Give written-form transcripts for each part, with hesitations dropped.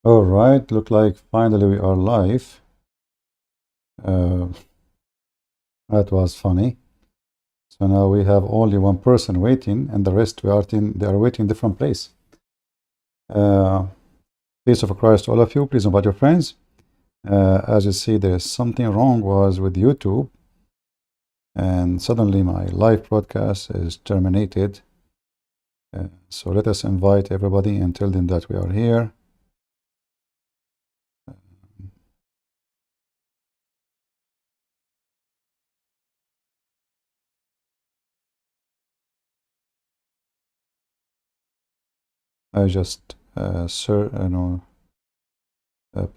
All right, look like finally we are live. Uh, that was funny. So now we have only one person waiting, and the rest they are waiting in different place. Peace of Christ to all of you. Please invite your friends. As you see, there is something wrong was with YouTube, and suddenly my live broadcast is terminated. So let us invite everybody and tell them that we are here. I just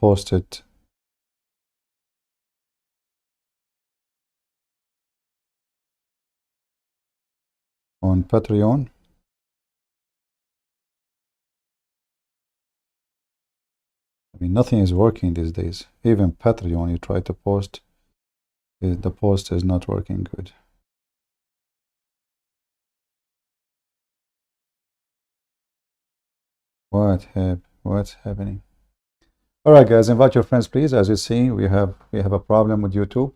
posted on Patreon. I mean, nothing is working these days. Even Patreon, you try to post, the post is not working good. What's happening? All right, guys, invite your friends, please. As you see, we have a problem with YouTube,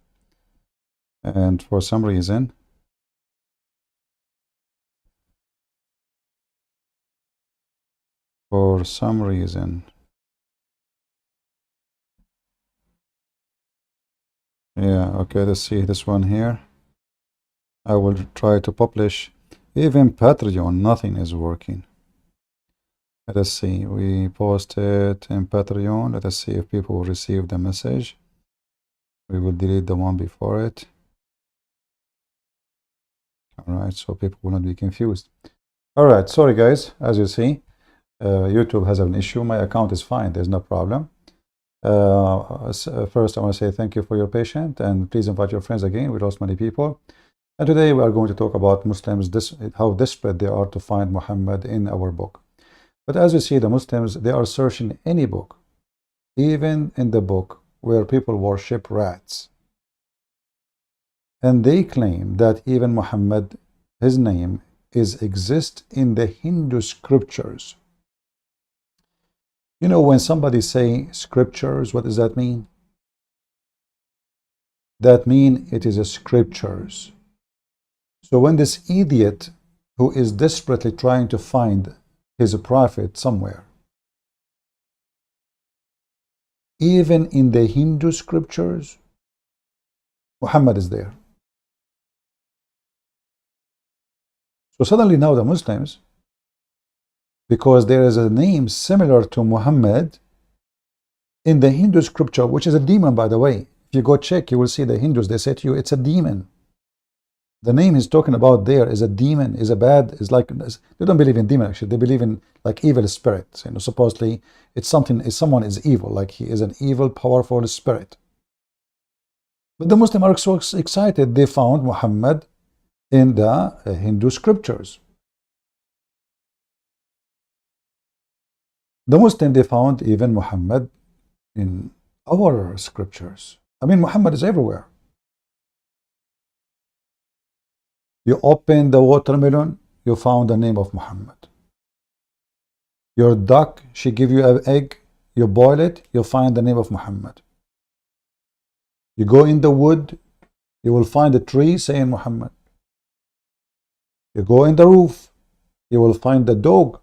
and for some reason, yeah. Okay, let's see this one here. I will try to publish. Even Patreon, nothing is working. Let us see. We posted in Patreon. Let us see if people will receive the message. We will delete the one before it. All right, so people will not be confused. All right, sorry guys. As you see, YouTube has an issue. My account is fine. There's no problem. First, I want to say thank you for your patience, and please invite your friends again. We lost many people. And today we are going to talk about Muslims, how desperate they are to find Muhammad in our book. But as you see, the Muslims, they are searching any book, even in the book where people worship rats. And they claim that even Muhammad, his name, exists in the Hindu scriptures. You know, when somebody say scriptures, what does that mean? That means it is a scriptures. So when this idiot who is desperately trying to find his prophet somewhere, even in the Hindu scriptures, Muhammad is there. So suddenly now the Muslims, because there is a name similar to Muhammad in the Hindu scripture, which is a demon, by the way. If you go check, you will see the Hindus, they say to you, it's a demon. The name he's talking about there is a demon, is a bad, is like, they don't believe in demon actually, they believe in like evil spirits. You know, supposedly it's something, someone is evil, like he is an evil, powerful spirit. But the Muslims are so excited, they found Muhammad in the Hindu scriptures. The Muslim, they found even Muhammad in our scriptures. I mean, Muhammad is everywhere. You open the watermelon, you found the name of Muhammad. Your duck, she give you an egg, you boil it, you find the name of Muhammad. You go in the wood, you will find a tree saying Muhammad. You go in the roof, you will find the dog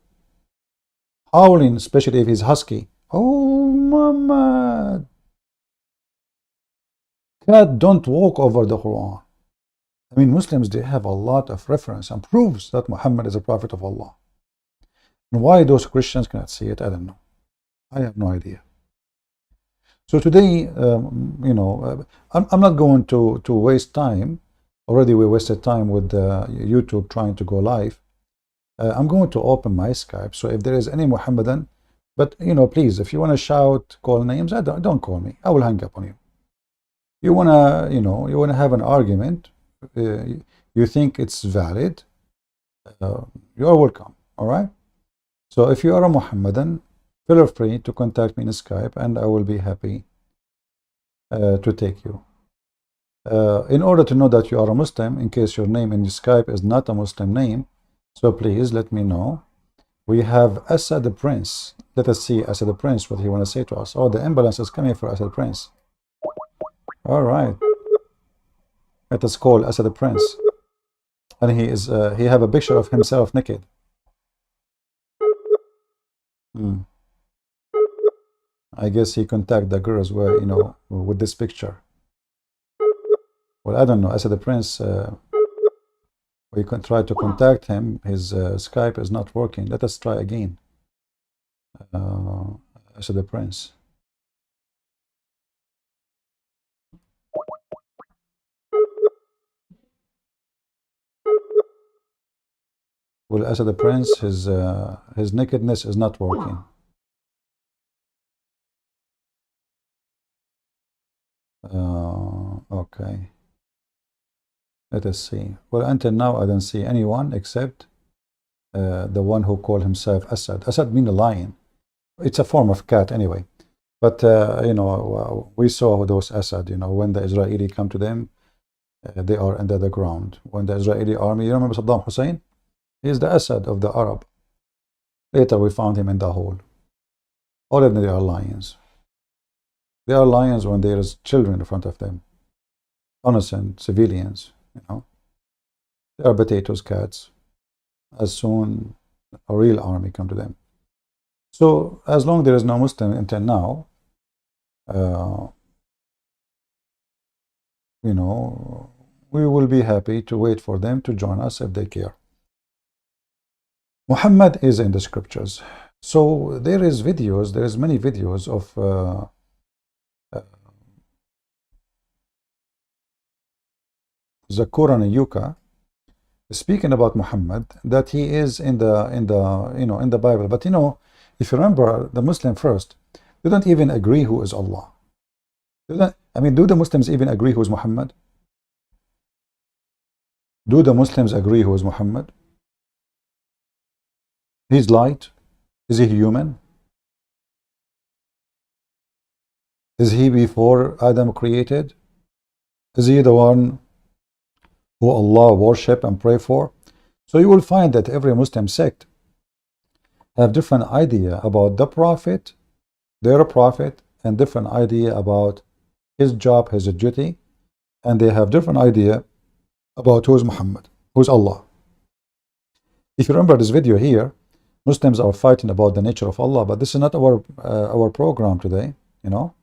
howling, especially if he's husky. Oh, Muhammad. Cat don't walk over the Quran. I mean, Muslims, they have a lot of reference and proofs that Muhammad is a prophet of Allah. And why those Christians cannot see it, I don't know. I have no idea. So today, you know, I'm not going to waste time. Already we wasted time with YouTube trying to go live. I'm going to open my Skype. So if there is any Muhammadan, but you know, please, if you want to shout, call names, don't call me. I will hang up on you. You wanna, you know, you wanna have an argument. You think it's valid. You are welcome. All right. So if you are a Muhammadan, feel free to contact me in Skype, and I will be happy to take you. In order to know that you are a Muslim, in case your name in Skype is not a Muslim name, so please let me know. We have Asad the Prince. let us see Asad the Prince what he want to say to us. Oh, the ambulance is coming for Asad the Prince. All right. Let us call Asad the Prince. And he have a picture of himself naked. I guess he contact the girls where, you know, with this picture. Well, I don't know. Asad the Prince, we can try to contact him. His Skype is not working. Let us try again. Asad the Prince. Well, Asad the Prince, his nakedness is not working. Okay. Let us see. Well, until now, I don't see anyone except the one who called himself Asad. Asad means a lion. It's a form of cat anyway. But, you know, we saw those Asad, you know, when the Israeli come to them, they are under the ground. When the Israeli army, you remember Saddam Hussein? He is the Asad of the Arab. Later we found him in the hole. All of them, they are lions. They are lions when there is children in front of them. Innocent civilians, you know. They are potatoes, cats. As soon a real army come to them. So as long there is no Muslim until now, you know, we will be happy to wait for them to join us if they care. Muhammad is in the scriptures. So there is videos, there is many videos of Zakir and Yuka speaking about Muhammad, that he is in the Bible. But you know, if you remember, the Muslim first, they don't even agree who is Allah. I mean, do the Muslims even agree who is Muhammad? Do the Muslims agree who is Muhammad? He's light. Is he human? Is he before Adam created? Is he the one who Allah worship and pray for? So you will find that every Muslim sect have different idea about the prophet, their prophet, and different idea about his job, his duty, and they have different idea about who is Muhammad, who is Allah. If you remember this video here, Muslims are fighting about the nature of Allah, but this is not our program today, you know.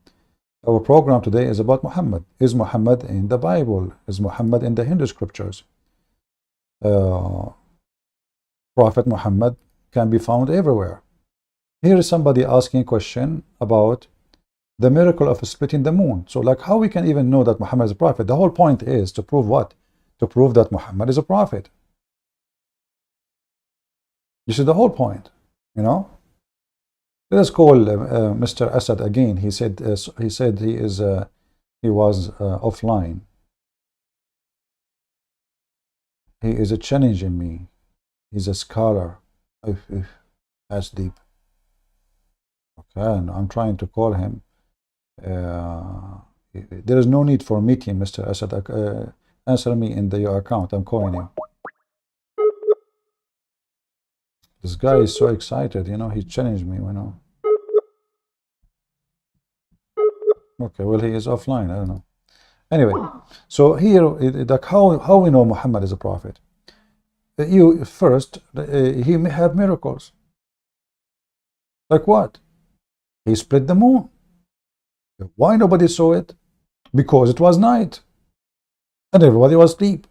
Our program today is about Muhammad. Is Muhammad in the Bible? Is Muhammad in the Hindu scriptures? Prophet Muhammad can be found everywhere. Here is somebody asking a question about the miracle of splitting the moon. So like how we can even know that Muhammad is a prophet? The whole point is to prove what? To prove that Muhammad is a prophet. This is the whole point, you know. Let us call Mr. Asad again. He said he was offline. He is challenging me. He's a scholar. That's deep. Okay, and I'm trying to call him. There is no need for meeting, Mr. Asad. Answer me in your account. I'm calling him. This guy is so excited, you know, he challenged me, you know. Okay, well, he is offline, I don't know. Anyway, so here, like how we know Muhammad is a prophet? You first, he may have miracles. Like what? He split the moon. Why nobody saw it? Because it was night. And everybody was asleep.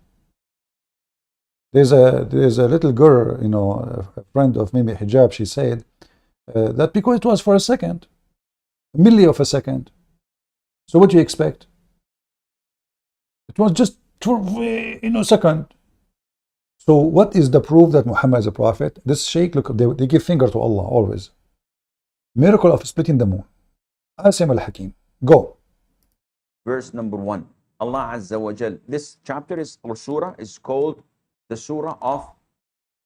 There's a little girl, you know, a friend of Mimi Hijab, she said that because it was for a second, a milli of a second. So what do you expect? It was just a second. So what is the proof that Muhammad is a prophet? This sheikh, look, they give finger to Allah always. Miracle of splitting the moon. Asim al-Hakim. Go. Verse number 1. Allah Azza wa Jal. This chapter is, or surah, is called the surah of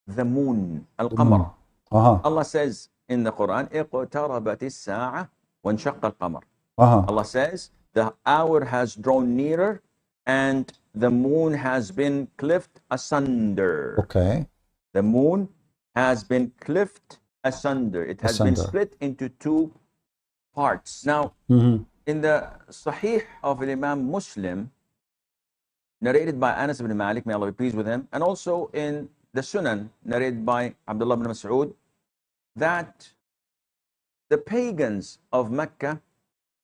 the moon, al-qamar. Allah says in the Quran, اقتربت الساعة وانشق القمر. Allah says the hour has drawn nearer and the moon has been cleft asunder. Okay. The moon has been cleft asunder. It has been split into two parts. Now, in the Sahih of Imam Muslim, narrated by Anas ibn Malik, may Allah be pleased with him, and also in the Sunan, narrated by Abdullah ibn Masood, that the pagans of Mecca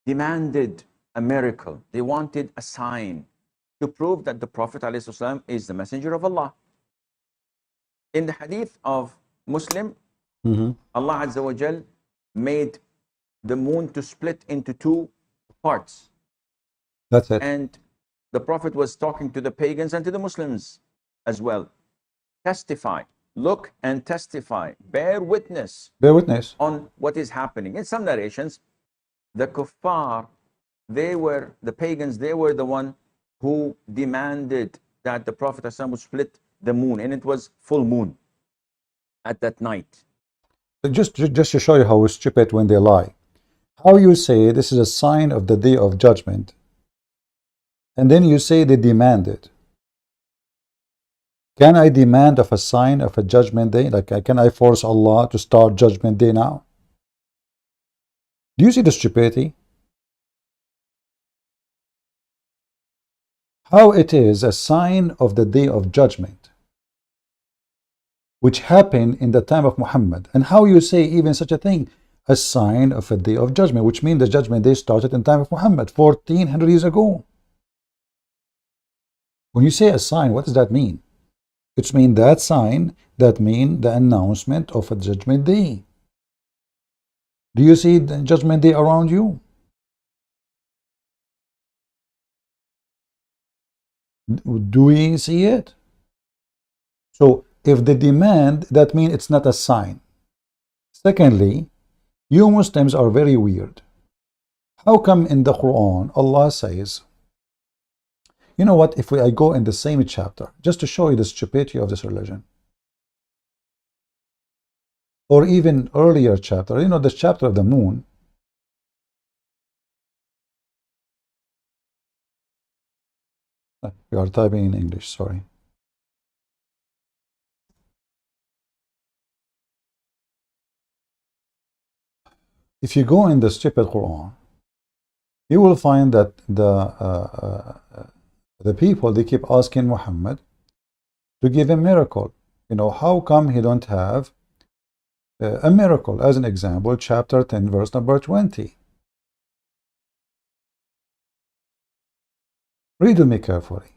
demanded a miracle. They wanted a sign to prove that the Prophet ﷺ is the messenger of Allah. In the hadith of Muslim, Allah Azza wa Jal made the moon to split into two parts. That's it. And the Prophet was talking to the pagans and to the Muslims as well. Testify, look and testify, bear witness on what is happening. In some narrations, the kuffar, the pagans, they were the one who demanded that the Prophet ﷺ would split the moon, and it was full moon at that night. Just to show you how stupid when they lie. How you say this is a sign of the day of judgment, and then you say they demanded. Can I demand of a sign of a judgment day? Like, can I force Allah to start judgment day now? Do you see the stupidity? How it is a sign of the day of judgment, which happened in the time of Muhammad, and how you say even such a thing, a sign of a day of judgment, which means the judgment day started in the time of Muhammad, 1400 years ago. When you say a sign, what does that mean? It's mean that sign, that mean the announcement of a judgment day. Do you see the judgment day around you? Do we see it? So if they demand, that means it's not a sign. Secondly, you Muslims are very weird. How come in the Quran Allah says, you know what, if I go in the same chapter, just to show you the stupidity of this religion, or even earlier chapter, you know, the chapter of the moon, we are typing in English, sorry. If you go in the stupid Quran, you will find that the people, they keep asking Muhammad to give a miracle. You know, how come he don't have a miracle? As an example, chapter 10, verse number 20. Read with me carefully.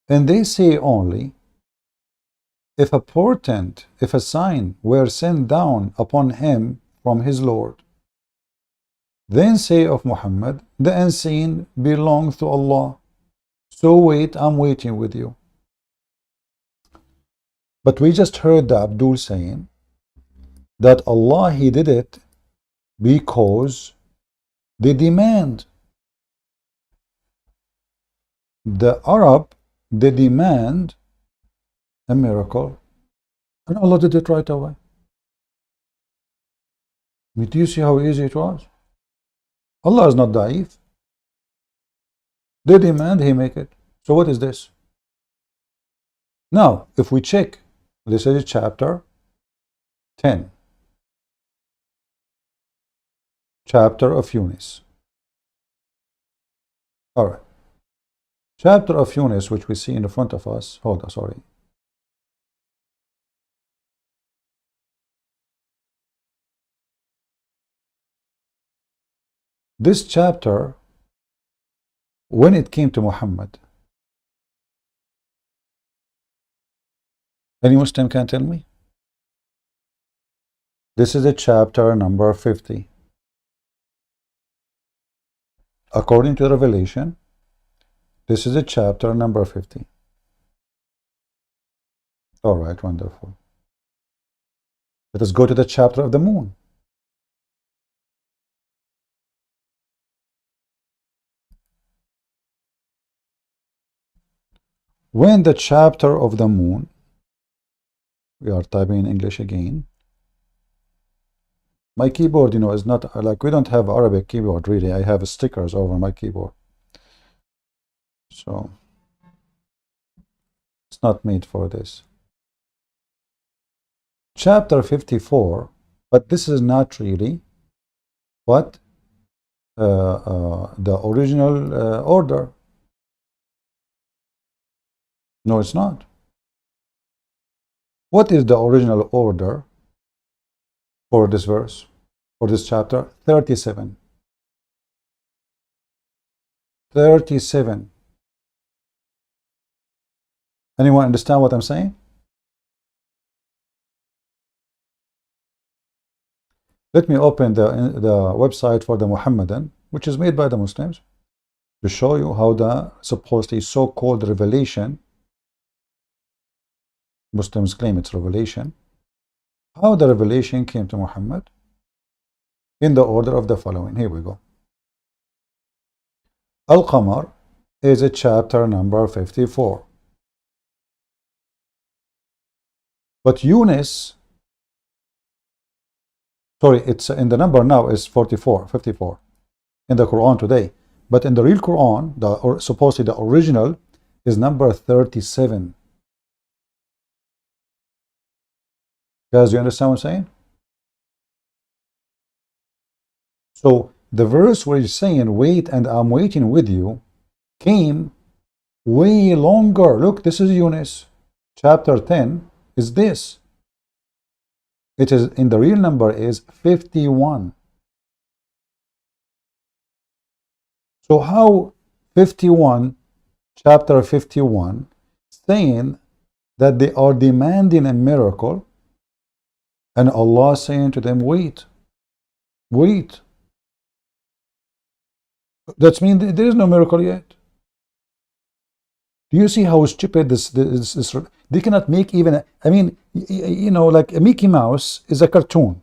And they say only, if a portent, if a sign were sent down upon him from his Lord, then say of Muhammad, the unseen belongs to Allah. So wait, I'm waiting with you. But we just heard the Abdul saying that Allah, he did it because they demand. The Arab, they demand a miracle, and Allah did it right away. Do you see how easy it was? Allah is not da'if. They demand, he make it. So what is this? Now, if we check, this is chapter 10. Chapter of Yunus. Alright. Chapter of Yunus, which we see in the front of us. Hold on, sorry. This chapter, when it came to Muhammad, any Muslim can tell me? This is a chapter number 50. According to Revelation, this is a chapter number 50. All right, wonderful. Let us go to the chapter of the moon. When the chapter of the moon, we are typing in English again. My keyboard, you know, is not like, we don't have Arabic keyboard really. I have stickers over my keyboard. So It's not made for this. Chapter 54, but this is not really what the original order. No, it's not. What is the original order for this verse, for this chapter? 37. 37. Anyone understand what I'm saying? Let me open the website for the Muhammadan, which is made by the Muslims, to show you how the supposedly so-called revelation, Muslims claim it's revelation, how the revelation came to Muhammad in the order of the following. Here we go. Al-Qamar is a chapter number 54. But Yunus, sorry, it's in the number now is 54 in the Quran today. But in the real Quran, supposedly the original is number 37. Guys, you understand what I'm saying? So the verse where he's saying, wait and I'm waiting with you, came way longer. Look, this is Yunus. Chapter 10 is this. It is in the real number is 51. So how 51, chapter 51, saying that they are demanding a miracle, and Allah saying to them, wait, wait. That means there is no miracle yet. Do you see how stupid this they cannot make even I mean, you know, like a Mickey Mouse is a cartoon.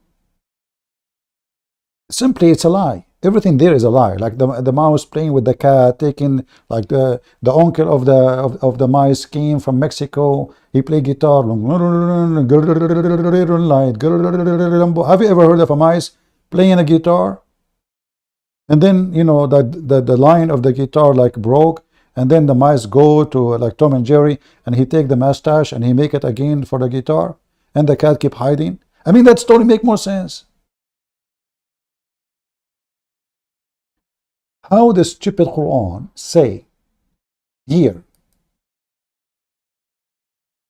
Simply it's a lie. Everything there is a lie. Like the mouse playing with the cat, taking like the uncle of the mice came from Mexico. He played guitar. Have you ever heard of a mice playing a guitar? And then, you know, the line of the guitar like broke, and then the mice go to like Tom and Jerry, and he take the mustache and he make it again for the guitar, and the cat keep hiding. I mean, that story make more sense. How the stupid Quran say here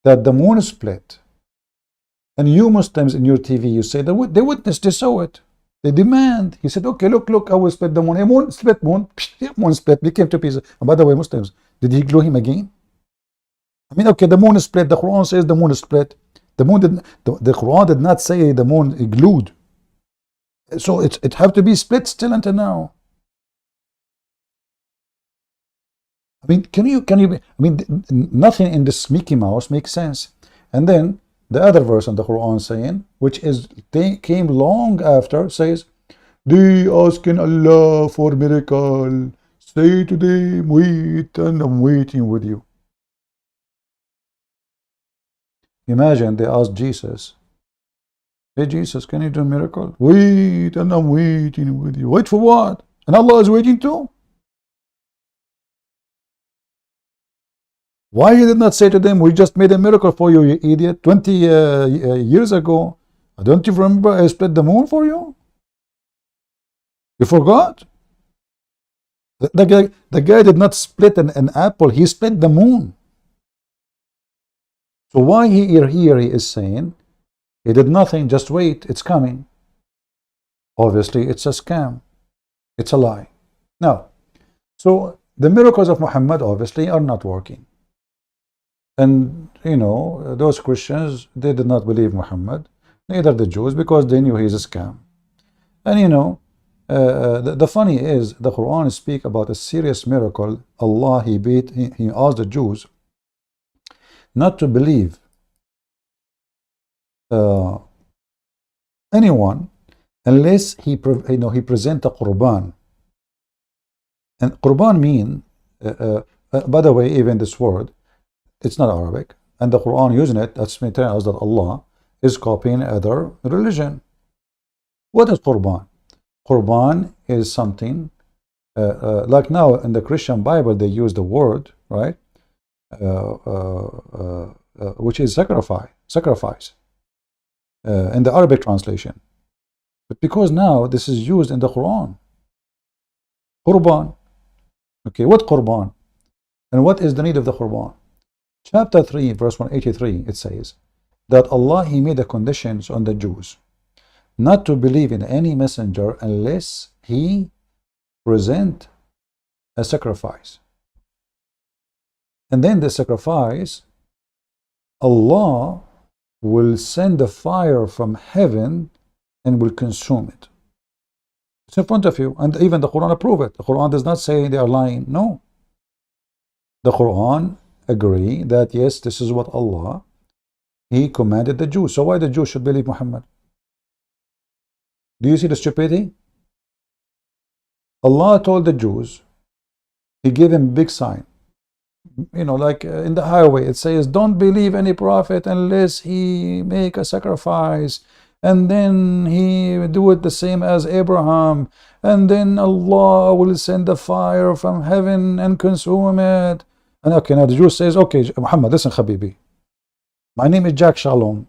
that the moon split, and you Muslims in your TV, you say that they witnessed, they saw it, they demand. He said, okay, look, I will split the moon. A moon split, moon split, became two pieces. And by the way, Muslims, did he glue him again? I mean, okay, the moon is split. The Quran says the moon is split. The moon did the Quran did not say the moon is glued. So it have to be split still until now. I mean, can you? I mean, nothing in this Mickey Mouse makes sense. And then the other verse in the Quran saying, which is came long after, says, they asking Allah for miracle. Say to them, wait, and I'm waiting with you. Imagine they asked Jesus, hey Jesus, can you do a miracle? Wait, and I'm waiting with you. Wait for what? And Allah is waiting too? Why you did not say to them, we just made a miracle for you, you idiot, 20 years ago? Don't you remember I split the moon for you? You forgot? The guy did not split an apple, he split the moon. So why here he is saying, he did nothing, just wait, it's coming. Obviously, it's a scam. It's a lie. Now, so the miracles of Muhammad obviously are not working. And, you know, those Christians, they did not believe Muhammad, neither the Jews, because they knew he's a scam. And, you know, the funny is, the Quran speak about a serious miracle. Allah, he asked the Jews not to believe anyone unless he present a Qurban. And Qurban mean, by the way, even this word, it's not Arabic, and the Quran using it, that's me telling us that Allah is copying other religion. What is Qurban? Qurban is something like now in the Christian Bible they use the word, right? which is sacrifice in the Arabic translation. But because now this is used in the Quran, Qurban. Okay, what Qurban? And what is the need of the Qurban? Chapter 3, verse 183, it says that Allah, He made the conditions on the Jews not to believe in any messenger unless he present a sacrifice. And then the sacrifice, Allah will send a fire from heaven and will consume it. It's in front of you, and even the Quran approve it. The Quran does not say they are lying. No. The Quran agree that yes, this is what Allah, He commanded the Jews. So why the Jews should believe Muhammad? Do you see the stupidity? Allah told the Jews, He gave them a big sign. You know, like in the highway, it says, don't believe any prophet unless he make a sacrifice. And then he do it the same as Abraham. And then Allah will send a fire from heaven and consume it. And okay, now the Jew says, okay, Muhammad, listen, Habibi. My name is Jack Shalom.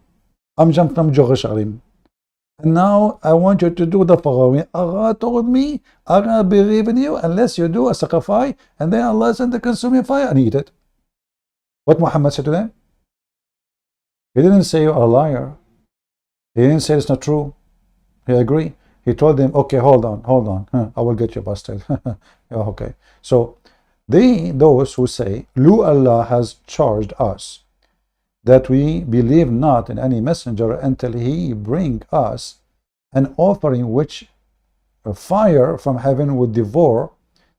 I'm jumped from Jerusalem. And now I want you to do the following. Allah told me, I'm going to believe in you unless you do a sacrifice. And then Allah sent the consuming fire and eat it. What Muhammad said to them? He didn't say you're a liar. He didn't say it's not true. He agreed. He told them, okay, hold on. I will get you busted. Okay. So those who say, Lu Allah has charged us that we believe not in any messenger until he bring us an offering which a fire from heaven would devour.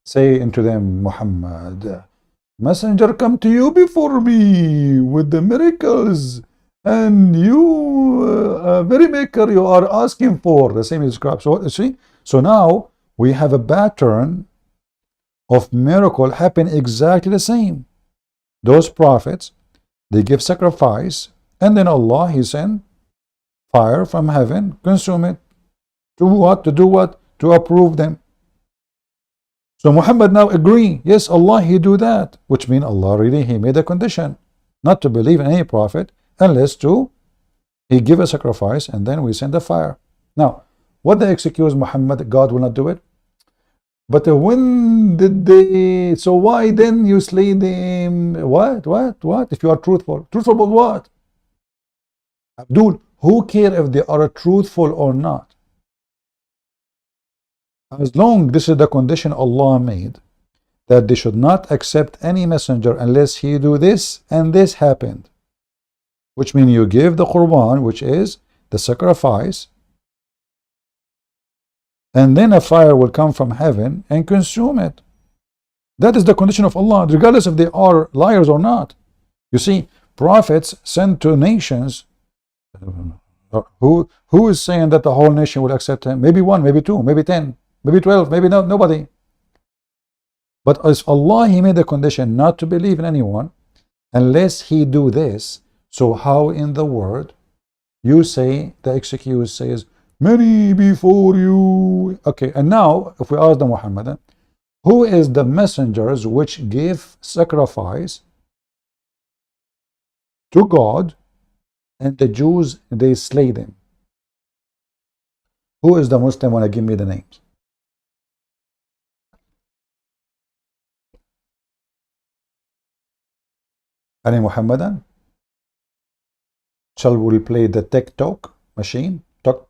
Say unto them, Muhammad, messenger come to you before me with the miracles, and you very maker you are asking for. The same is described. So you see, so now we have a pattern of miracle happen exactly the same. Those prophets, they give sacrifice, and then Allah, He sent fire from heaven, consume it. To what? To do what? To approve them. So Muhammad now agree, yes, Allah, He do that, which means Allah really, He made a condition not to believe in any prophet unless He give a sacrifice and then we send the fire. Now, what they excuse Muhammad, God will not do it. But when did they, so why then you slay them? What? If you are truthful. Truthful about what? Abdul, who care if they are truthful or not? As long this is the condition Allah made, that they should not accept any messenger unless he do this, and this happened. Which means you give the Qurban, which is the sacrifice, and then a fire will come from heaven and consume it. That is the condition of Allah, regardless if they are liars or not. You see, prophets sent to nations. Who is saying that the whole nation will accept him? Maybe 1, maybe 2, maybe 10, maybe 12, maybe nobody. But as Allah, He made a condition not to believe in anyone unless He do this. So how in the world you say, the excuse says, many before you. Okay, and now if we ask the Muhammad, who is the messengers which give sacrifice to God, and the Jews, they slay them? Who is the Muslim? Want to give me the names? Any Muhammadan? Shall we play the TikTok machine? Talk,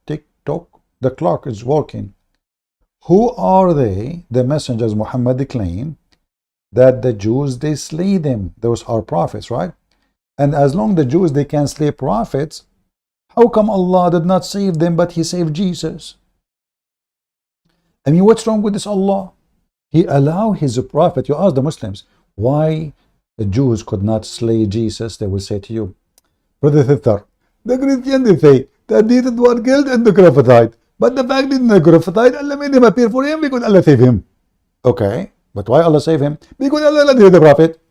tick tock. The clock is working. Who are they, the messengers Muhammad claim that the Jews, they slay them? Those are prophets, right? And as long the Jews, they can slay prophets, how come Allah did not save them, but He saved Jesus? I mean, what's wrong with this Allah? He allowed His prophet. You ask the Muslims, why the Jews could not slay Jesus? They will say to you, brother sister, the Christians, they say that Jesus was killed and the crucified. But the fact is, the crucified, Allah made him appear for him because Allah saved him. Okay, but why Allah save him? Because Allah loved the prophet.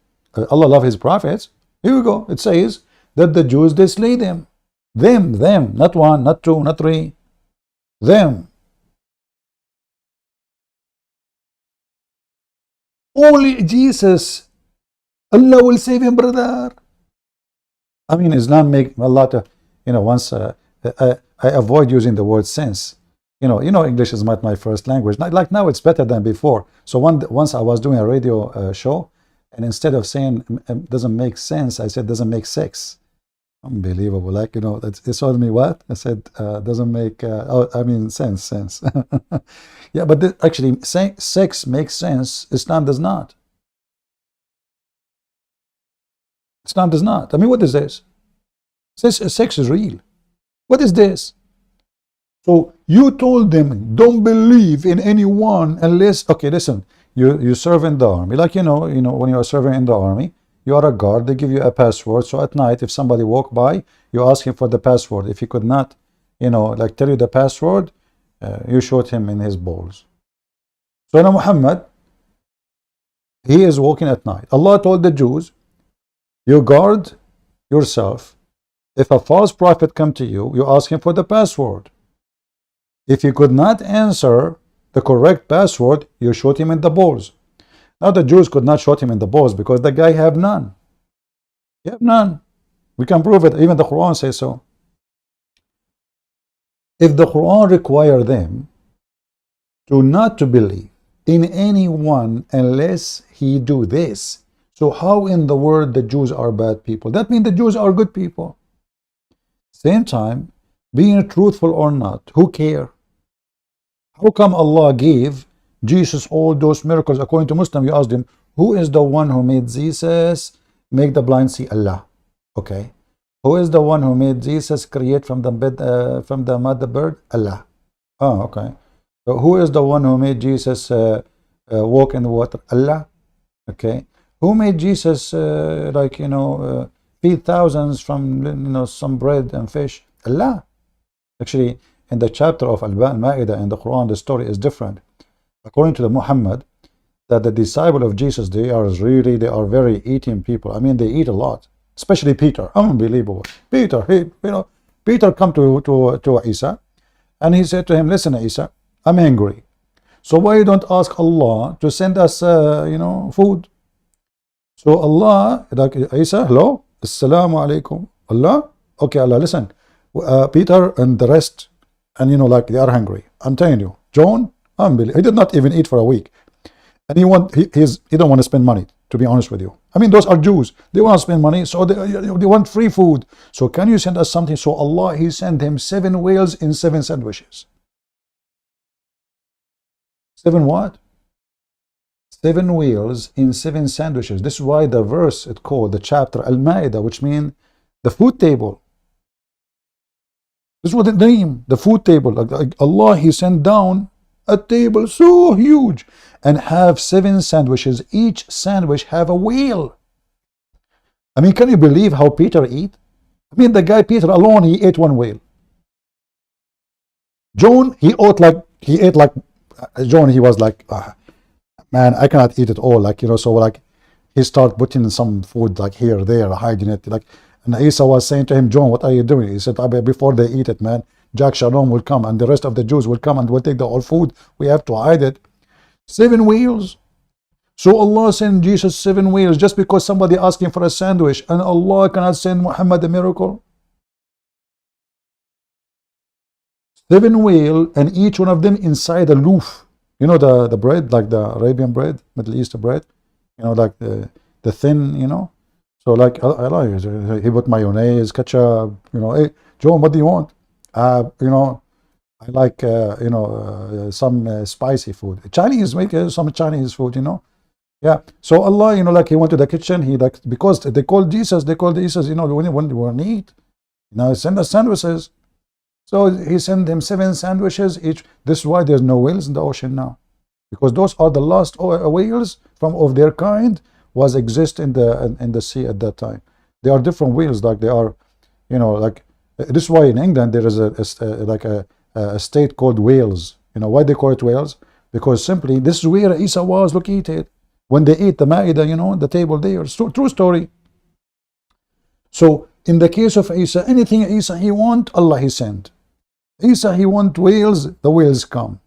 Allah loved His prophets. Here we go. It says that the Jews, they slay them. Them, not 1, not 2, not 3. Them. Only Jesus Allah will save him, brother. I mean, Islam make a lot of, once I avoid using the word sense. English is not my first language. Like now, it's better than before. So once I was doing a radio show, and instead of saying doesn't make sense, I said doesn't make sex. Unbelievable. Like, it told me what? I said doesn't make, sense. Yeah, but actually, sex makes sense. Islam does not. Islam does not. I mean, what is this? Sex is real. What is this? So you told them, don't believe in anyone unless, okay, listen, you serve in the army. Like, when you are serving in the army, you are a guard, they give you a password. So at night, if somebody walk by, you ask him for the password. If he could not, tell you the password, you shoot him in his balls. So now Muhammad, he is walking at night. Allah told the Jews, you guard yourself. If a false prophet come to you, you ask him for the password. If he could not answer the correct password, you shoot him in the balls. Now the Jews could not shoot him in the balls because the guy have none. He have none. We can prove it. Even the Quran says so. If the Quran require them not to believe in anyone unless he do this, so how in the world the Jews are bad people? That means the Jews are good people. Same time, being truthful or not, who care? How come Allah gave Jesus all those miracles? According to Muslim, you asked him, who is the one who made Jesus make the blind see? Allah. Okay. Who is the one who made Jesus create from the mud the bird? Allah. Oh, okay. So who is the one who made Jesus walk in the water? Allah. Okay. Who made Jesus feed thousands from some bread and fish? Allah. Actually, in the chapter of Al-Ma'idah in the Quran, the story is different. According to the Muhammad, that the disciple of Jesus, they are very eating people. I mean, they eat a lot, especially Peter. Unbelievable. Peter, Peter come to Isa, and he said to him, listen, Isa, I'm hungry. So why you don't ask Allah to send us, food? So Allah, like Isa, hello, assalamu alaikum, Allah. Okay, Allah, listen, Peter and the rest, and they are hungry. I'm telling you, John, unbelievable. He did not even eat for a week, and he don't want to spend money. To be honest with you, I mean, those are Jews. They want to spend money, so they want free food. So can you send us something? So Allah, He sent him 7 whales in 7 sandwiches. 7 what? 7 whales in 7 sandwiches. This is why the verse it called the chapter Al-Ma'idah, which means the food table. This is what the name, the food table. Like Allah, He sent down a table so huge and have 7 sandwiches. Each sandwich have a whale. I mean, can you believe how Peter eat? I mean, the guy Peter alone, he ate 1 whale. John, he ate like John, he was like, man, I cannot eat it all. So he started putting some food here, there, hiding it. And Isa was saying to him, John, what are you doing? He said, before they eat it, man, Jack Shalom will come and the rest of the Jews will come and will take the whole food. We have to hide it. 7 whales. So Allah sent Jesus 7 whales just because somebody asking for a sandwich, and Allah cannot send Muhammad a miracle. 7 whale, and each one of them inside a loaf. The bread, like the Arabian bread, Middle Eastern bread, like the thin, So I like it. He put mayonnaise, ketchup, hey, John, what do you want? I like, some spicy food. Chinese, make some Chinese food, Yeah. So Allah, he went to the kitchen, because they called Jesus, when they want to eat, send us sandwiches. So He sent them 7 sandwiches each. This is why there's no whales in the ocean now, because those are the last whales of their kind was exist in the sea at that time. They are different whales, like they are, this is why in England there is a state called Wales. Why they call it Wales? Because simply this is where Isa was located when they ate the Ma'idah, the table there. True story. So in the case of Isa, anything Isa he want, Allah He sent. Isa he want whales, the whales come.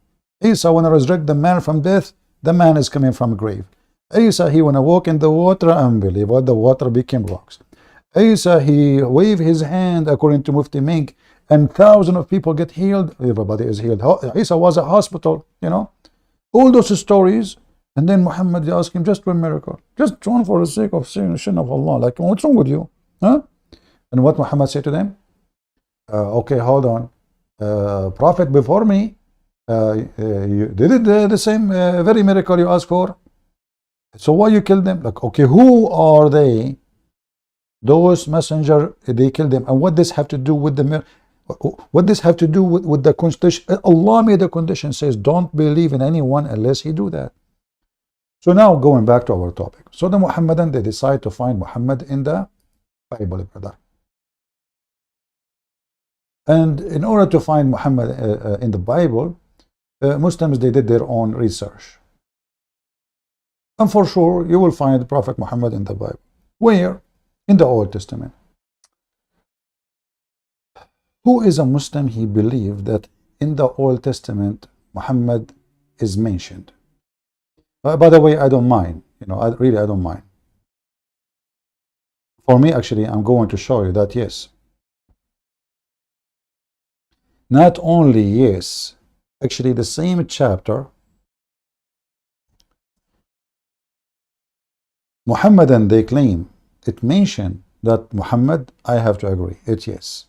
Isa want to resurrect the man from death, the man is coming from grave. Isa, he when I walk in the water, unbelievable, the water became rocks. Isa, he waved his hand according to Mufti Menk, and thousands of people get healed. Everybody is healed. Isa was a hospital, you know. All those stories, and then Muhammad asked him just one miracle, just one for the sake of saying the sin of Allah. Like, what's wrong with you? Huh? And what Muhammad said to them? Okay, hold on. Prophet before me, you did it the same very miracle you asked for. So why you killed them? Like, okay, who are they? Those messenger, they killed them. And what this have to do with the what this have to do with the condition? Allah made a condition, says don't believe in anyone unless he do that. So now going back to our topic. So the Muhammadan, they decide to find Muhammad in the Bible, brother. And in order to find Muhammad in the Bible, Muslims, they did their own research. And for sure, you will find Prophet Muhammad in the Bible. Where? In the Old Testament. Who is a Muslim, he believed that in the Old Testament, Muhammad is mentioned? By the way, I don't mind. You know, I don't mind. For me, actually, I'm going to show you that, yes. Not only yes, actually the same chapter, Muhammadan, they claim it mentioned that Muhammad, I have to agree, it's yes.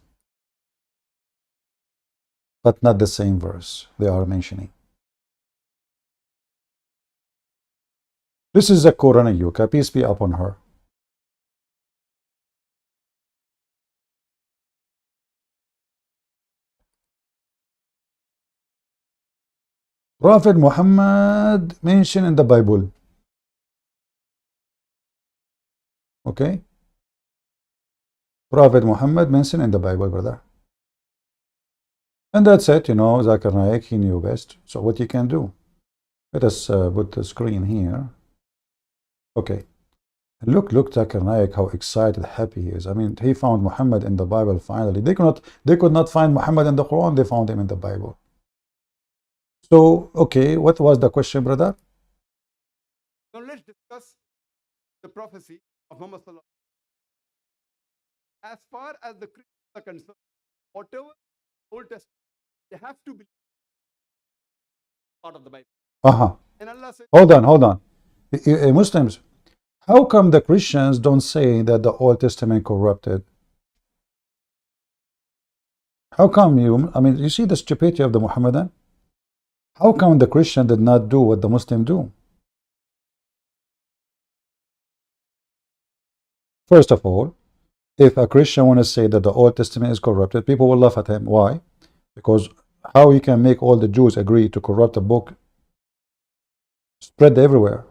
But not the same verse they are mentioning. This is the Quran Yuka, peace be upon her. Prophet Muhammad mentioned in the Bible. Okay? Prophet Muhammad mentioned in the Bible, brother. And that's it, you know, Zakir Naik, he knew best. So what you can do? Let us put the screen here. Okay. Look, Zakir Naik, how excited, happy he is. I mean, he found Muhammad in the Bible finally. They could not find Muhammad in the Quran, they found him in the Bible. So, okay, what was the question, brother? Now let's discuss the prophecy of Muhammad. As far as the Christians are concerned, whatever Old Testament, they have to be part of the Bible. And Allah says, hold on. Muslims, how come the Christians don't say that the Old Testament corrupted? How come you, I mean, you see the stupidity of the Muhammadan? How come the Christian did not do what the Muslim do? First of all, if a Christian want to say that the Old Testament is corrupted, people will laugh at him. Why? Because how he can make all the Jews agree to corrupt a book spread everywhere?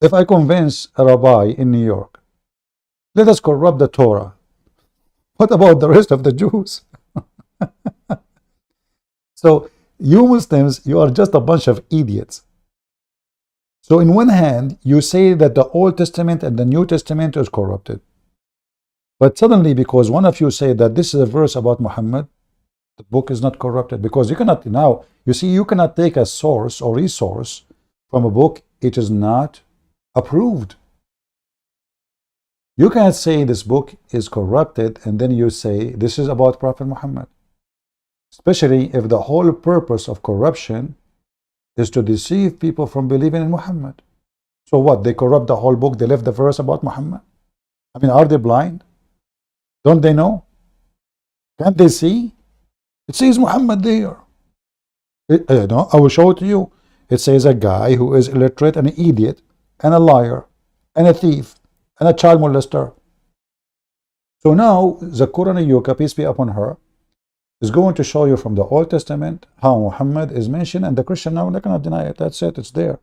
If I convince a rabbi in New York, let us corrupt the Torah, what about the rest of the Jews? So you Muslims, you are just a bunch of idiots. So in one hand, you say that the Old Testament and the New Testament is corrupted. But suddenly, because one of you say that this is a verse about Muhammad, the book is not corrupted. Because you cannot, now, you see, you cannot take a source or resource from a book, it is not approved. You cannot say this book is corrupted and then you say this is about Prophet Muhammad. Especially if the whole purpose of corruption is to deceive people from believing in Muhammad. So what? They corrupt the whole book, they left the verse about Muhammad? I mean, are they blind? Don't they know? Can't they see? It says Muhammad there. No, I will show it to you. It says a guy who is illiterate and an idiot and a liar and a thief and a child molester. So now, the Quran Yuka, peace be upon her, is going to show you from the Old Testament how Muhammad is mentioned, and the Christian now they cannot deny it. That's it, it's there.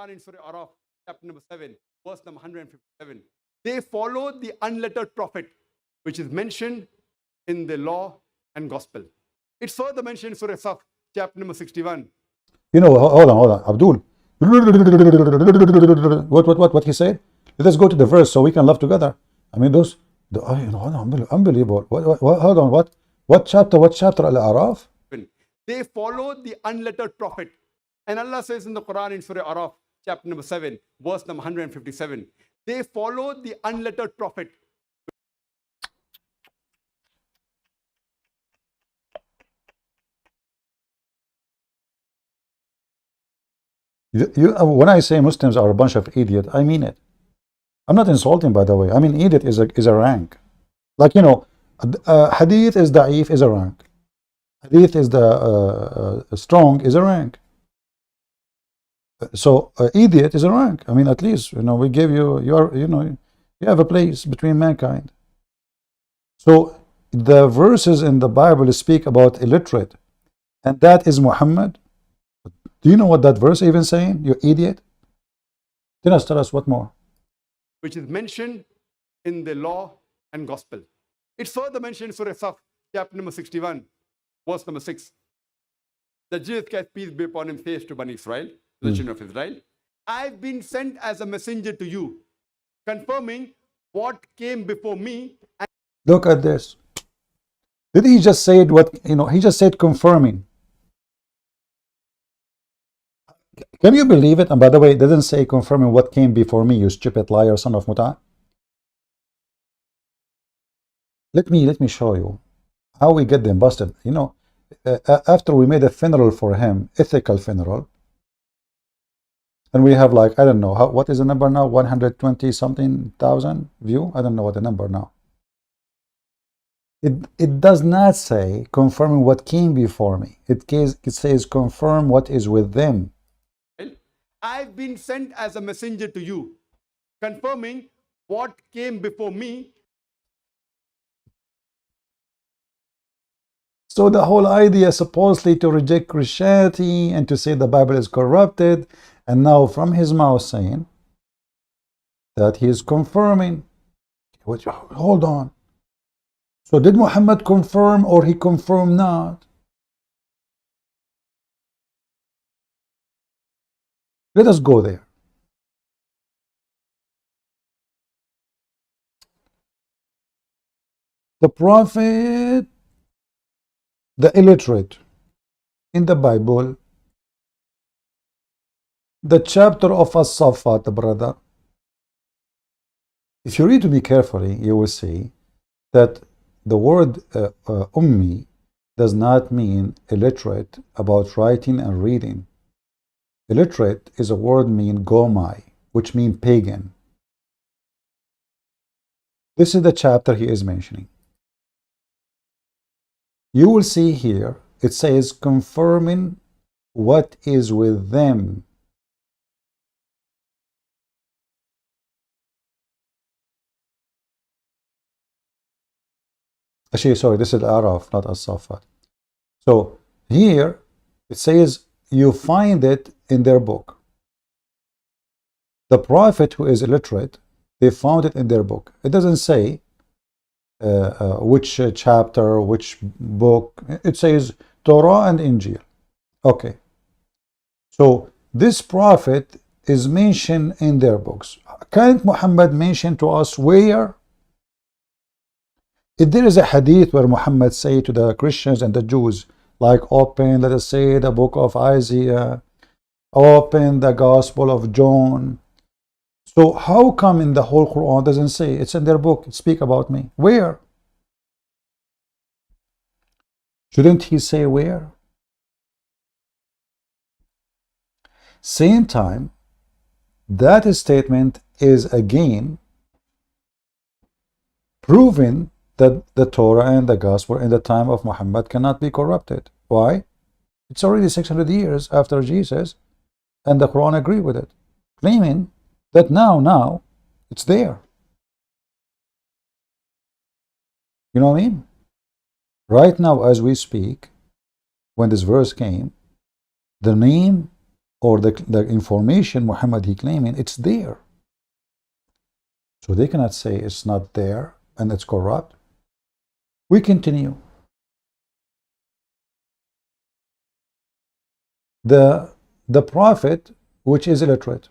In Surah Araf, chapter number 7, verse number 157. They followed the unlettered prophet, which is mentioned in the law and gospel. It's further mentioned in Surah Saf, chapter number 61. You know, hold on, Abdul. What he said? Let us go to the verse so we can laugh together. I mean, those, unbelievable. Hold on, what chapter? What chapter? Al-Araf? They followed the unlettered prophet, And Allah says in the Quran in Surah Araf, chapter number 7, verse number 157, they followed the unlettered prophet. When I say Muslims are a bunch of idiots, I mean it. I'm not insulting, by the way. I mean, idiot is a rank. Like, you know, hadith is da'if is a rank. Hadith is the strong is a rank. So idiot is a rank. I mean, at least, you know, we give you, you have a place between mankind. So the verses in the Bible speak about illiterate, and that is Muhammad. Do you know what that verse even saying? You idiot. Tell us what more. Which is mentioned in the law and gospel. It's further mentioned in Surah Saf, chapter number 61, verse number 6. That Jesus Christ, peace be upon him, says to Bani Israel, the children of Israel, I've been sent as a messenger to you, confirming what came before me. Look at this. Did he just say what, he just said confirming. Can you believe it? And by the way, it doesn't say confirming what came before me, you stupid liar, son of Muta. Let me show you how we get them busted. After we made a funeral for him, ethical funeral, and we have like, I don't know, what is the number now? 120 something thousand view? I don't know what the number now. It does not say confirming what came before me. It says confirm what is with them. I've been sent as a messenger to you, confirming what came before me. So the whole idea supposedly to reject Christianity and to say the Bible is corrupted, and now from his mouth saying that he is confirming. Hold on. So did Muhammad confirm or he confirmed not? Let us go there. The prophet, the illiterate in the Bible, the chapter of As-Saffat, brother. If you read to me carefully, you will see that the word ummi does not mean illiterate about writing and reading. Illiterate is a word mean gomai, which means pagan. This is the chapter he is mentioning. You will see here, it says confirming what is with them. Actually, sorry, this is Araf, not As-Saffat. So here it says you find it in their book. The prophet who is illiterate, they found it in their book. It doesn't say which chapter, which book. It says Torah and Injil. Okay. So this prophet is mentioned in their books. Can't Muhammad mention to us where? If there is a hadith where Muhammad say to the Christians and the Jews, like open, let us say, the book of Isaiah, open the Gospel of John. So how come in the whole Quran doesn't say? It's in their book, speak about me. Where? Shouldn't he say where? Same time, that statement is again proving that the Torah and the Gospel in the time of Muhammad cannot be corrupted. Why? It's already 600 years after Jesus, and the Quran agree with it, claiming that now it's there. You know what I mean? Right now, as we speak, when this verse came, the name or the information Muhammad he claiming, it's there. So they cannot say it's not there and it's corrupt. We continue. The prophet, which is illiterate.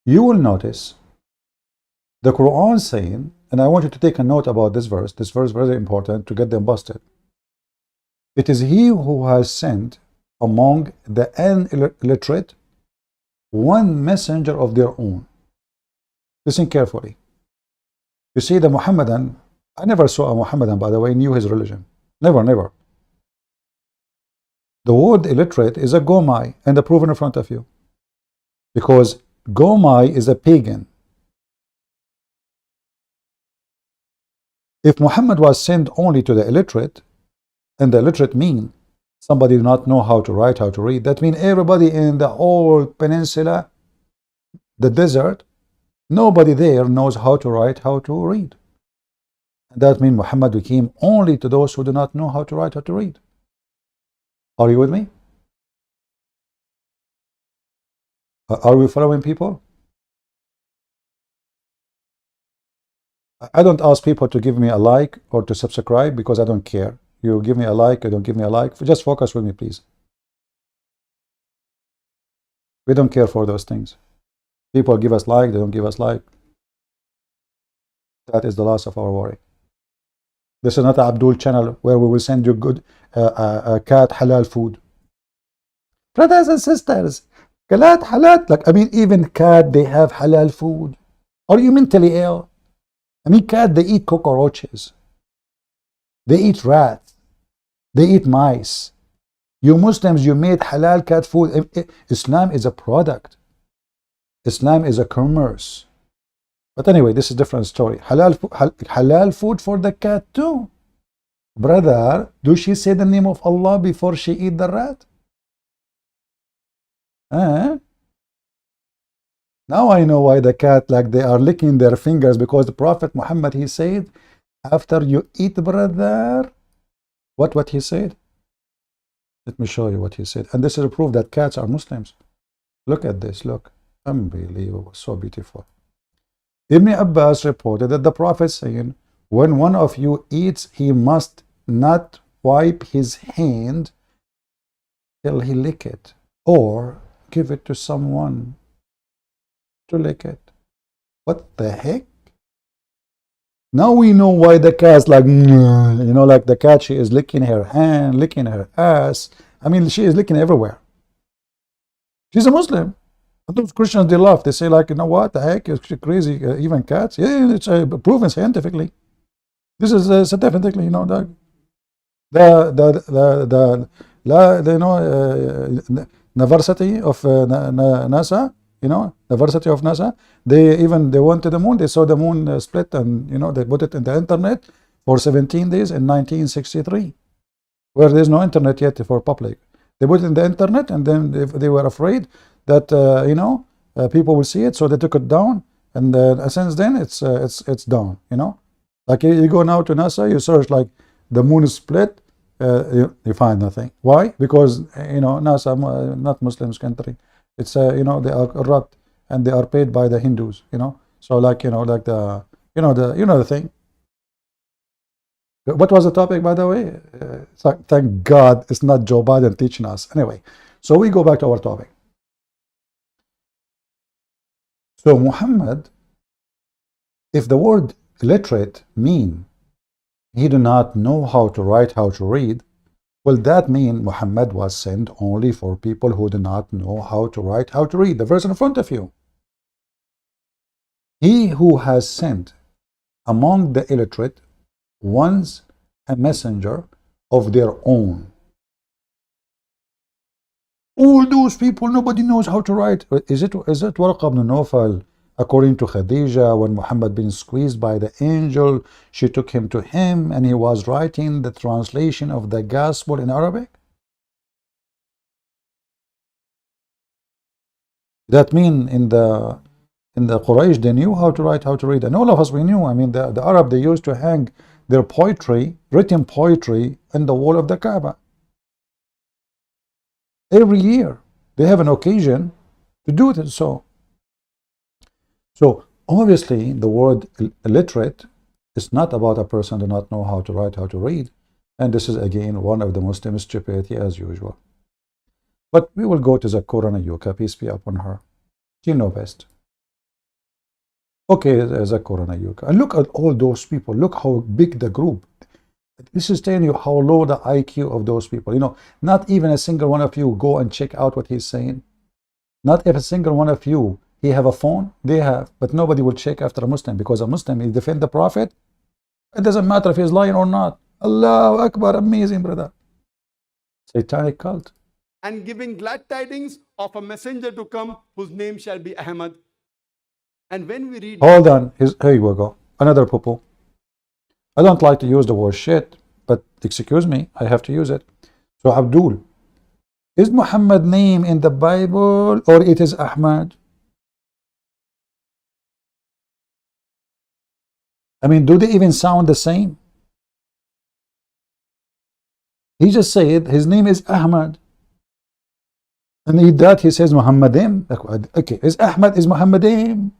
You will notice the Quran saying and I want you to take a note about this verse. This verse is very important to get them busted. It is he who has sent among the illiterate one messenger of their own. Listen carefully. You see, the Muhammadan, I never saw a Muhammadan, by the way, knew his religion. Never, never. The word illiterate is a gomai, and the proven in front of you. Because gomai is a pagan. If Muhammad was sent only to the illiterate, and the illiterate mean somebody do not know how to write, how to read, that means everybody in the whole peninsula, the desert, nobody there knows how to write, how to read. And that means Muhammad became only to those who do not know how to write, how to read. Are you with me? Are we following people? I don't ask people to give me a like or to subscribe because I don't care. You give me a like, or don't give me a like. Just focus with me, please. We don't care for those things. People give us like, they don't give us like. That is the loss of our worry. This is not an Abdul channel where we will send you good cat halal food. Brothers and sisters, cat halal. Like, I mean, even cat, they have halal food. Are you mentally ill? I mean, cat, they eat cockroaches. They eat rats. They eat mice. You Muslims, you made halal cat food. Islam is a product. Islam is a commerce. But anyway, this is a different story. Halal food for the cat too. Brother, do she say the name of Allah before she eat the rat? Now I know why the cat, like, they are licking their fingers, because the Prophet Muhammad, he said, after you eat, brother, what he said? Let me show you what he said. And this is a proof that cats are Muslims. Look at this, look. Unbelievable, so beautiful. Ibn Abbas reported that the Prophet saying, when one of you eats, he must not wipe his hand till he lick it, or give it to someone to lick it. What the heck? Now we know why the cat's like, you know, like the cat, she is licking her hand, licking her ass. I mean, she is licking everywhere. She's a Muslim. And those Christians, they laugh. They say, like, you know what, the heck, is she crazy? Even cats? Yeah, it's proven scientifically. This is scientifically, you know, University of NASA, you know, University of NASA, they went to the moon. They saw the moon split, and, you know, they put it in the internet for 17 days in 1963, where there's no internet yet for public. They put it in the internet, and then they were afraid that you know, people will see it, so they took it down, and since then it's down. You know, like you go now to NASA, you search like the moon is split, you find nothing. Why? Because you know, NASA not Muslims country. It's you know, they are corrupt and they are paid by the Hindus. You know, so like, you know, like the the thing. What was the topic, by the way? Thank God it's not Joe Biden teaching us. Anyway, so we go back to our topic. So Muhammad, if the word illiterate mean he do not know how to write, how to read, well, that mean Muhammad was sent only for people who do not know how to write, how to read. The verse in front of you. He who has sent among the illiterate ones a messenger of their own. All those people, nobody knows how to write. Is it Waraq ibn Nawfal, according to Khadija, when Muhammad been squeezed by the angel, she took him to him, and he was writing the translation of the gospel in Arabic? That mean in the Quraysh, they knew how to write, how to read, and all of us, we knew. I mean, the Arab, they used to hang their poetry, written poetry, in the wall of the Kaaba. Every year they have an occasion to do it. So obviously the word illiterate is not about a person who does not know how to write, how to read, and this is again one of the Muslim stupidity as usual. But we will go to the Quran Ayuka, peace be upon her. She knows best. Okay, Zakir and Ayuk. And look at all those people. Look how big the group. This is telling you how low the IQ of those people. You know, not even a single one of you go and check out what he's saying. Not if a single one of you, he have a phone, they have, but nobody will check after a Muslim, because a Muslim, he defend the Prophet. It doesn't matter if he's lying or not. Allahu Akbar, amazing, brother. Satanic cult. And giving glad tidings of a messenger to come, whose name shall be Ahmed. And when we read... Hold on, here we go. Another poo-poo. I don't like to use the word shit, but excuse me, I have to use it. So Abdul, is Muhammad name in the Bible or it is Ahmed? I mean, do they even sound the same? He just said his name is Ahmed. And in that he says Muhammadim. Okay, is Ahmed is Muhammadim?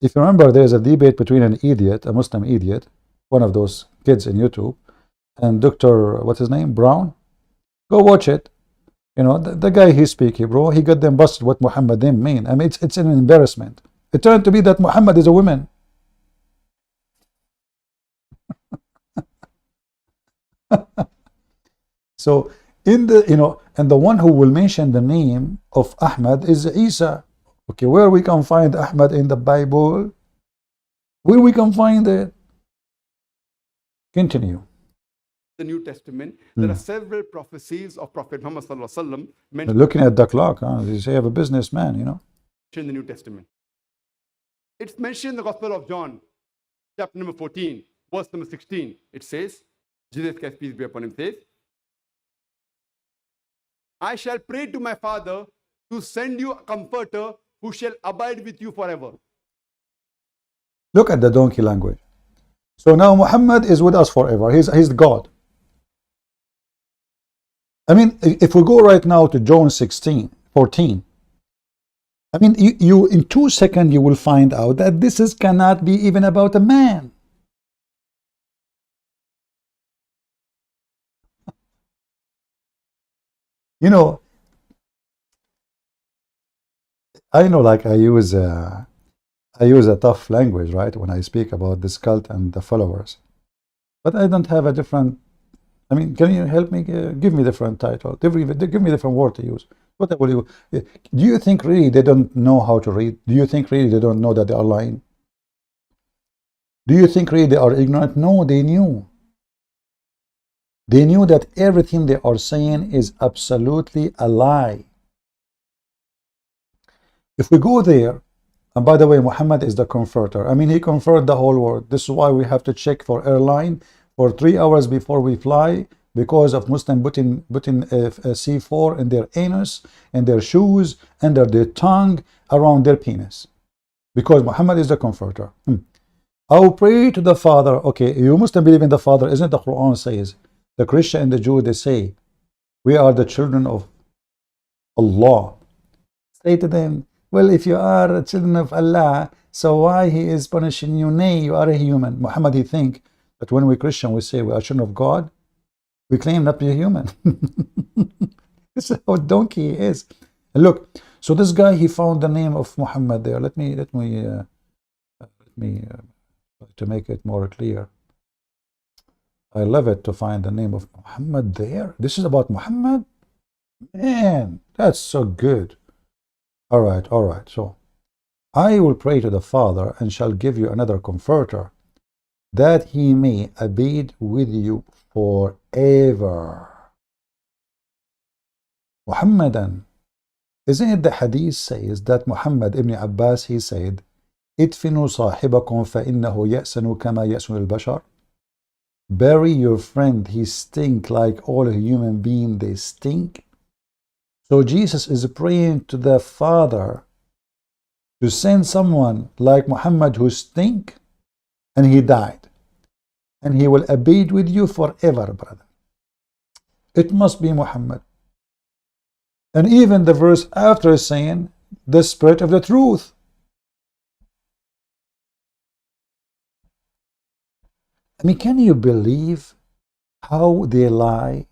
If you remember, there's a debate between an idiot, a Muslim idiot, one of those kids in YouTube, and Dr. what's his name? Brown. Go watch it. You know, the guy he's speaking, bro, he got them busted what Muhammadim mean. I mean, it's an embarrassment. It turned to be that Muhammad is a woman. So in the, you know, and the one who will mention the name of Ahmed is Isa. Okay, where we can find Ahmed in the Bible? Where we can find it? Continue. The New Testament, there are several prophecies of Prophet Muhammad sallallahu alaihi wasallam mentioned. Looking at the clock, huh? You say you have a businessman, you know. In the New Testament. It's mentioned in the Gospel of John, chapter number 14, verse number 16. It says, Jesus Christ, peace be upon him, says, I shall pray to my Father to send you a comforter who shall abide with you forever. Look at the donkey language. So now Muhammad is with us forever. He's God. I mean, if we go right now to John 14, I mean, you in 2 seconds you will find out that this cannot be even about a man. You know, I know, like I use a tough language, right, when I speak about this cult and the followers, but I don't have a different. I mean, can you help me? Give me different title. Give me different word to use. What will you? Do you think really they don't know how to read? Do you think really they don't know that they are lying? Do you think really they are ignorant? No, they knew. They knew that everything they are saying is absolutely a lie. If we go there, and by the way, Muhammad is the comforter. I mean, he comforted the whole world. This is why we have to check for airline for 3 hours before we fly, because of Muslim putting C4 in their anus, in their shoes, under their tongue, around their penis. Because Muhammad is the comforter. I will pray to the Father. Okay, you Muslim believe in the Father, isn't it? The Quran says. The Christian and the Jew, they say, we are the children of Allah. Say to them, well, if you are children of Allah, so why he is punishing you? Nay, you are a human. Muhammad, he think that when we Christian, we say we are children of God, we claim not to be a human. This is how donkey he is. And look, so this guy, he found the name of Muhammad there. Let me to make it more clear. I love it to find the name of Muhammad there. This is about Muhammad? Man, that's so good. All right. So, I will pray to the Father and shall give you another comforter, that he may abide with you forever. Muhammadan. Isn't it the hadith says that Muhammad ibn Abbas, he said, idfinu sahibakum fa innahu ya'sanu kama ya'sanu al-bashar. Bury your friend, he stink like all human beings, they stink. So Jesus is praying to the Father to send someone like Muhammad who stink, and he died. And he will abide with you forever, brother. It must be Muhammad. And even the verse after is saying, the Spirit of the truth. I mean, can you believe how they lie?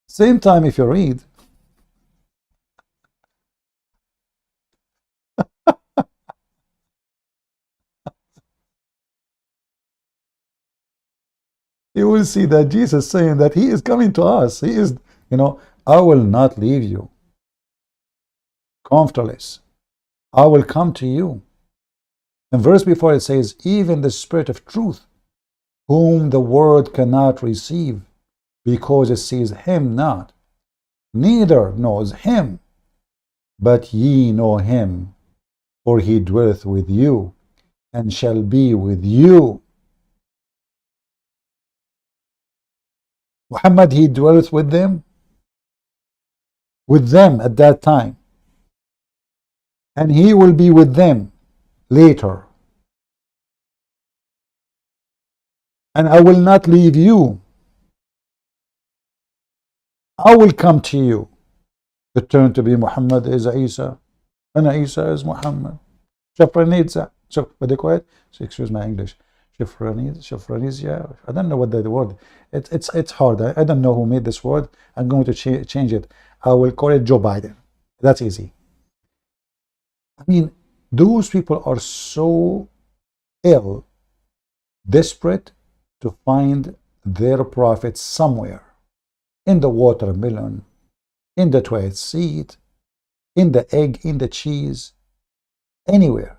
Same time, if you read, You will see that Jesus saying that he is coming to us. He is, I will not leave you comfortless. I will come to you. And verse before it says, even the Spirit of truth, whom the world cannot receive, because it sees him not, neither knows him, but ye know him, for he dwelleth with you, and shall be with you. Muhammad, he dwelleth with them at that time, and he will be with them later. And I will not leave you. I will come to you. The turn to be Muhammad is Isa, and Isa is Muhammad. Shafranidza. So, what do you call it? So, excuse my English. Shafranizia. I don't know what the word. It's hard. I don't know who made this word. I'm going to change it. I will call it Joe Biden. That's easy. I mean, those people are so ill, desperate to find their prophet somewhere. In the watermelon, in the toilet seat, in the egg, in the cheese, anywhere.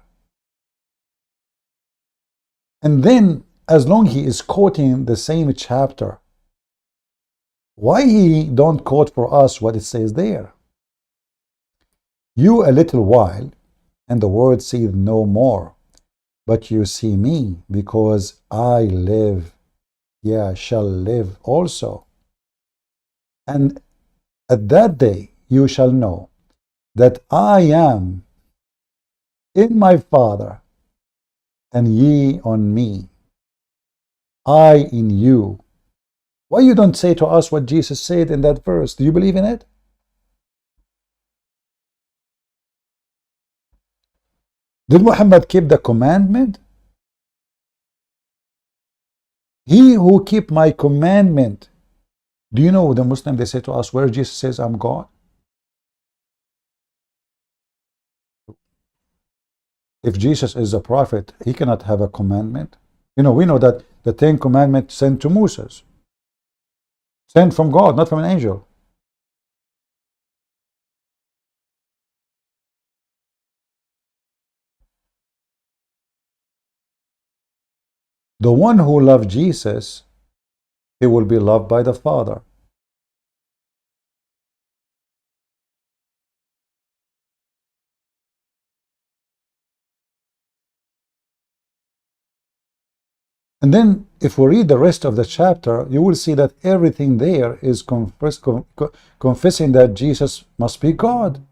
And then, as long he is quoting the same chapter, why he don't quote for us what it says there? You a little while, and the world seeth no more, but you see me, because I live, shall live also. And at that day you shall know that I am in my Father, and ye on me, I in you. Why you don't say to us what Jesus said in that verse? Do you believe in it? Did Muhammad keep the commandment? He who keep my commandment. Do you know the Muslim, they say to us, where Jesus says, I'm God? If Jesus is a prophet, he cannot have a commandment. We know that the 10 commandments sent to Moses. Sent from God, not from an angel. The one who loves Jesus, he will be loved by the Father. And then, if we read the rest of the chapter, you will see that everything there is confessing that Jesus must be God.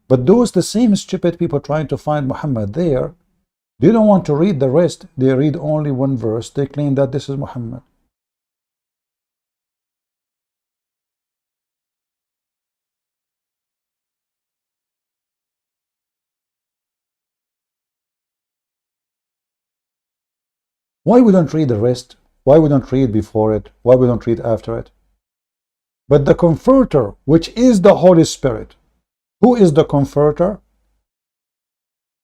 But those, the same stupid people trying to find Muhammad there, they don't want to read the rest. They read only one verse. They claim that this is Muhammad. Why we don't read the rest? Why we don't read before it? Why we don't read after it? But the Comforter, which is the Holy Spirit, who is the Comforter?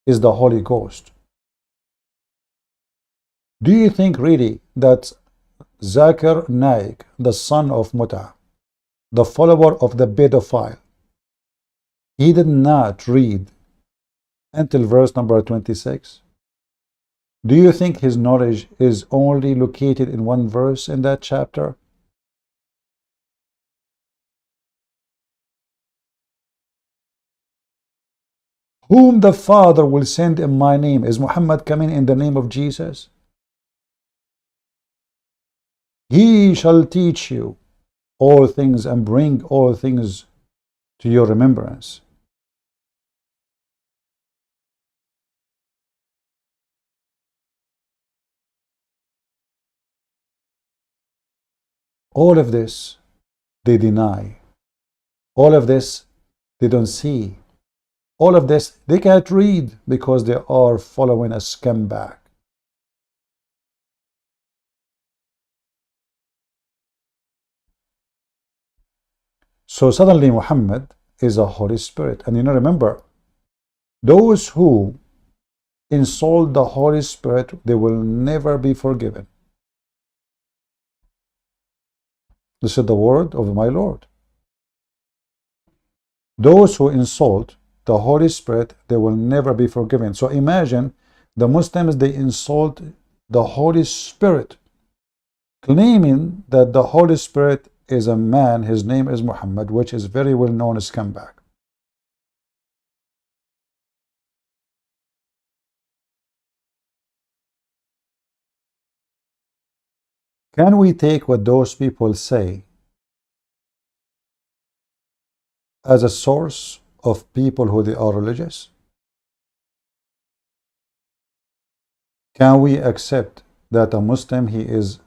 Is the Holy Ghost. Do you think really that Zakir Naik, the son of Muta, the follower of the pedophile, he did not read until verse number 26? Do you think his knowledge is only located in one verse in that chapter? Whom the Father will send in my name. Is Muhammad coming in the name of Jesus? He shall teach you all things and bring all things to your remembrance. All of this they deny. All of this they don't see. All of this they can't read because they are following a scumbag. So suddenly Muhammad is a Holy Spirit. And remember, those who insult the Holy Spirit, they will never be forgiven. This is the word of my Lord. Those who insult the Holy Spirit, they will never be forgiven. So imagine the Muslims, they insult the Holy Spirit, claiming that the Holy Spirit is a man, his name is Muhammad, which is very well known as scumbag. Can we take what those people say as a source of people who they are religious? Can we accept that a Muslim, he is,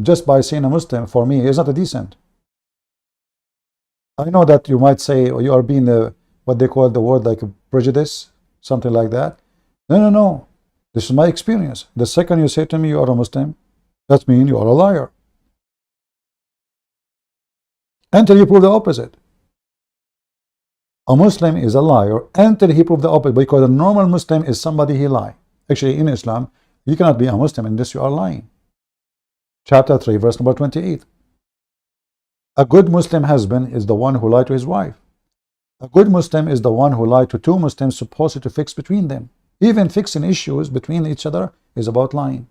just by saying a Muslim, for me, he is not a decent? I know that you might say, or you are being what they call the word like a prejudice, something like that. No. This is my experience. The second you say to me you are a Muslim, that means you are a liar. Until you prove the opposite. A Muslim is a liar until he proves the opposite, because a normal Muslim is somebody he lie. Actually, in Islam, you cannot be a Muslim unless you are lying. Chapter 3, verse number 28. A good Muslim husband is the one who lied to his wife. A good Muslim is the one who lied to two Muslims supposed to fix between them. Even fixing issues between each other is about lying.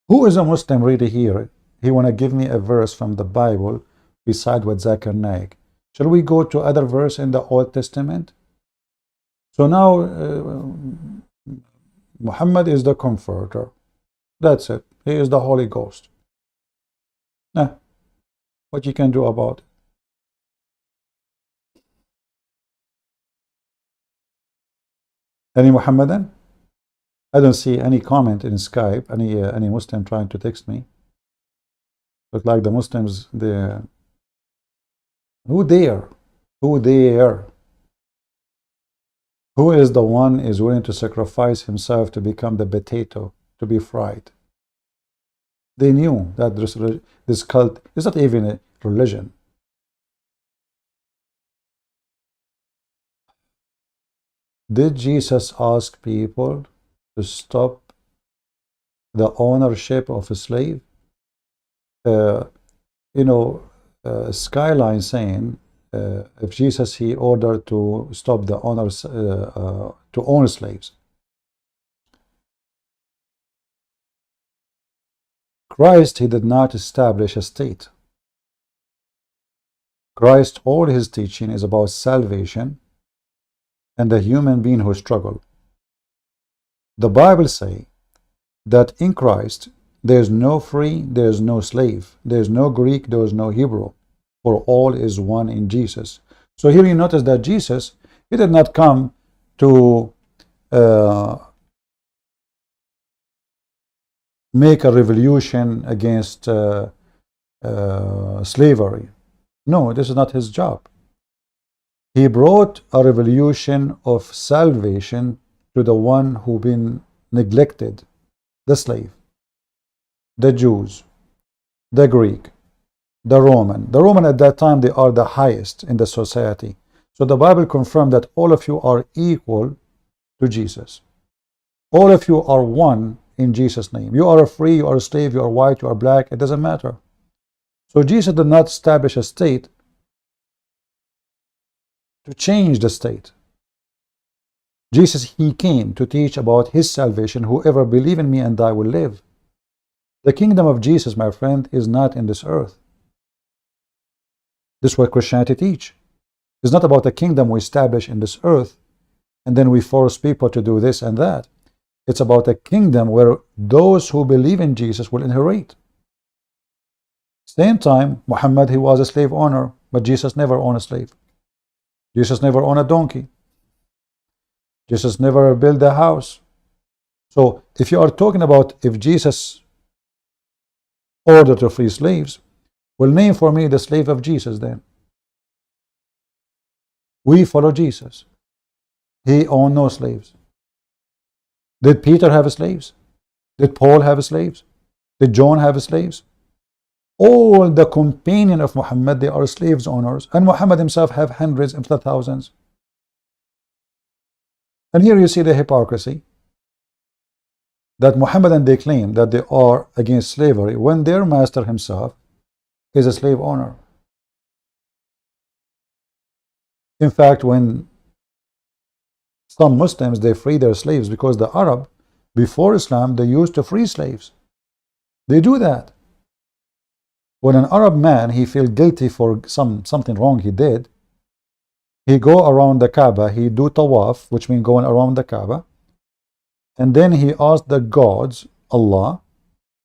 Who is a Muslim really here? He want to give me a verse from the Bible beside what Zakir Naik. Shall we go to other verse in the Old Testament? So now Muhammad is the comforter. That's it. He is the Holy Ghost. Nah, what you can do about it? Any Muhammadan? I don't see any comment in Skype, any Muslim trying to text me. Look like the Muslims, who dare? Who dare? Who is the one is willing to sacrifice himself to become the potato, to be fried? They knew that this cult is not even a religion. Did Jesus ask people to stop the ownership of a slave? Skyline saying if Jesus he ordered to stop the owners to own slaves. Christ, he did not establish a state. Christ, all his teaching is about salvation and the human being who struggle. The Bible say that in Christ there is no free, there is no slave, there is no Greek, there is no Hebrew, for all is one in Jesus. So here you notice that Jesus, he did not come to make a revolution against slavery. No, this is not his job. He brought a revolution of salvation to the one who been neglected, the slave, the Jews, the Greek, the Roman. The Roman at that time, they are the highest in the society. So the Bible confirmed that all of you are equal to Jesus. All of you are one in Jesus' name. You are free, you are a slave, you are white, you are black, it doesn't matter. So Jesus did not establish a state to change the state. Jesus, he came to teach about his salvation. Whoever believes in me and I will live. The kingdom of Jesus, my friend, is not in this earth. This is what Christianity teach. It's not about a kingdom we establish in this earth and then we force people to do this and that. It's about a kingdom where those who believe in Jesus will inherit. Same time, Muhammad, he was a slave owner, but Jesus never owned a slave. Jesus never owned a donkey. Jesus never built a house. So if you are talking about if Jesus ordered to free slaves, well, name for me the slave of Jesus then. We follow Jesus. He owned no slaves. Did Peter have slaves? Did Paul have slaves? Did John have slaves? All the companions of Muhammad, they are slaves owners, and Muhammad himself have hundreds, if not thousands. And here you see the hypocrisy. that Muhammadan, they claim that they are against slavery when their master himself is a slave owner. In fact, when some Muslims, they free their slaves, because the Arab before Islam, they used to free slaves. They do that. When an Arab man, he feel guilty for something wrong he did, he go around the Kaaba, he do tawaf, which means going around the Kaaba, and then he asked the gods, Allah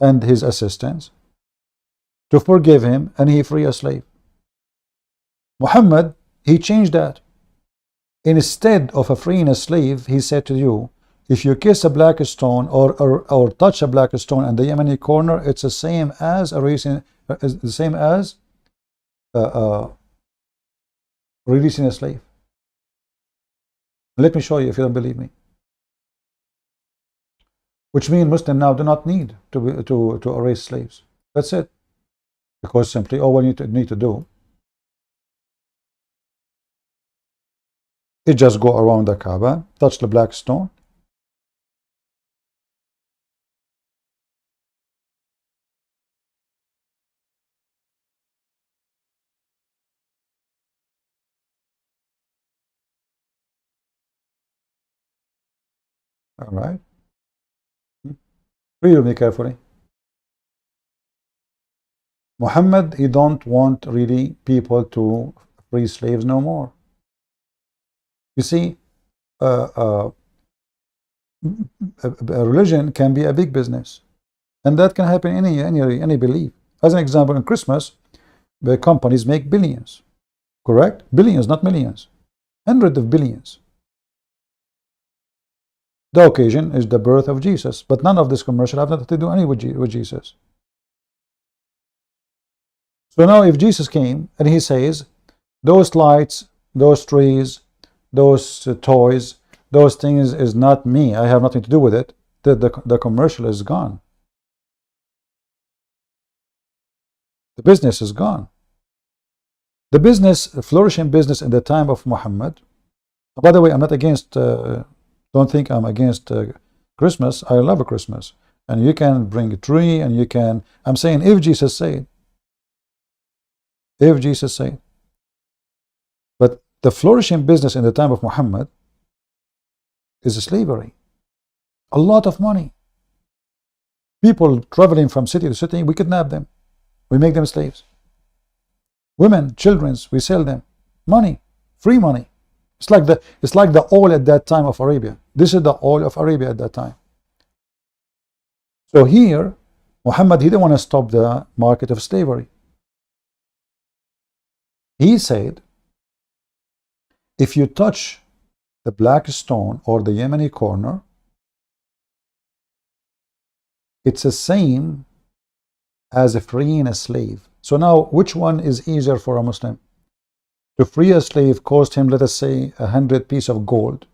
and his assistants, to forgive him, and he free a slave. Muhammad, he changed that. Instead of freeing a slave, he said to you, if you kiss a black stone or touch a black stone in the Yemeni corner, it's the same as releasing a slave. Let me show you if you don't believe me. Which means Muslims now do not need to erase slaves. That's it. Because simply all we need to do is just go around the Kaaba, touch the black stone, all right. Read with me carefully. Muhammad, he don't want really people to free slaves no more. You see, a religion can be a big business, and that can happen in any belief. As an example, in Christmas, the companies make billions, correct? Billions, not millions, hundreds of billions. The occasion is the birth of Jesus, but none of this commercial have nothing to do any with Jesus. So now if Jesus came and he says, those lights, those trees, those toys, those things is not me, I have nothing to do with it, the commercial is gone. The business is gone. The business, flourishing business in the time of Muhammad. By the way, I'm not against, don't think I'm against Christmas. I love Christmas. And you can bring a tree, and you can, I'm saying if Jesus said, if Jesus said. But the flourishing business in the time of Muhammad is slavery. A lot of money. People traveling from city to city, we kidnap them. We make them slaves. Women, children, we sell them. Money, free money. It's like the oil at that time of Arabia. This is the oil of Arabia at that time. So here, Muhammad, he didn't want to stop the market of slavery. He said, if you touch the black stone or the Yemeni corner, it's the same as freeing a slave. So now, which one is easier for a Muslim? To free a slave cost him, let us say, 100 pieces of gold,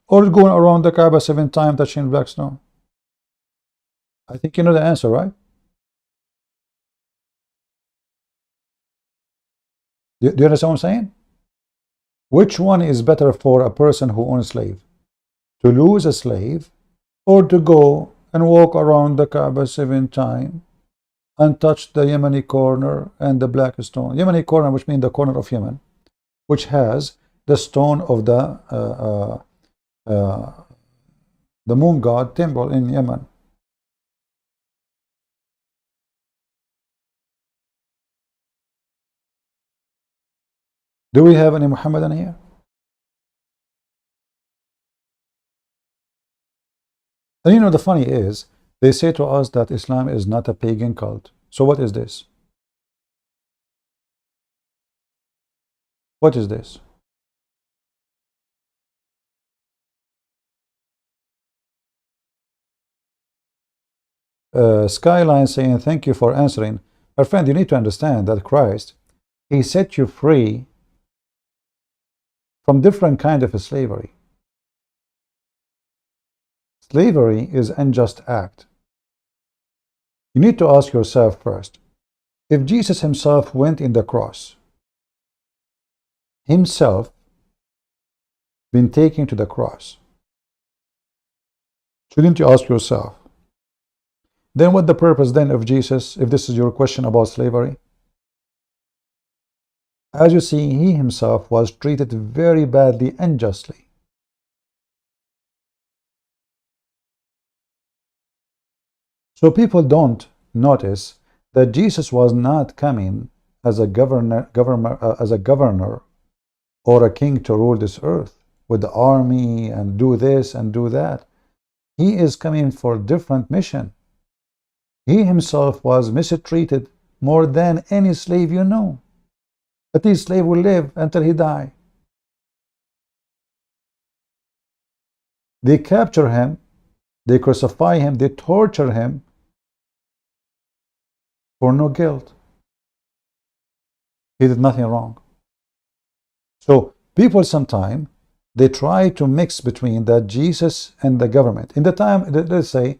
or going around the Kaaba 7 times touching the black stone? I think you know the answer, right? Do you understand what I'm saying? Which one is better for a person who owns a slave? To lose a slave, or to go and walk around the Kaaba 7 times and touch the Yemeni corner and the black stone? Yemeni corner, which means the corner of Yemen, which has the stone of the moon god temple in Yemen. Do we have any Muhammadan here? And you know, the funny is, they say to us that Islam is not a pagan cult. So what is this? What is this? Skyline saying, thank you for answering. My friend, you need to understand that Christ, he set you free from different kind of slavery. Slavery is an unjust act. You need to ask yourself first, if Jesus himself went in the cross, himself been taken to the cross, Shouldn't you ask yourself, then what the purpose then of Jesus, if this is your question about slavery? As you see, he himself was treated very badly and justly. So people don't notice that Jesus was not coming as a governor or a king to rule this earth with the army and do this and do that. He is coming for a different mission. He himself was mistreated more than any slave you know. But this slave will live until he die. They capture him, they crucify him, they torture him for no guilt. He did nothing wrong. So people sometimes they try to mix between that Jesus and the government. In the time, let's say,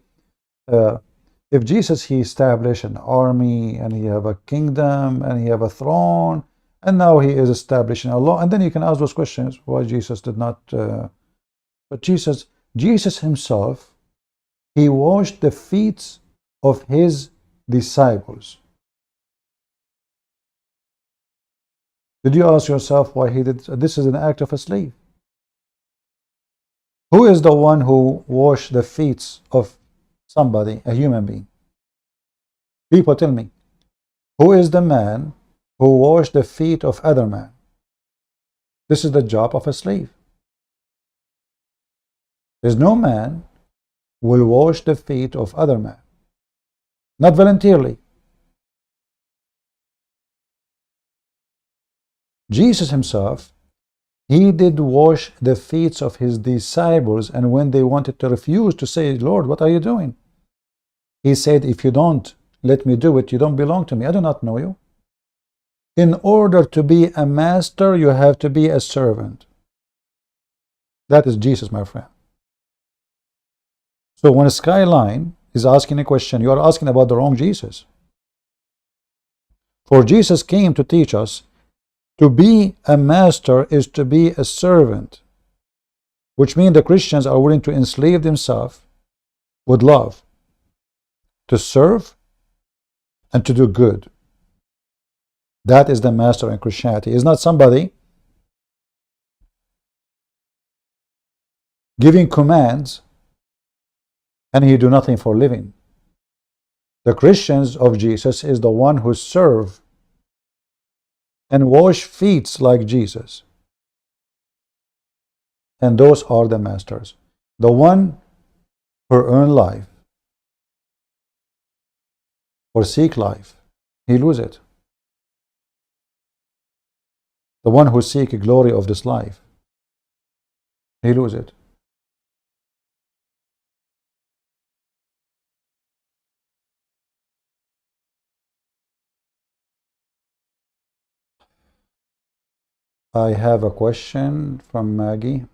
if Jesus he established an army and he have a kingdom and he have a throne, and now he is establishing a law, and then you can ask those questions why Jesus did not. But Jesus himself, he washed the feet of his disciples. Did you ask yourself why he did? This is an act of a slave. Who is the one who washed the feet of somebody, a human being? People tell me, who is the man who washed the feet of other man? This is the job of a slave. There's no man will wash the feet of other man, not voluntarily. Jesus himself, he did wash the feet of his disciples, and when they wanted to refuse to say, Lord, what are you doing? He said, if you don't let me do it, you don't belong to me. I do not know you. In order to be a master, you have to be a servant. That is Jesus, my friend. So when a Skyline is asking a question, you are asking about the wrong Jesus. For Jesus came to teach us to be a master is to be a servant, which means the Christians are willing to enslave themselves with love, to serve and to do good. That is the master in Christianity. It's not somebody giving commands and he do nothing for living. The Christians of Jesus is the one who serve and wash feet like Jesus. And those are the masters. The one who earn life or seek life, he lose it. The one who seek glory of this life, he lose it. I have a question from Maggie.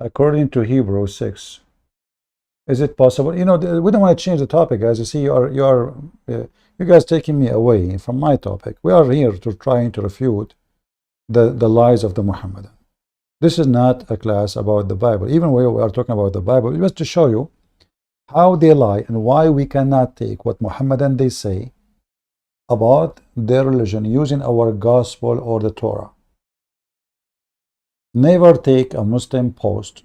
According to Hebrews 6, is it possible? You know, we don't want to change the topic, guys. You see, you guys taking me away from my topic. We are here to trying to refute the lies of the Mohammedan. This is not a class about the Bible. Even when we are talking about the Bible, just to show you how they lie and why we cannot take what Mohammedan they say about their religion using our gospel or the Torah. Never take a Muslim post.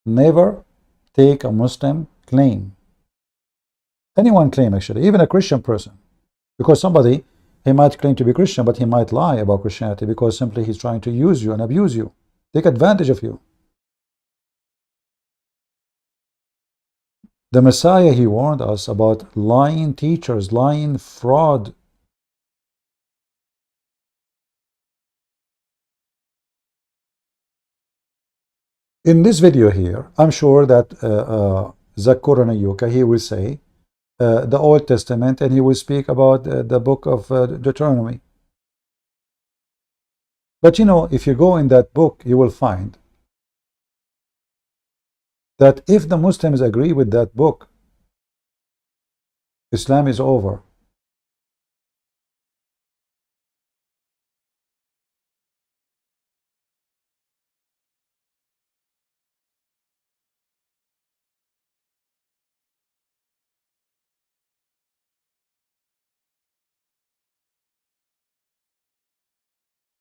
Never take a Muslim claim. Anyone claim, actually, even a Christian person. Because somebody, he might claim to be Christian, but he might lie about Christianity because simply he's trying to use you and abuse you, take advantage of you. The Messiah, he warned us about lying teachers, lying fraud. In this video here, I'm sure that Zakir and Ayuka, he will say the Old Testament, and he will speak about the book of Deuteronomy. But you know, if you go in that book, you will find that if the Muslims agree with that book, Islam is over.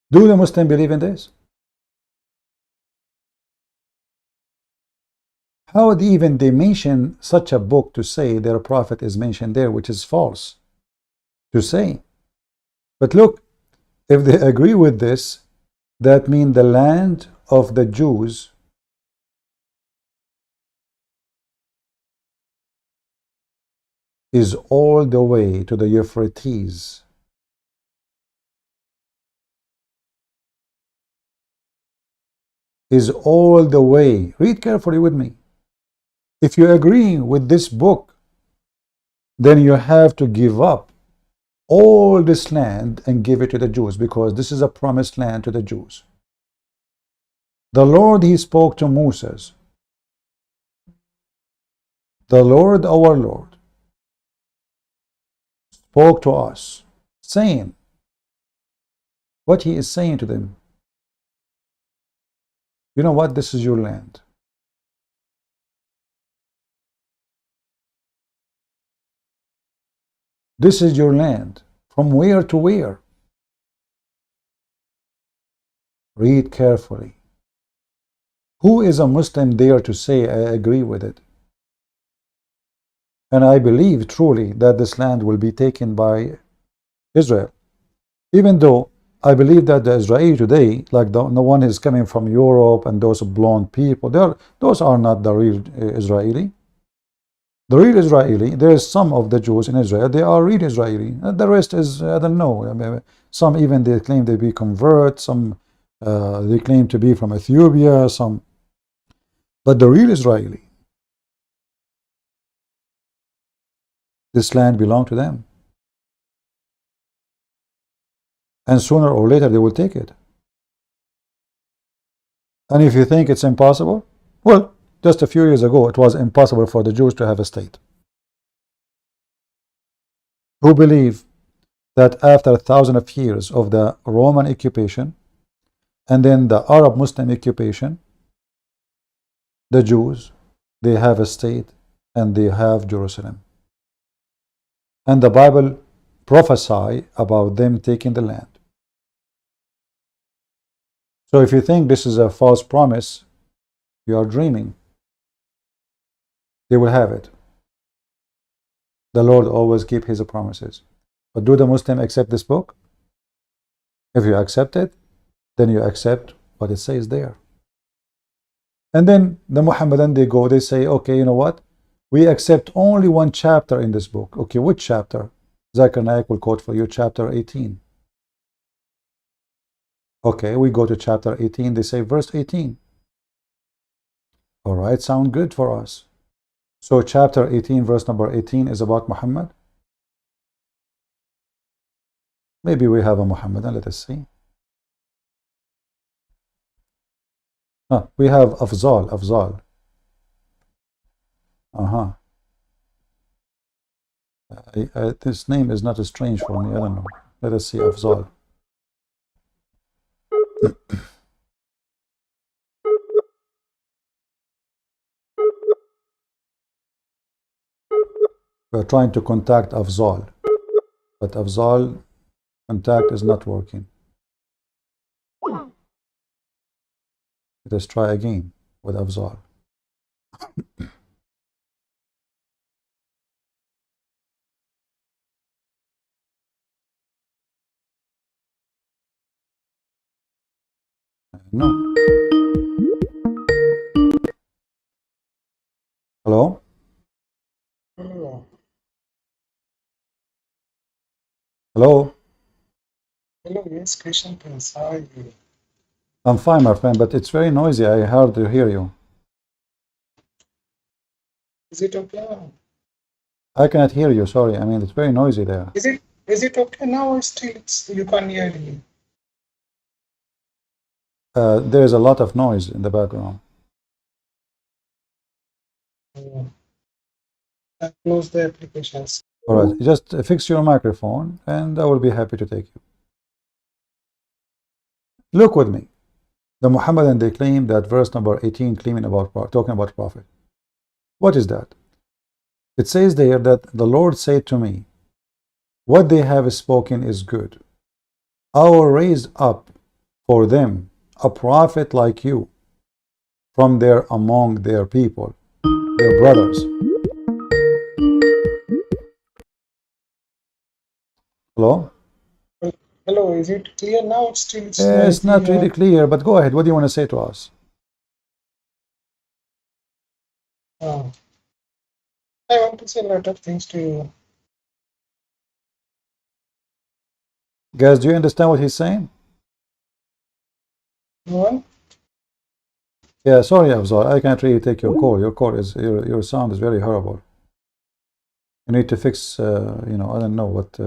Do the Muslims believe in this? How would even they mention such a book to say their prophet is mentioned there, which is false to say? But look, if they agree with this, that means the land of the Jews is all the way to the Euphrates. Is all the way. Read carefully with me. If you agree with this book, then you have to give up all this land and give it to the Jews, because this is a promised land to the Jews. The Lord, he spoke to Moses. The Lord, our Lord, spoke to us, saying what he is saying to them. You know what? This is your land. This is your land. From where to where? Read carefully. Who is a Muslim there to say, I agree with it? And I believe truly that this land will be taken by Israel. Even though I believe that the Israeli today, like the one is coming from Europe and those blonde people, those are not the real Israeli. The real Israeli, there is some of the Jews in Israel, they are real Israeli. The rest is, I don't know. I mean, some even they claim they be converts, some they claim to be from Ethiopia, some. But the real Israeli, this land belongs to them. And sooner or later they will take it. And if you think it's impossible, well, just a few years ago it was impossible for the Jews to have a state. Who believe that after 1,000 of years of the Roman occupation and then the Arab Muslim occupation, the Jews, they have a state and they have Jerusalem. And the Bible prophesy about them taking the land. So if you think this is a false promise, you are dreaming. They will have it. The Lord always keeps his promises. But do the Muslims accept this book? If you accept it, then you accept what it says there. And then the Muhammadan, they go, they say, okay, you know what? We accept only one chapter in this book. Okay, which chapter? Zakir Naik will quote for you chapter 18. Okay, we go to chapter 18. They say verse 18. All right, sound good for us. So chapter 18, verse number 18 is about Muhammad. Maybe we have a Muhammadan. Let us see. We have Afzal. This name is not strange for me. I don't know. Let us see Afzal. We are trying to contact Afzal, but Afzal contact is not working. Let us try again with Afzal. No. Hello? Hello. Hello? Hello, yes, Christian Prince. How are you? I'm fine, my friend, but it's very noisy. I hard to hear you. Is it okay? I cannot hear you, sorry. I mean, it's very noisy there. Is it okay now or still you can't hear me? There is a lot of noise in the background. Close the applications. All right, just fix your microphone and I will be happy to take you. Look with me. The Muhammadan, they claim that verse number 18 talking about Prophet. What is that? It says there that the Lord said to me, what they have spoken is good. I will raise up for them a prophet like you from there among their people, their brothers. Hello? Hello, is it clear now? Still, it's It's noisy not here. really clear, but go ahead. What do you want to say to us? I want to say a lot of things to you. Guys, do you understand what he's saying? What? Yeah, sorry, Azhar. I can't really take your call. Your sound is very horrible. You need to fix, I don't know what.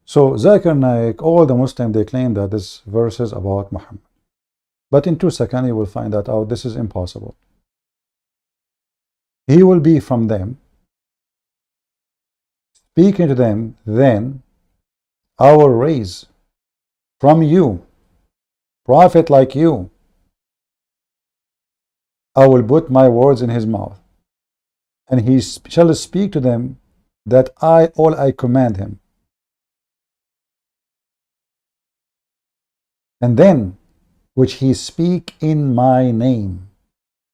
So Zakir, Naik, all the Muslims, they claim that this verse is about Muhammad. But in 2 seconds, you will find that out. This is impossible. He will be from them, speaking to them, then I will raise from you, prophet like you. I will put my words in his mouth, and he shall speak to them that all I command him. And then, which he speak in my name.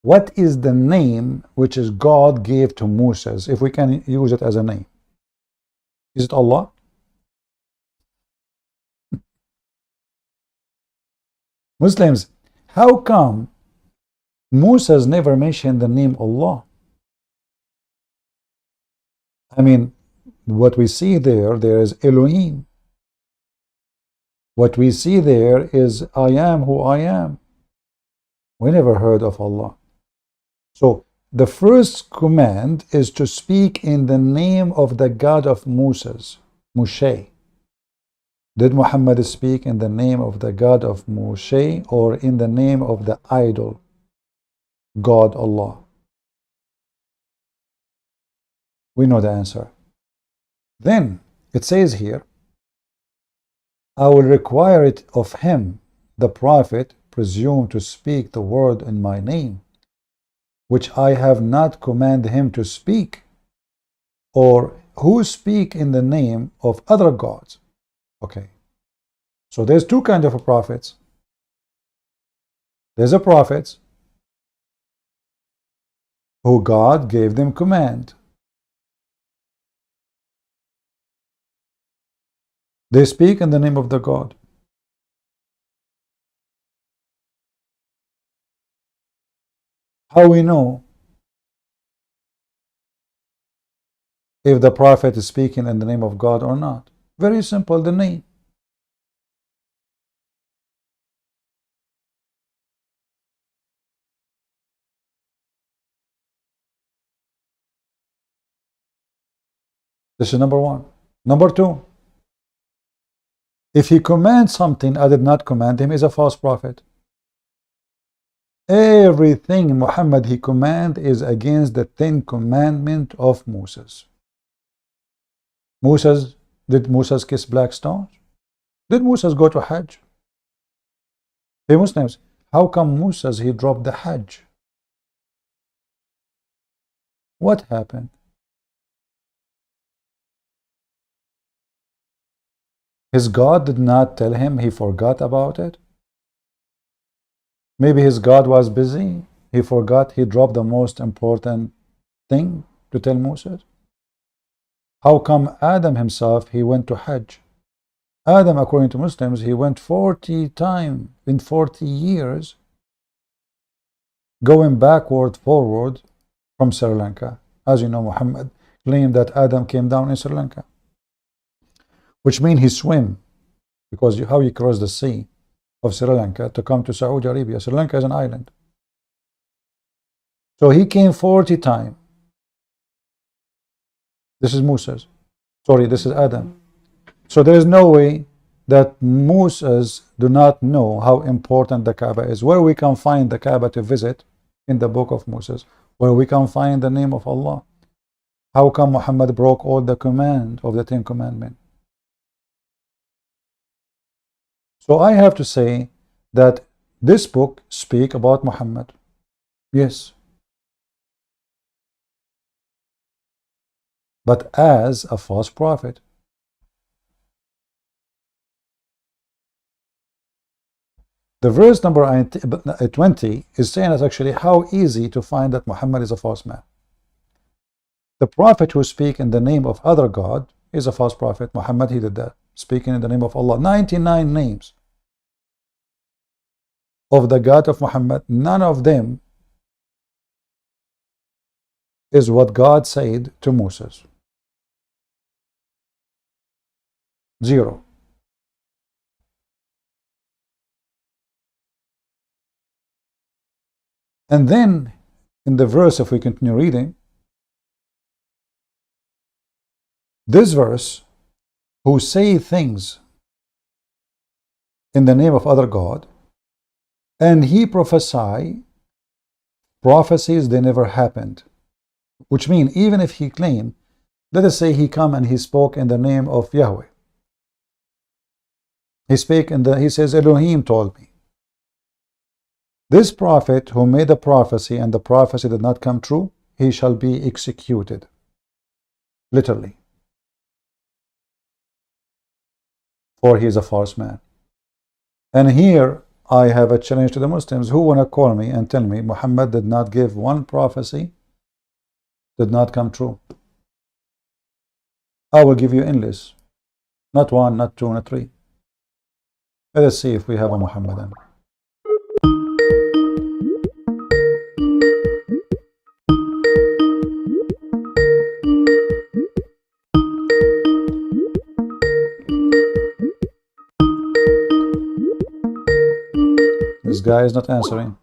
What is the name which is God gave to Moses, if we can use it as a name? Is it Allah? Muslims, how come Moses never mentioned the name Allah? I mean, what we see there is Elohim. What we see there is I am who I am. We never heard of Allah. So the first command is to speak in the name of the God of Moses, Moshe. Did Muhammad speak in the name of the God of Moshe or in the name of the idol, God Allah? We know the answer. Then it says here, I will require it of him, the prophet, presume to speak the word in my name, which I have not commanded him to speak, or who speak in the name of other gods. Okay. So there's two kinds of prophets. There's a prophets who God gave them command. They speak in the name of the God. How we know if the prophet is speaking in the name of God or not? Very simple, the name. This is number one. Number two, if he commands something I did not command him, is a false prophet. Everything Muhammad he command is against the 10 commandments of Moses. Did Moses kiss black stones? Did Moses go to Hajj? Hey Muslims, how come Moses he dropped the Hajj? What happened? His God did not tell him, he forgot about it? Maybe his God was busy, he forgot, he dropped the most important thing to tell Moses? How come Adam himself, he went to Hajj? Adam, according to Muslims, he went 40 times in 40 years, going backward, forward from Sri Lanka. As you know, Muhammad claimed that Adam came down in Sri Lanka, which means he swam, because how you cross the sea of Sri Lanka to come to Saudi Arabia. Sri Lanka is an island. So he came 40 times. This is Moses. Sorry, this is Adam. So there is no way that Moses do not know how important the Kaaba is. Where we can find the Kaaba to visit in the book of Moses, where we can find the name of Allah. How come Muhammad broke all the command of the 10 commandments? So I have to say that this book speaks about Muhammad. Yes. But as a false prophet. The verse number 20 is saying us actually how easy to find that Muhammad is a false man. The prophet who speaks in the name of other God is a false prophet. Muhammad, he did that, speaking in the name of Allah. 99 names of the God of Muhammad, none of them is what God said to Moses. Zero. And then in the verse, if we continue reading, this verse, who say things in the name of other God, and he prophesy prophecies they never happened. Which means even if he claimed, let us say he come and he spoke in the name of Yahweh. He says Elohim told me. This prophet who made a prophecy and the prophecy did not come true, he shall be executed. Literally. For he is a false man. And here I have a challenge to the Muslims who want to call me and tell me Muhammad did not give one prophecy, did not come true. I will give you endless. Not one, not two, not three. Let us see if we have a Muhammadan. This guy is not answering.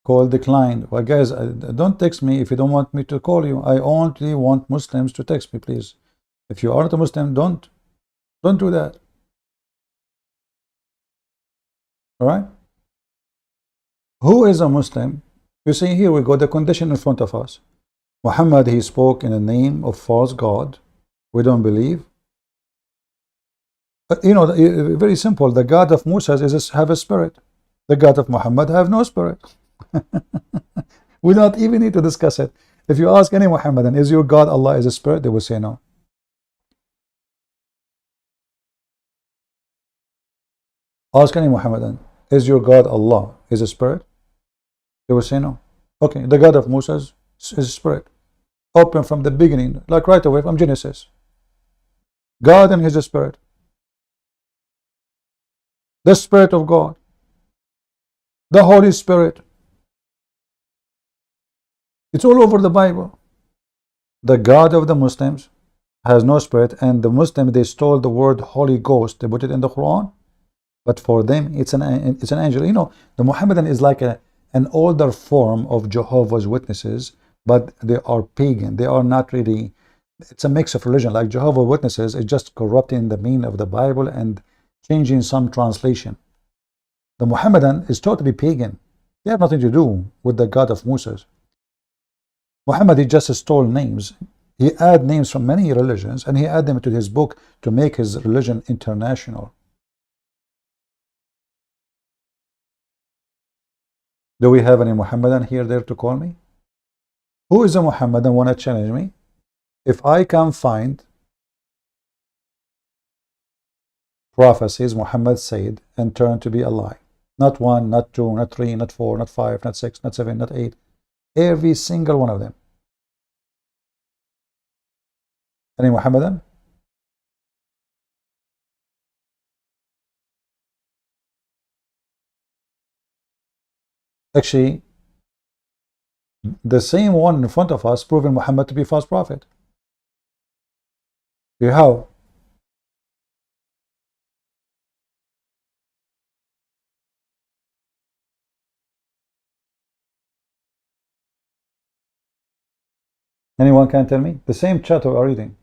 Call declined. Well, guys, don't text me if you don't want me to call you. I only want Muslims to text me, please. If you aren't a Muslim, don't do that. All right? Who is a Muslim? You see, here we got the condition in front of us. Muhammad, he spoke in the name of false God. We don't believe. You know, very simple. The God of Musa have a spirit. The God of Muhammad have no spirit. We don't even need to discuss it. If you ask any Muhammadan, is your God Allah is a spirit? They will say no. Ask any Muhammadan, is your God Allah is a spirit? They will say no. Okay, the God of Musa is a spirit. Open from the beginning, like right away from Genesis. God and his spirit. The Spirit of God. The Holy Spirit. It's all over the Bible. The God of the Muslims has no spirit, and the Muslims, they stole the word Holy Ghost. They put it in the Quran, but for them it's an angel. You know, the Muhammadan is like an older form of Jehovah's Witnesses, but they are pagan. They are not really. It's a mix of religion. Like Jehovah's Witnesses is just corrupting the meaning of the Bible and changing some translation. The Muhammadan is totally pagan. They have nothing to do with the God of Moses. Muhammad, he just stole names. He add names from many religions and he add them to his book to make his religion international. Do we have any Muhammadan here there to call me? Who is a Muhammadan want to challenge me? If I can find prophecies Muhammad said and turn to be a lie. Not one, not two, not three, not four, not five, not six, not seven, not eight. Every single one of them. Any Muhammadan? Actually, the same one in front of us proving Muhammad to be a false prophet. How? Anyone can tell me? The same chat we are reading.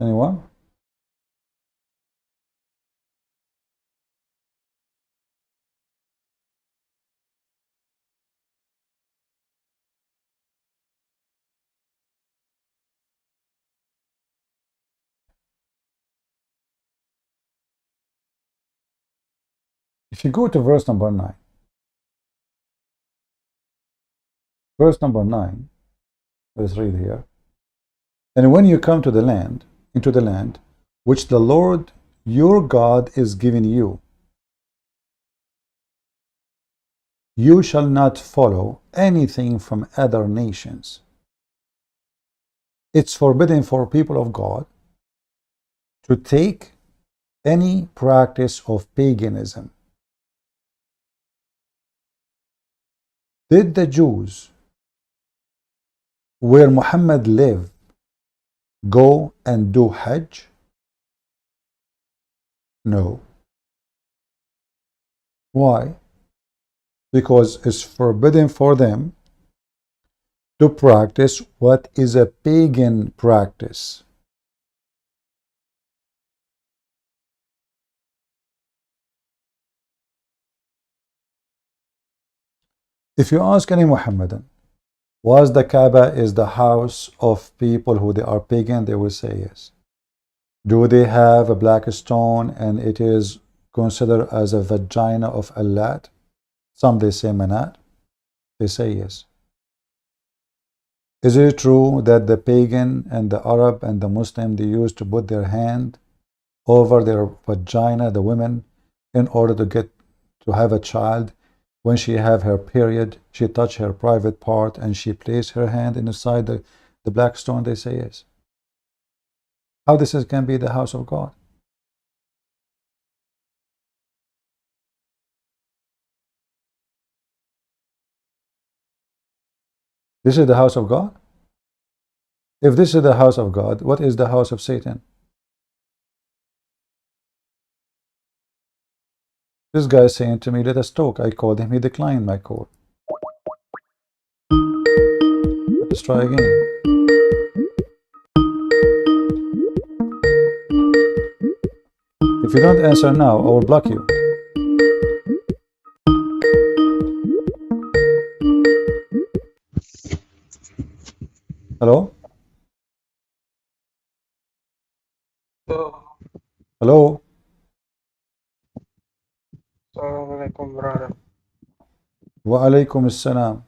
Anyone? If you go to verse number 9, verse number 9, let's read here. And when you come to the land, into the land, which the Lord your God is giving you, you shall not follow anything from other nations. It's forbidden for people of God to take any practice of paganism. Did the Jews, where Muhammad lived, go and do Hajj? No. Why? Because it's forbidden for them to practice what is a pagan practice. If you ask any Muhammadan, was the Kaaba is the house of people who they are pagan, they will say yes. Do they have a black stone and it is considered as a vagina of Allah? Some they say Manat, they say yes. Is it true that the pagan and the Arab and the Muslim, they used to put their hand over their vagina, the women, in order to have a child? When she have her period, she touch her private part and she place her hand inside the black stone, they say yes. How this can be the house of God? This is the house of God? If this is the house of God, what is the house of Satan? This guy is saying to me, let us talk. I called him, he declined my call. Let's try again. If you don't answer now, I will block you. Hello? Hello? Assalamu alaikum, brother. Wa alaikum assalam.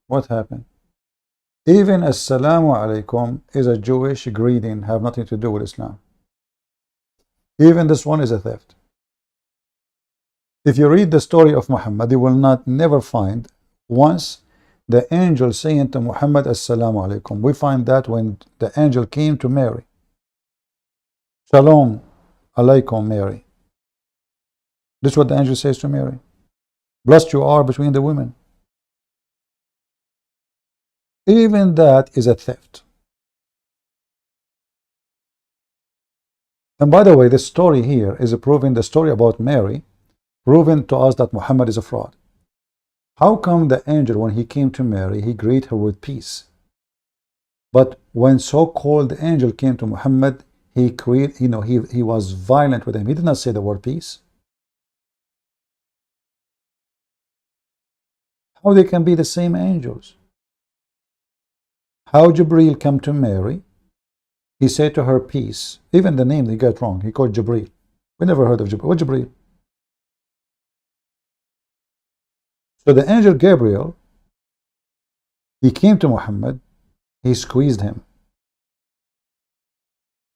What happened? Even assalamu alaikum is a Jewish greeting, have nothing to do with Islam. Even this one is a theft. If you read the story of Muhammad, you will never find once the angel saying to Muhammad assalamu alaikum. We find that when the angel came to Mary. Shalom alaikum, Mary. This is what the angel says to Mary. Blessed you are between the women. Even that is a theft. And by the way, this story here is proving the story about Mary, proving to us that Muhammad is a fraud. How come the angel, when he came to Mary, he greeted her with peace? But when so-called angel came to Muhammad, he was violent with him. He did not say the word peace. How they can be the same angels? How Jibreel come to Mary? He said to her peace. Even the name he got wrong. He called Jibreel. We never heard of Jibreel. What Jibreel? So the angel Gabriel, he came to Muhammad, he squeezed him.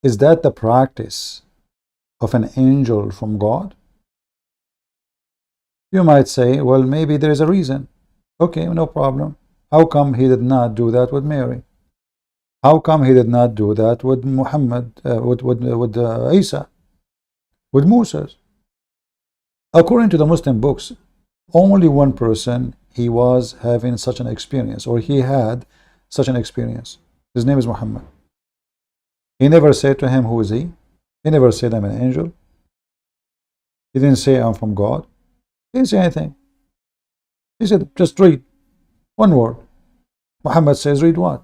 Is that the practice of an angel from God? You might say, well, maybe there is a reason. Okay, no problem. How come he did not do that with Mary? How come he did not do that with Muhammad, with Isa, with Moses? According to the Muslim books, only one person he was having such an experience, or he had such an experience. His name is Muhammad. He never said to him, who is he? He never said, I'm an angel. He didn't say, I'm from God. He didn't say anything. He said, just read one word. Muhammad says, read what?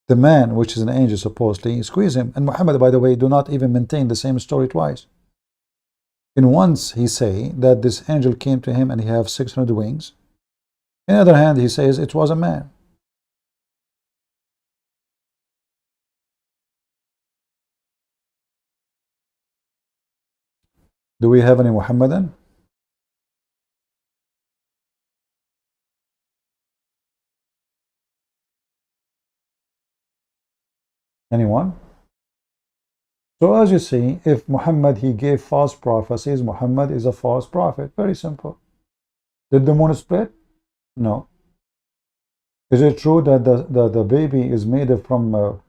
The man, which is an angel supposedly, squeeze him. And Muhammad, by the way, do not even maintain the same story twice. In once he say that this angel came to him and he have 600 wings. In the other hand, he says it was a man. Do we have any Muhammadan? Anyone? So as you see, if Muhammad, he gave false prophecies, Muhammad is a false prophet. Very simple. Did the moon split? No. Is it true that the baby is made from a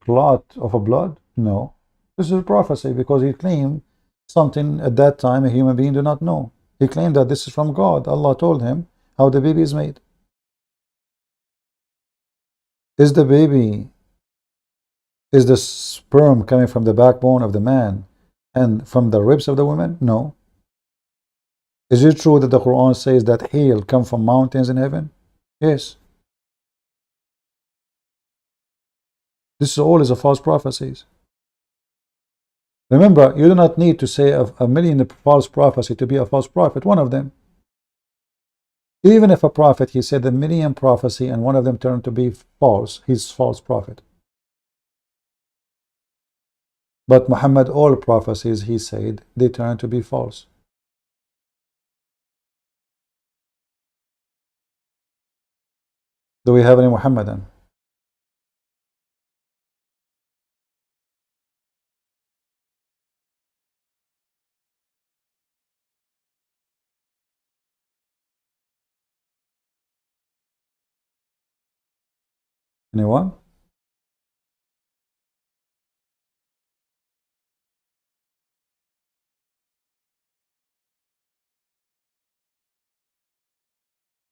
clot of a blood? No. This is a prophecy because he claimed something at that time a human being did not know. He claimed that this is from God. Allah told him how the baby is made. Is the baby, is the sperm coming from the backbone of the man and from the ribs of the woman? No. Is it true that the Quran says that hail come from mountains in heaven? Yes. This all is a false prophecies. Remember, you do not need to say a million false prophecy to be a false prophet. One of them. Even if a prophet, he said a million prophecy and one of them turned to be false, he's false prophet. But Muhammad, all prophecies he said, they turned to be false. Do we have any Muhammadan? Anyone?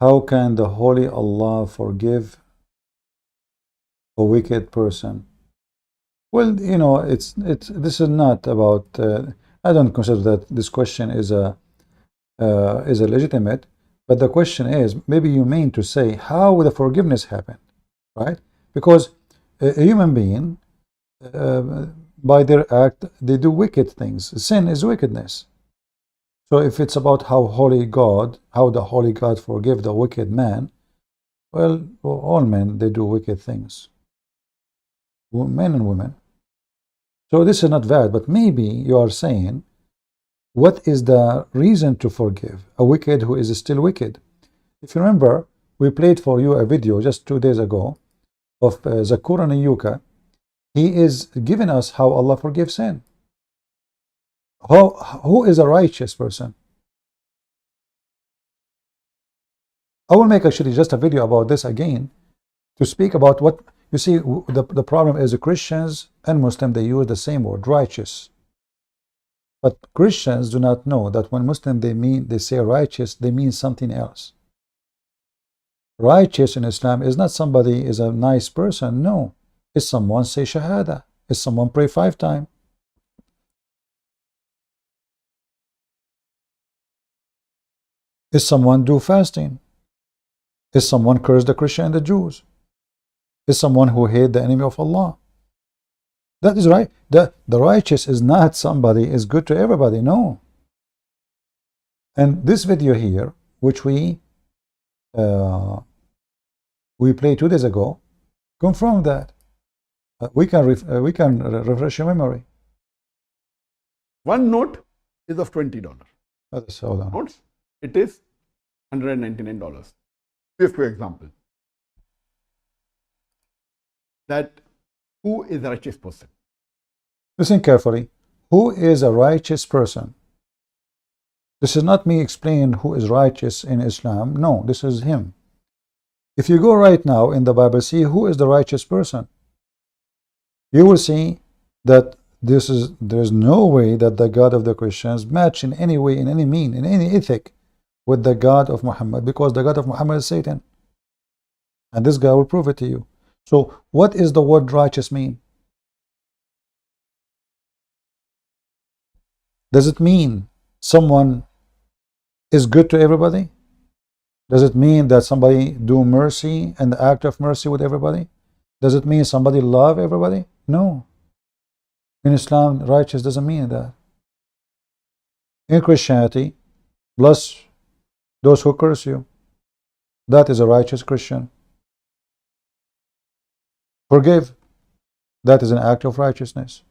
How can the Holy Allah forgive a wicked person? Well, you know, this is not about. I don't consider that this question is a legitimate. But the question is, maybe you mean to say how will the forgiveness happen, right? Because a human being, by their act, they do wicked things. Sin is wickedness. So if it's about how the holy God forgive the wicked man, well, all men, they do wicked things. Men and women. So this is not valid, but maybe you are saying, what is the reason to forgive a wicked who is still wicked? If you remember, we played for you a video just 2 days ago of Zakir and Yuka. He is giving us how Allah forgives sin. Who is a righteous person? I will make actually just a video about this again to speak about what you see. The problem is the Christians and Muslims, they use the same word, righteous. But Christians do not know that when Muslims they say righteous, they mean something else. Righteous in Islam is not somebody is a nice person. No, it's someone say Shahada. It's someone pray 5 times. Is someone do fasting? Is someone curse the Christian and the Jews? Is someone who hate the enemy of Allah? That is right. The righteous is not somebody is good to everybody. No. And this video here, which we played 2 days ago, confirm that. We can refresh your memory. One note is of $20. Hold on. Notes, it is $199. Give for example, that who is a righteous person? Listen carefully. Who is a righteous person? This is not me explaining who is righteous in Islam. No, this is him. If you go right now in the Bible, see who is the righteous person. You will see that there's no way that the God of the Christians match in any way, in any mean, in any ethic with the God of Muhammad, because the God of Muhammad is Satan. And this guy will prove it to you. So what is the word righteous mean? Does it mean someone is good to everybody? Does it mean that somebody do mercy and the act of mercy with everybody? Does it mean somebody love everybody? No. In Islam, righteous doesn't mean that. In Christianity, bless those who curse you. That is a righteous Christian. Forgive. That is an act of righteousness.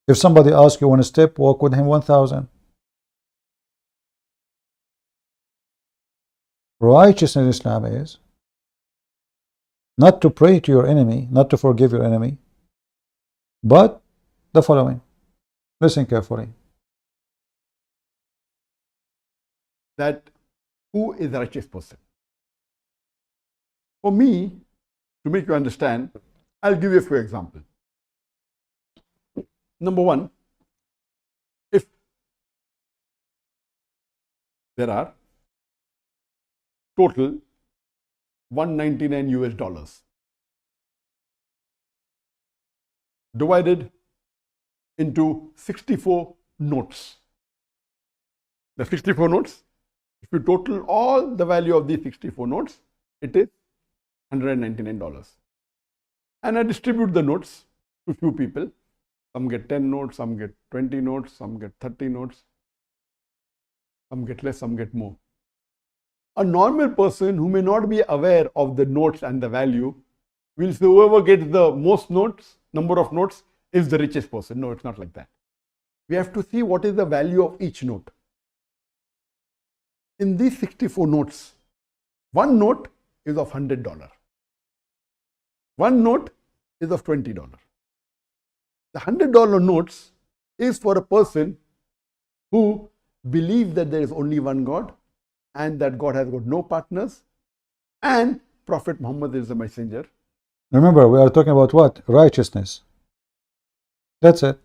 If somebody asks you one step, walk with him 1,000. Righteousness in Islam is not to pray to your enemy, not to forgive your enemy, but the following. Listen carefully. That who is the righteous person? For me, to make you understand, I'll give you a few examples. Number one, if there are total $199 US divided into 64 notes. The 64 notes, if you total all the value of these 64 notes, it is $199. And I distribute the notes to few people. Some get 10 notes, some get 20 notes, some get 30 notes, some get less, some get more. A normal person who may not be aware of the notes and the value will say whoever gets the most notes, number of notes, is the richest person. No, it's not like that. We have to see what is the value of each note. In these 64 notes, one note is of $100. One note is of $20. The $100 notes is for a person who believes that there is only one God and that God has got no partners and Prophet Muhammad is the messenger. Remember, we are talking about what? Righteousness. That's it.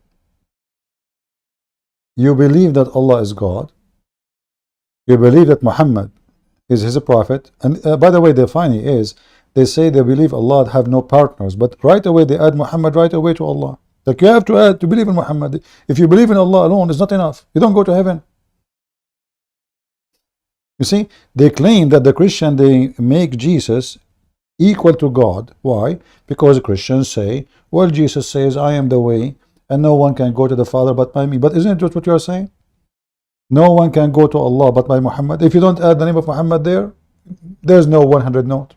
You believe that Allah is God. You believe that Muhammad is his prophet. And by the way, the funny is, they say they believe Allah have no partners, but right away they add Muhammad right away to Allah. Like you have to add to believe in Muhammad. If you believe in Allah alone, it's not enough. You don't go to heaven. You see, they claim that the Christian, they make Jesus equal to God. Why? Because Christians say, well, Jesus says, I am the way, and no one can go to the Father but by me. But isn't it what you are saying? No one can go to Allah but by Muhammad. If you don't add the name of Muhammad there, there's no 100 note.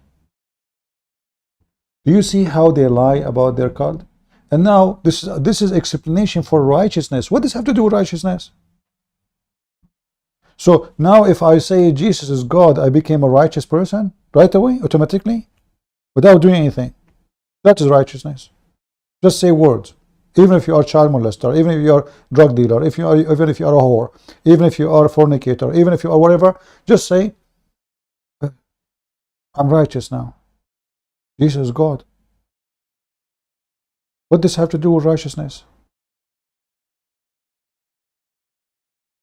Do you see how they lie about their cult? And now this is explanation for righteousness. What does this have to do with righteousness? So now if I say Jesus is God, I became a righteous person right away, automatically, without doing anything. That is righteousness. Just say words. Even if you are a child molester, even if you are a drug dealer, even if you are a whore, even if you are a fornicator, even if you are whatever, just say, I'm righteous now. Jesus is God. What does this have to do with righteousness?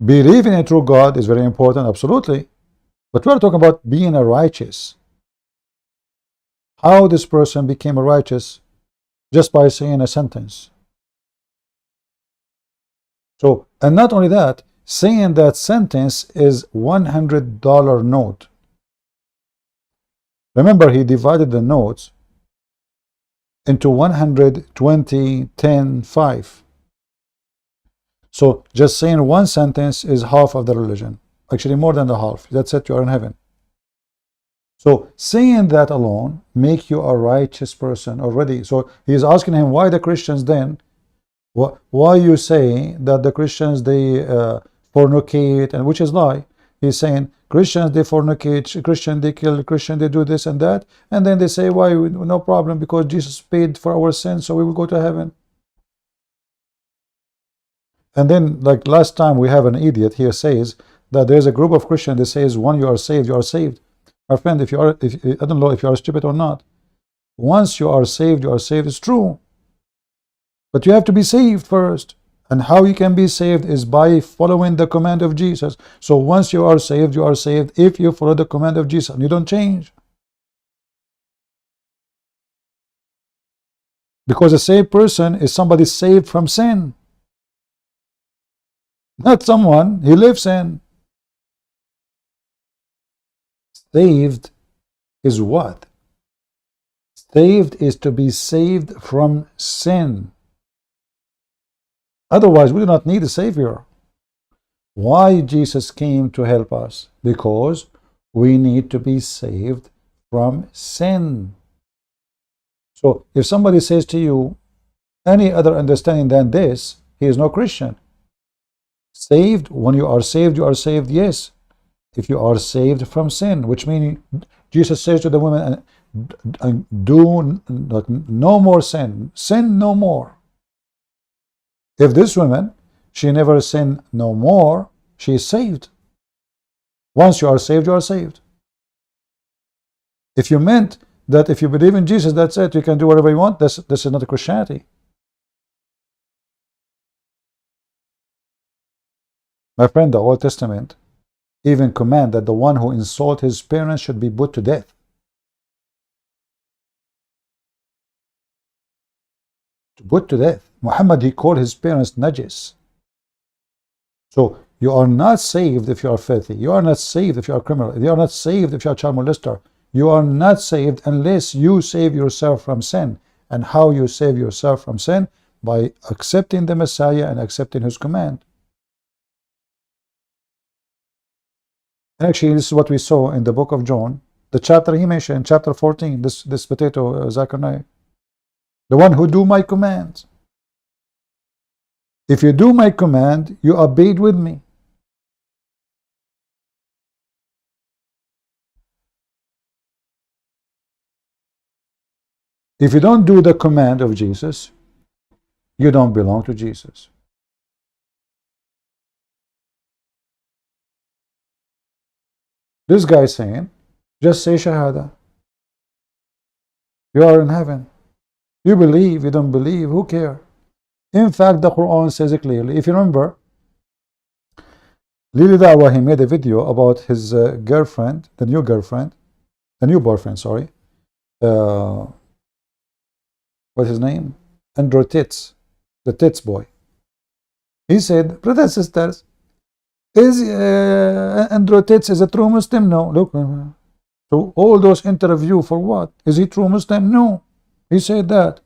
Believing in true God is very important, absolutely. But we're talking about being a righteous. How this person became a righteous just by saying a sentence. So, and not only that, saying that sentence is $100 note. Remember, he divided the notes into 100, 20, 10, 5. So just saying one sentence is half of the religion. Actually more than the half. That's it, you are in heaven. So saying that alone make you a righteous person already. So he's asking him, why the Christians then? Why you say that the Christians they fornicate, and which is lie. He's saying Christians they fornicate, Christian they kill, Christian they do this and that, and then they say why no problem because Jesus paid for our sins, so we will go to heaven. And then like last time we have an idiot here says that there's a group of Christians that says when you are saved, you are saved. My friend, if I don't know if you are stupid or not. Once you are saved, it's true. But you have to be saved first. And how you can be saved is by following the command of Jesus. So once you are saved if you follow the command of Jesus and you don't change. Because a saved person is somebody saved from sin. Not someone he lives in. Saved is what? Saved is to be saved from sin. Otherwise, we do not need a Savior. Why Jesus came to help us? Because we need to be saved from sin. So if somebody says to you any other understanding than this, he is no Christian. Saved, when you are saved, yes. If you are saved from sin, which means Jesus says to the woman, do no more sin no more. If this woman, she never sin no more, she is saved. Once you are saved, you are saved. If you meant that if you believe in Jesus, that's it, you can do whatever you want, this is not a Christianity. My friend, the Old Testament even command that the one who insult his parents should be put to death. Put to death. Muhammad, he called his parents najis. So you are not saved if you are filthy. You are not saved if you are a criminal. You are not saved if you are a child molester. You are not saved unless you save yourself from sin. And how you save yourself from sin? By accepting the Messiah and accepting his command. Actually, this is what we saw in the book of John, the chapter he mentioned, chapter 14, this potato, Zakir Naik. The one who do my commands. If you do my command, you obeyed with me. If you don't do the command of Jesus, you don't belong to Jesus. This guy is saying, just say Shahada. You are in heaven. You believe, you don't believe, who cares? In fact, the Quran says it clearly. If you remember, Dawah, he made a video about his girlfriend, the new boyfriend, sorry. What's his name? Andrew Tits, the Tits boy. He said, brothers and sisters, is Andrew Tits is a true Muslim? No. Look, so all those interview for what? Is he true Muslim? No. He said that.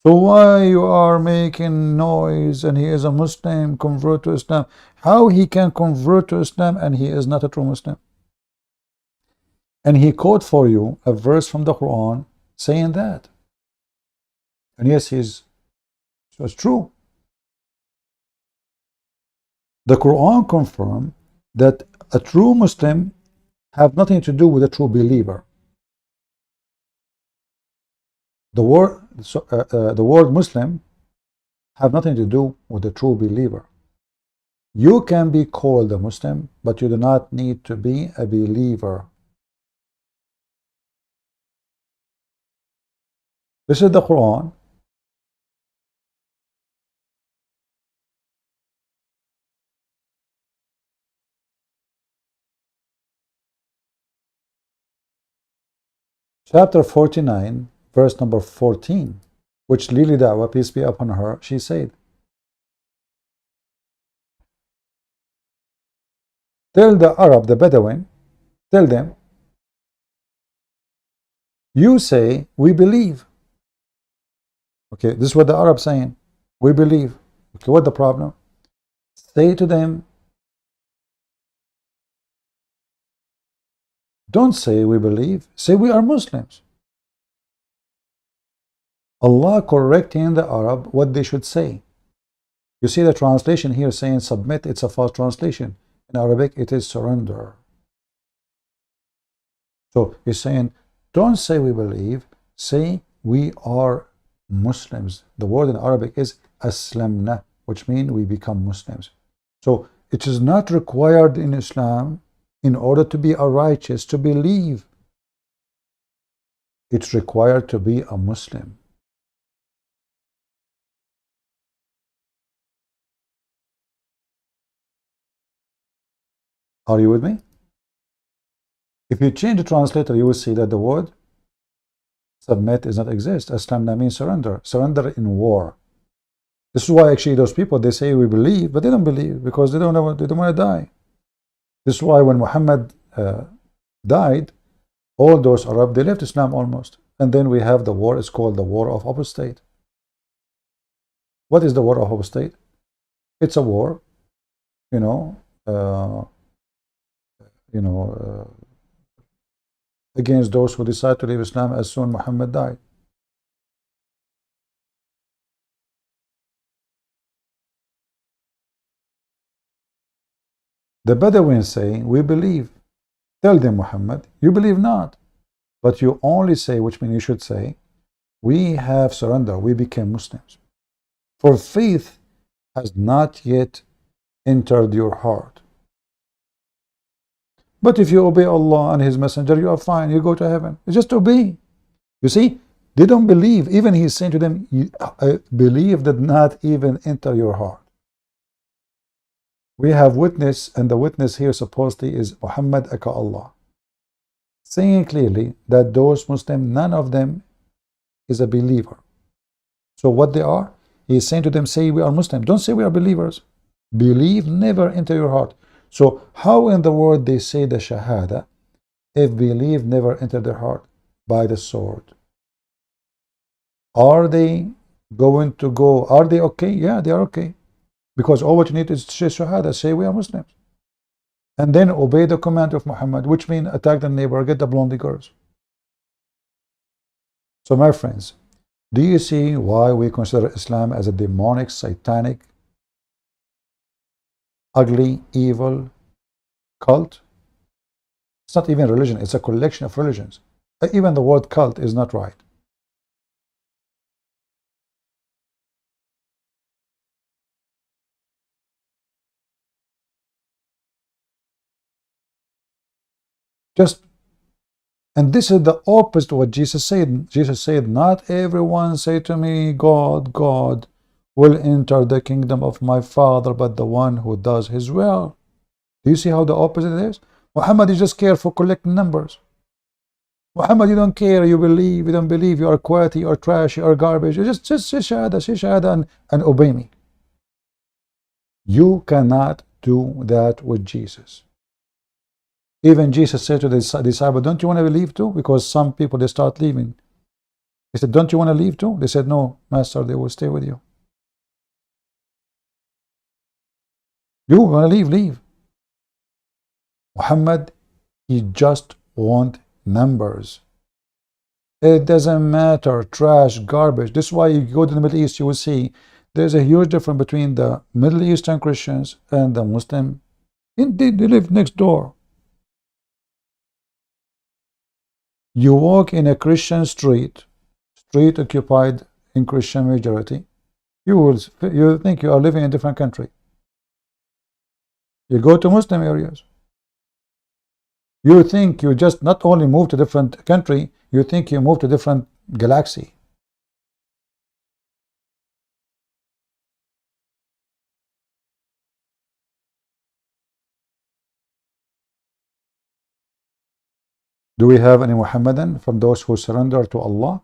So why you are making noise and he is a Muslim, convert to Islam? How he can convert to Islam and he is not a true Muslim? And he quote for you a verse from the Quran saying that. And yes, so it's true. The Quran confirms that a true Muslim have nothing to do with a true believer. The word Muslim have nothing to do with a true believer. You can be called a Muslim, but you do not need to be a believer. This is the Quran. Chapter 49, verse number 14, which Dawah, peace be upon her, she said, tell the Arab, the Bedouin, tell them, you say, we believe. Okay, this is what the Arab saying, we believe. Okay, what the problem? Say to them, don't say we believe, say we are Muslims. Allah correcting the Arab what they should say. You see the translation here saying submit, it's a false translation. In Arabic it is surrender. So he's saying don't say we believe, say we are Muslims. The word in Arabic is aslamna, which means we become Muslims. So it is not required in Islam in order to be a righteous, to believe. It's required to be a Muslim. Are you with me? If you change the translator, you will see that the word submit does not exist. Aslamna means surrender. Surrender in war. This is why actually those people, they say we believe, but they don't believe because they don't want to die. This is why when Muhammad died, all those Arab, they left Islam almost. And then we have the war, it's called the War of Apostate. What is the War of Apostate? It's a war, against those who decide to leave Islam as soon Muhammad died. The Bedouins say, we believe. Tell them, Muhammad, you believe not. But you only say, which means you should say, we have surrendered, we became Muslims. For faith has not yet entered your heart. But if you obey Allah and His Messenger, you are fine, you go to heaven. You just obey. You see, they don't believe. Even He's saying to them, believe did not even enter your heart. We have witness, and the witness here supposedly is Muhammad aka Allah, saying clearly that those Muslims, none of them is a believer. So what they are, He is saying to them, say we are Muslims. Don't say we are believers. Believe never enter your heart. So how in the world they say the Shahada if belief never entered their heart? By the sword. Are they going to go? Are they okay? Yeah, they are okay. Because all what you need is to say Shahada, say we are Muslims. And then obey the command of Muhammad, which means attack the neighbor, get the blondie girls. So my friends, do you see why we consider Islam as a demonic, satanic, ugly, evil cult? It's not even religion, it's a collection of religions. Even the word cult is not right. And this is the opposite of what Jesus said. Jesus said, not everyone say to me, God, God will enter the kingdom of my Father, but the one who does His will. Do you see how the opposite is? Muhammad is just care for collecting numbers. Muhammad, you don't care, you believe, you don't believe, you are quality, you are trash, you are garbage. You just say shahada, and obey me. You cannot do that with Jesus. Even Jesus said to the disciples, don't you want to leave too? Because some people, they start leaving. He said, don't you want to leave too? They said, no, Master, they will stay with you. You want to leave, leave. Muhammad, he just want numbers. It doesn't matter, trash, garbage. This is why you go to the Middle East, you will see there's a huge difference between the Middle Eastern Christians and the Muslim. Indeed, they live next door. You walk in a Christian street occupied in Christian majority, you think you are living in a different country. You go to Muslim areas, you think you just not only moved to a different country, you think you moved to a different galaxy. Do we have any Muhammadan from those who surrender to Allah?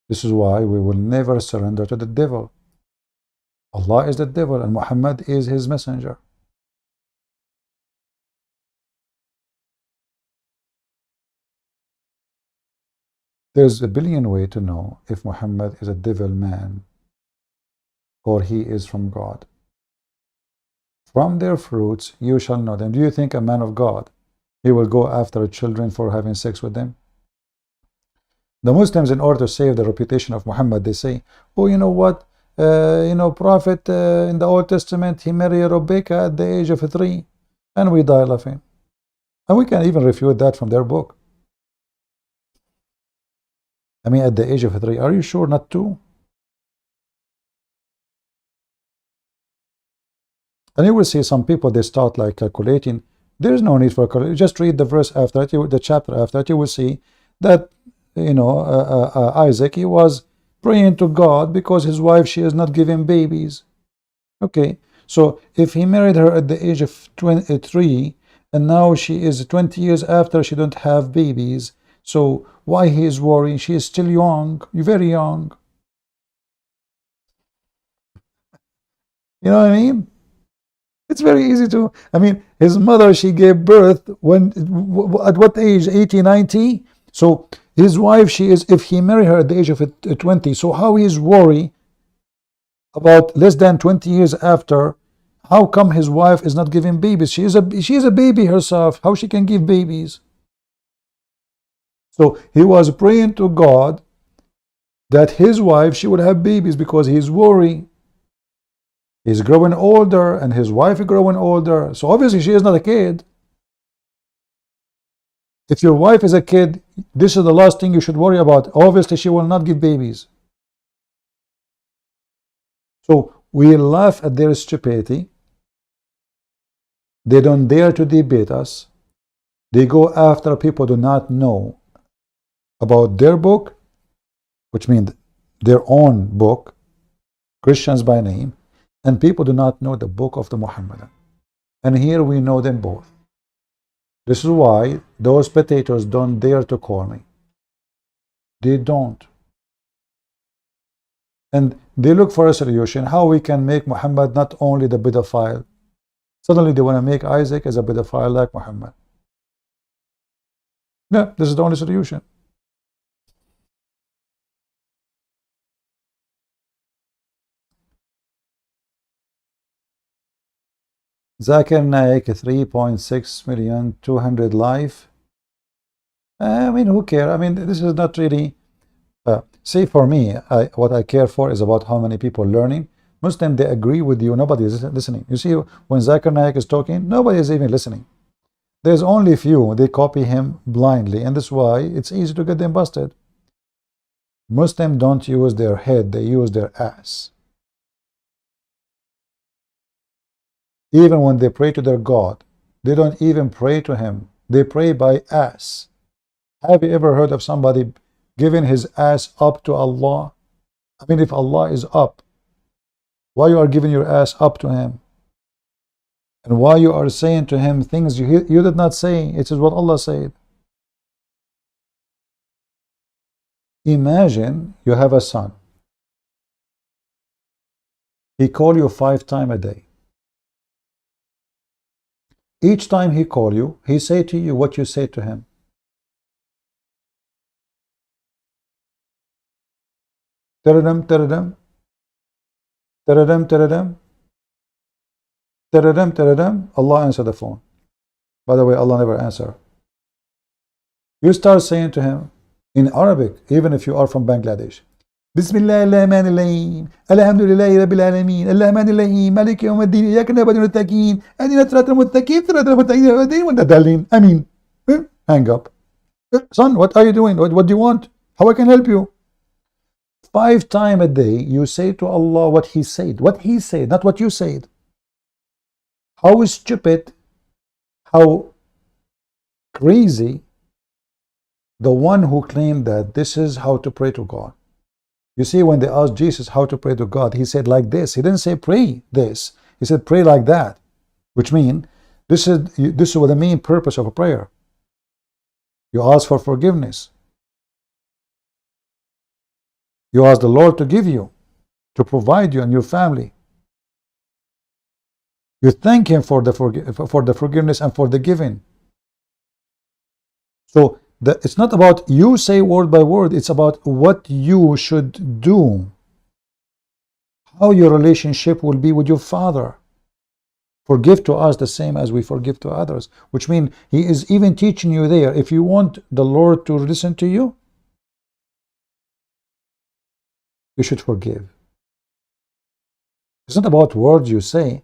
This is why we will never surrender to the devil. Allah is the devil and Muhammad is his messenger. There's a billion ways to know if Muhammad is a devil man or he is from God. From their fruits you shall know them. Do you think a man of God, he will go after children for having sex with them? The Muslims, in order to save the reputation of Muhammad, they say, oh, you know what, Prophet in the Old Testament, he married Rebecca at the age of 3, and we die laughing. And we can even refute that from their book. I mean, at the age of 3, are you sure not 2? And you will see some people, they start like calculating. There is no need for calculation. Just read the verse after it, the chapter after it, you will see that, Isaac, he was praying to God because his wife, she is not giving babies. Okay, so if he married her at the age of 23, and now she is 20 years after, she don't have babies, so why he is worrying? She is still young, very young. You know what I mean? It's very easy to, I mean, his mother, she gave birth when, at what age? 80, 90? So his wife, she is, if he married her at the age of 20, so how he is worried about less than 20 years after? How come his wife is not giving babies? She is a baby herself. How she can give babies? So he was praying to God that his wife, she would have babies because he's worried. He's growing older and his wife is growing older. So obviously she is not a kid. If your wife is a kid, this is the last thing you should worry about. Obviously she will not give babies. So we laugh at their stupidity. They don't dare to debate us. They go after people who do not know about their book, which means their own book, Christians by name, and people do not know the book of the Muhammadan. And here we know them both. This is why those potatoes don't dare to call me. They don't. And they look for a solution, how we can make Muhammad not only the pedophile. Suddenly they want to make Isaac as a pedophile like Muhammad. No, this is the only solution. Zakir Naik, 3.6 million, 200 live. I mean, who cares? I mean, this is not really. See, for me, what I care for is about how many people learning. Muslim, they agree with you. Nobody is listening. You see, when Zakir Naik is talking, nobody is even listening. There's only few. They copy him blindly, and that's why it's easy to get them busted. Muslims don't use their head; they use their ass. Even when they pray to their God, they don't even pray to him. They pray by ass. Have you ever heard of somebody giving his ass up to Allah? I mean, if Allah is up, why you are giving your ass up to him? And why you are saying to him things you did not say? It is what Allah said. Imagine you have a son. He call you 5 times a day. Each time he call you, he say to you what you say to him. Teradam, teradam. Teradam, teradam. Teradam, teradam. Allah answer the phone. By the way, Allah never answer. You start saying to him in Arabic, even if you are from Bangladesh. Bismillah ar-Rahman ar-Rahim. Alhamdulillahi Rabbil Alameen. Ar-Rahman ar-Rahim. Malik yawm ad-din. Iyyaka na'budu wa iyyaka nasta'in. Ihdina as-siratal mustaqim. Siratal mustaqim. I mean, hang up. Son, what are you doing? What do you want? How I can help you? 5 times a day, you say to Allah what He said. What He said, not what you said. How stupid, how crazy the one who claimed that this is how to pray to God. You see, when they asked Jesus how to pray to God, he said like this. He didn't say pray this. He said pray like that, which means this is what the main purpose of a prayer. You ask for forgiveness. You ask the Lord to give you, to provide you and your family. You thank Him for the forgiveness and for the giving. So it's not about you say word by word, it's about what you should do. How your relationship will be with your Father. Forgive to us the same as we forgive to others. Which means He is even teaching you there. If you want the Lord to listen to you, you should forgive. It's not about words you say,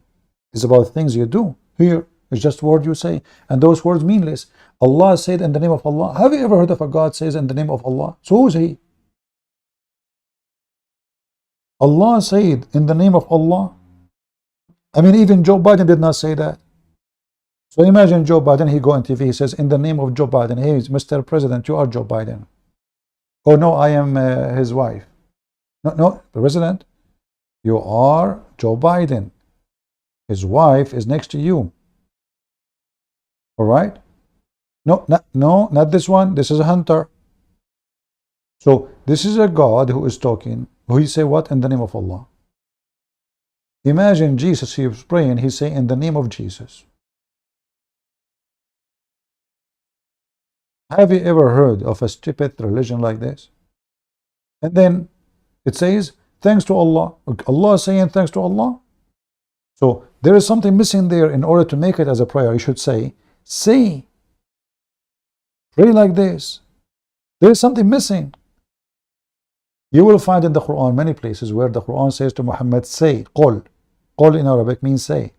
it's about things you do. Here, it's just words you say, and those words meaningless. Allah said in the name of Allah. Have you ever heard of a God says in the name of Allah? So who is He? Allah said in the name of Allah. I mean, even Joe Biden did not say that. So imagine Joe Biden, he go on TV, he says in the name of Joe Biden, hey, Mr. President, you are Joe Biden. Oh no, I am his wife. No, President, you are Joe Biden. His wife is next to you. All right? No, not this one. This is a hunter. So this is a God who is talking. Who he say what? In the name of Allah. Imagine Jesus, he was praying, he say in the name of Jesus. Have you ever heard of a stupid religion like this? And then it says, thanks to Allah. Allah is saying thanks to Allah. So there is something missing there. In order to make it as a prayer, you should say, pray like this. There is something missing. You will find in the Quran many places where the Quran says to Muhammad, say, qul Qul in Arabic means say.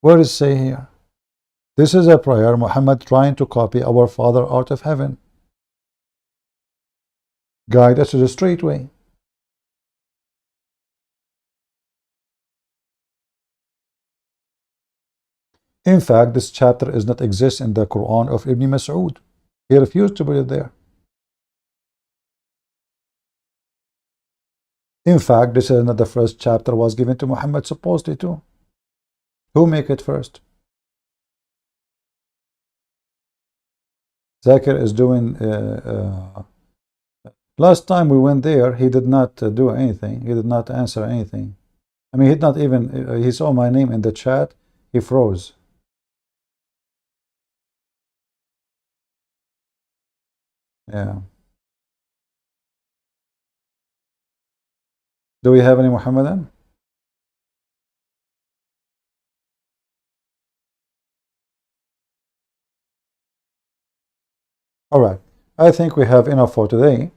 Where is say here? This is a prayer Muhammad trying to copy our Father out of heaven. Guide us to the straight way. In fact, this chapter does not exist in the Quran of Ibn Masood. He refused to put it there. In fact, this is not the first chapter was given to Muhammad supposedly too. Who make it first? Zakir is doing last time we went there, he did not do anything. He did not answer anything. I mean, he did not even, he saw my name in the chat, he froze. Yeah. Do we have any Muhammadan? All right. I think we have enough for today.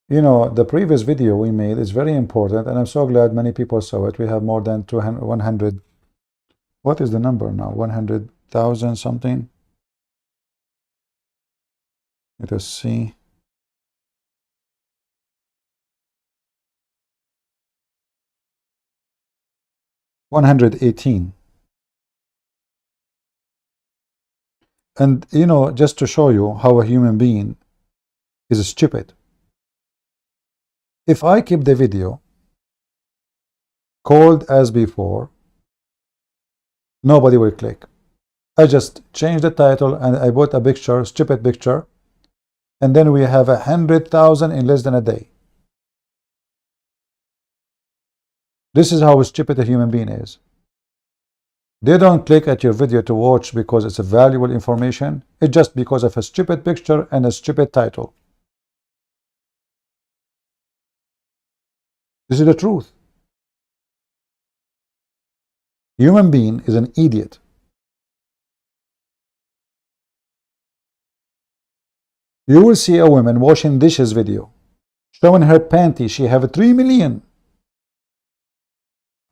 You know, the previous video we made is very important, and I'm so glad many people saw it. We have more than 200, 100. What is the number now? 100,000 something. Let us see. $118. And you know, just to show you how a human being is stupid. If I keep the video cold as before, nobody will click. I just change the title and I put a picture, stupid picture, and then we have 100,000 in less than a day. This is how stupid a human being is. They don't click at your video to watch because it's a valuable information. It's just because of a stupid picture and a stupid title. This is the truth. Human being is an idiot. You will see a woman washing dishes video, showing her panty. She have 3 million.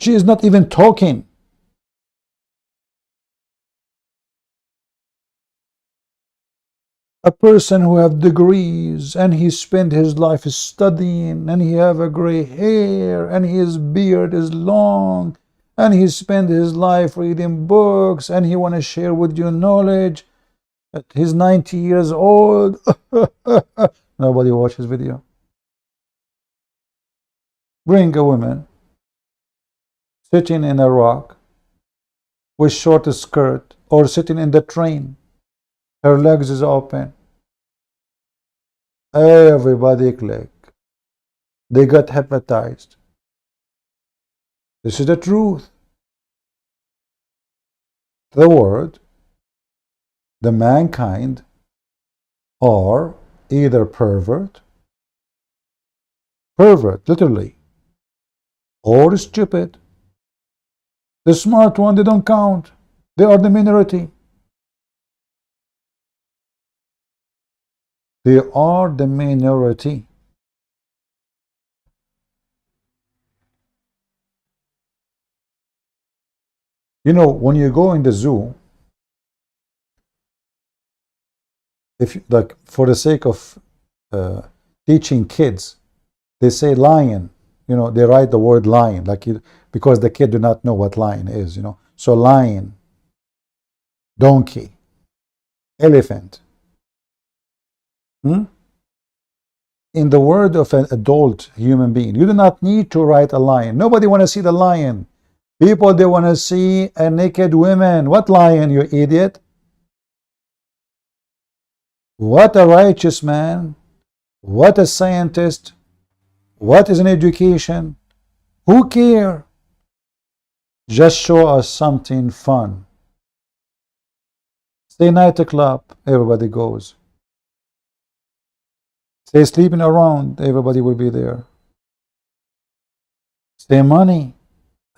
She is not even talking. A person who have degrees and he spent his life studying and he have a gray hair and his beard is long and he spent his life reading books and he want to share with you knowledge. He's 90 years old. Nobody watches video. Bring a woman sitting in a rock with short skirt or sitting in the train. Her legs is open. Everybody click. They got hypnotized. This is the truth. The world, the mankind, are either pervert literally, or stupid. The smart one, they don't count. They are the minority. They are the minority. You know, when you go in the zoo, if you, like, for the sake of teaching kids, they say lion. You know, they write the word lion, like because the kid do not know what lion is. You know, so lion, donkey, elephant. In the word of an adult human being, you do not need to write a lion. Nobody want to see the lion. People, they want to see a naked woman. What lion, you idiot? What a righteous man. What a scientist. What is an education? Who care? Just show us something fun. Say nightclub, everybody goes. Say sleeping around, everybody will be there. Say money,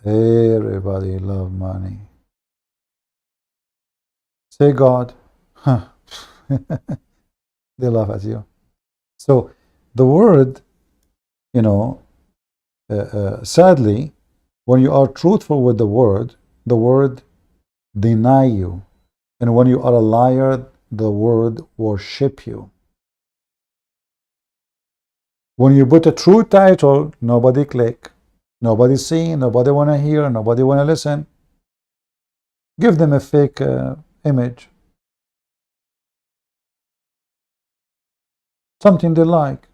everybody love money. Say God, they laugh at you. So the word, sadly, when you are truthful with the word deny you. And when you are a liar, the word worship you. When you put a true title, nobody click, nobody see, nobody want to hear, nobody want to listen. Give them a fake image. Something they like.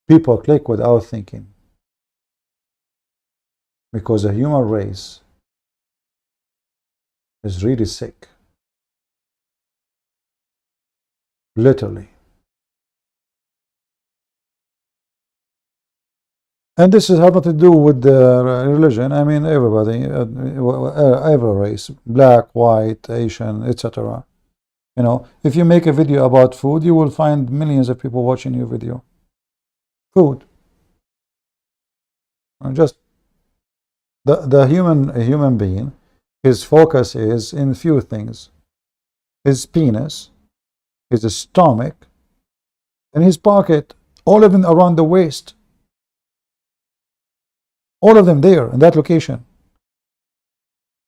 People click without thinking. Because the human race is really sick. Literally. And this has nothing to do with the religion. I mean, everybody, every race, black, white, Asian, etc. If you make a video about food, you will find millions of people watching your video. Food. And just the human being, his focus is in few things: his penis, his stomach, and his pocket. All of them around the waist. All of them there in that location.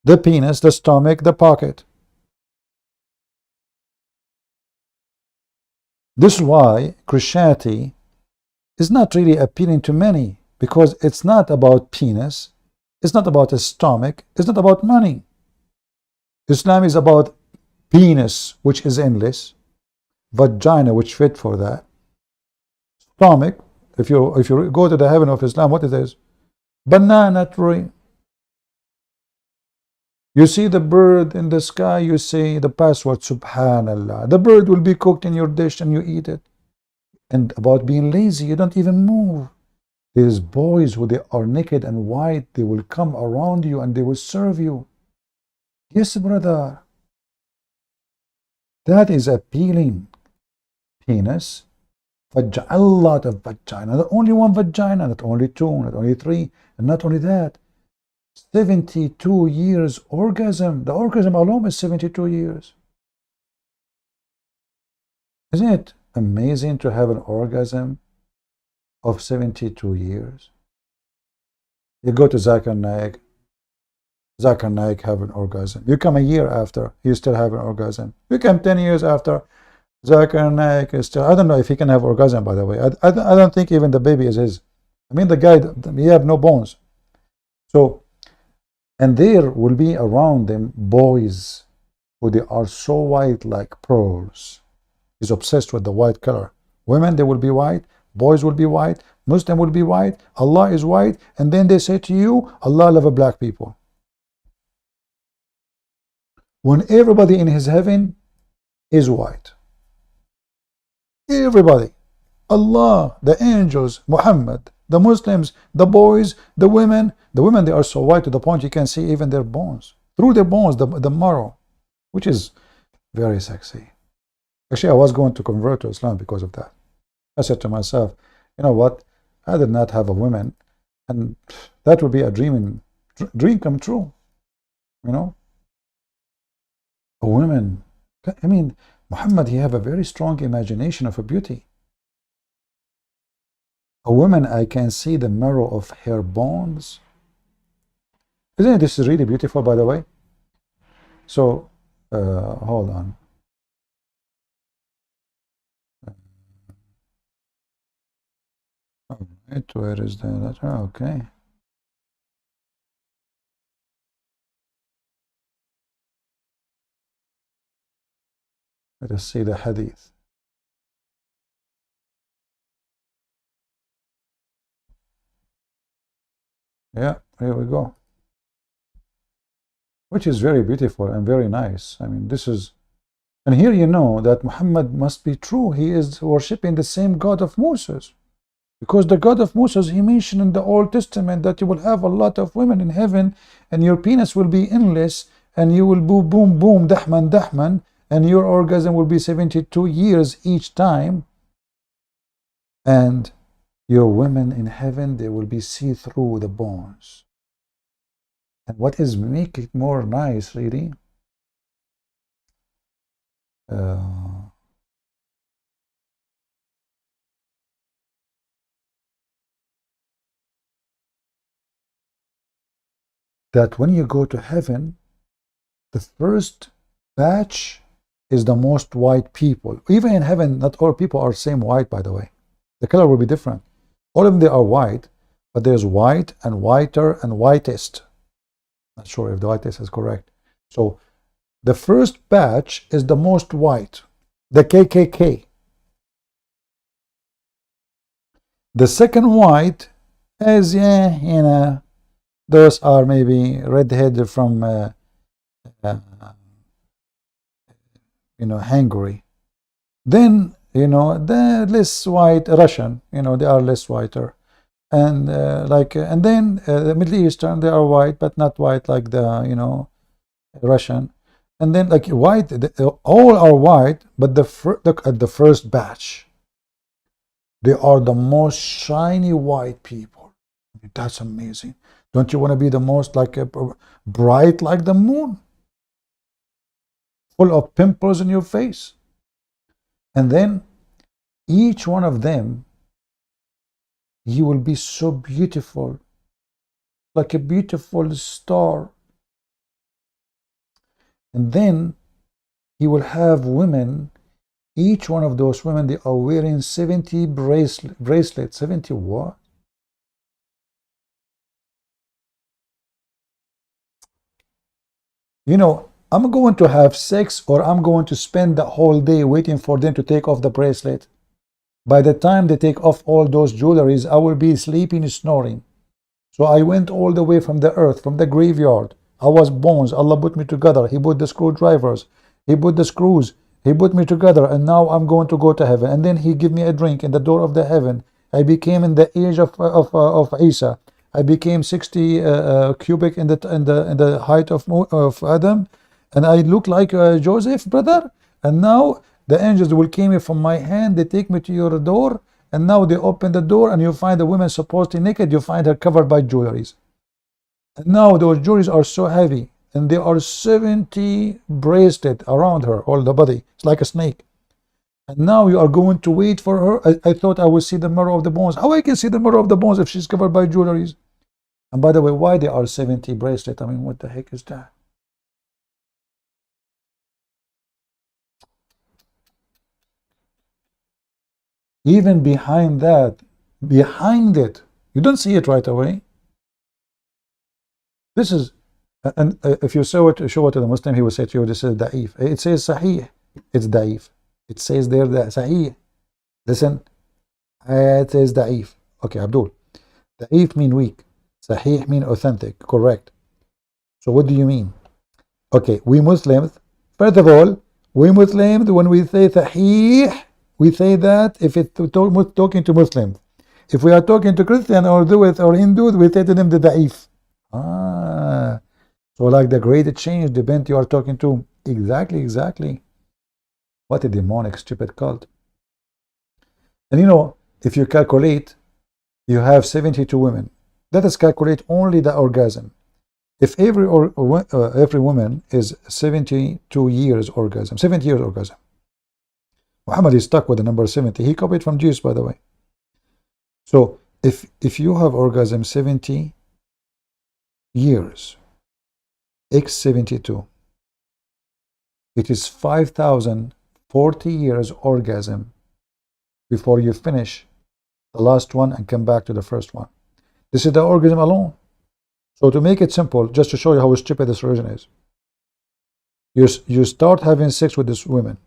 The penis, the stomach, the pocket. This is why Christianity is not really appealing to many, because it's not about penis, it's not about a stomach, it's not about money. Islam is about penis, which is endless, vagina, which fit for that, stomach. If you go to the heaven of Islam, what it is? Banana tree. You see the bird in the sky, you say the password, Subhanallah. The bird will be cooked in your dish and you eat it. And about being lazy, you don't even move. These boys who they are naked and white, they will come around you and they will serve you. Yes, brother. That is appealing. Penis, a lot of vagina. Not only one vagina, not only two, not only three, and not only that. 72 years orgasm. The orgasm alone is 72 years. Isn't it amazing to have an orgasm of 72 years? You go to Zakir Naik. Zakir Naik have an orgasm. You come a year after, you still have an orgasm. You come 10 years after, Zakir Naik is still. I don't know if he can have orgasm, by the way. I don't think even the baby is his. I mean, the guy, he have no bones. So, and there will be around them boys who they are so white like pearls. He's obsessed with the white color. Women, they will be white. Boys will be white. Muslim will be white. Allah is white. And then they say to you, Allah love black people. When everybody in his heaven is white. Everybody. Allah, the angels, Muhammad, the Muslims, the boys, the women. The women, they are so white to the point you can see even their bones. Through their bones, the marrow, which is very sexy. Actually, I was going to convert to Islam because of that. I said to myself, you know what? I did not have a woman, and that would be a dream come true. A woman. I mean, Muhammad, he have a very strong imagination of a beauty. A woman, I can see the marrow of her bones. Isn't it? This is really beautiful, by the way. So, hold on. All right, where is that? Okay. Let us see the hadith. Yeah, here we go. Which is very beautiful and very nice. I mean, this is, and here you know that Muhammad must be true. He is worshipping the same God of Moses. Because the God of Moses, he mentioned in the Old Testament that you will have a lot of women in heaven and your penis will be endless and you will boom, boom, boom, dahman, dahman, and your orgasm will be 72 years each time. And your women in heaven, they will be see through the bones. And what is make it more nice, really? that when you go to heaven, the first batch is the most white people. Even in heaven, not all people are same white, by the way. The color will be different. All of them, they are white, but there's white and whiter and whitest. Not sure if the whitest is correct. So the first batch is the most white, the KKK. The second white is, those are maybe redheaded from, Hungary. Then, the less white Russian, they are less whiter. And and then the Middle Eastern, they are white, but not white like the, Russian. And then like white, all are white, but look at the first batch. They are the most shiny white people. That's amazing. Don't you want to be the most bright like the moon? Full of pimples in your face. And then each one of them, you will be so beautiful, like a beautiful star. And then you will have women. Each one of those women, they are wearing 70 bracelets. 70 what? I'm going to have sex, or I'm going to spend the whole day waiting for them to take off the bracelet. By the time they take off all those jewelries, I will be sleeping, snoring. So I went all the way from the earth, from the graveyard. I was bones. Allah put me together. He put the screwdrivers. He put the screws. He put me together, and now I'm going to go to heaven. And then he give me a drink in the door of the heaven. I became in the age of Isa. I became 60 cubic in the height of Adam, and I look like Joseph, brother. And now the angels will came from my hand. They take me to your door, and now they open the door, and you find the woman supposedly naked. You find her covered by jewelries. And now those jewelries are so heavy, and there are 70 bracelets around her, all the body. It's like a snake. And now you are going to wait for her. I thought I would see the marrow of the bones. How I can see the marrow of the bones if she's covered by jewelries? And by the way, why there are 70 bracelets? I mean, what the heck is that? Even behind that, behind it, you don't see it right away. This is, and if you show it to the Muslim, he will say to you, this is da'if. It says sahih, it's da'if. It says there that sahih. Listen, it says da'if. Okay, Abdul. Da'if mean weak. Sahih mean authentic, correct. So what do you mean? Okay, we Muslims, first of all, we Muslims, when we say sahih, we say that if it's talking to Muslims. If we are talking to Christian or Jewish or Hindus, we say to them the da'if. So like the great change, the bent you are talking to. Exactly. What a demonic, stupid cult. And if you calculate, you have 72 women. Let us calculate only the orgasm. If every woman is 72 years orgasm, 70 years orgasm. Muhammad is stuck with the number 70. He copied from Jesus, by the way. So if you have orgasm 70 years, x 72, it is 5,040 years orgasm before you finish the last one and come back to the first one. This is the orgasm alone. So to make it simple, just to show you how stupid this religion is, you start having sex with this woman.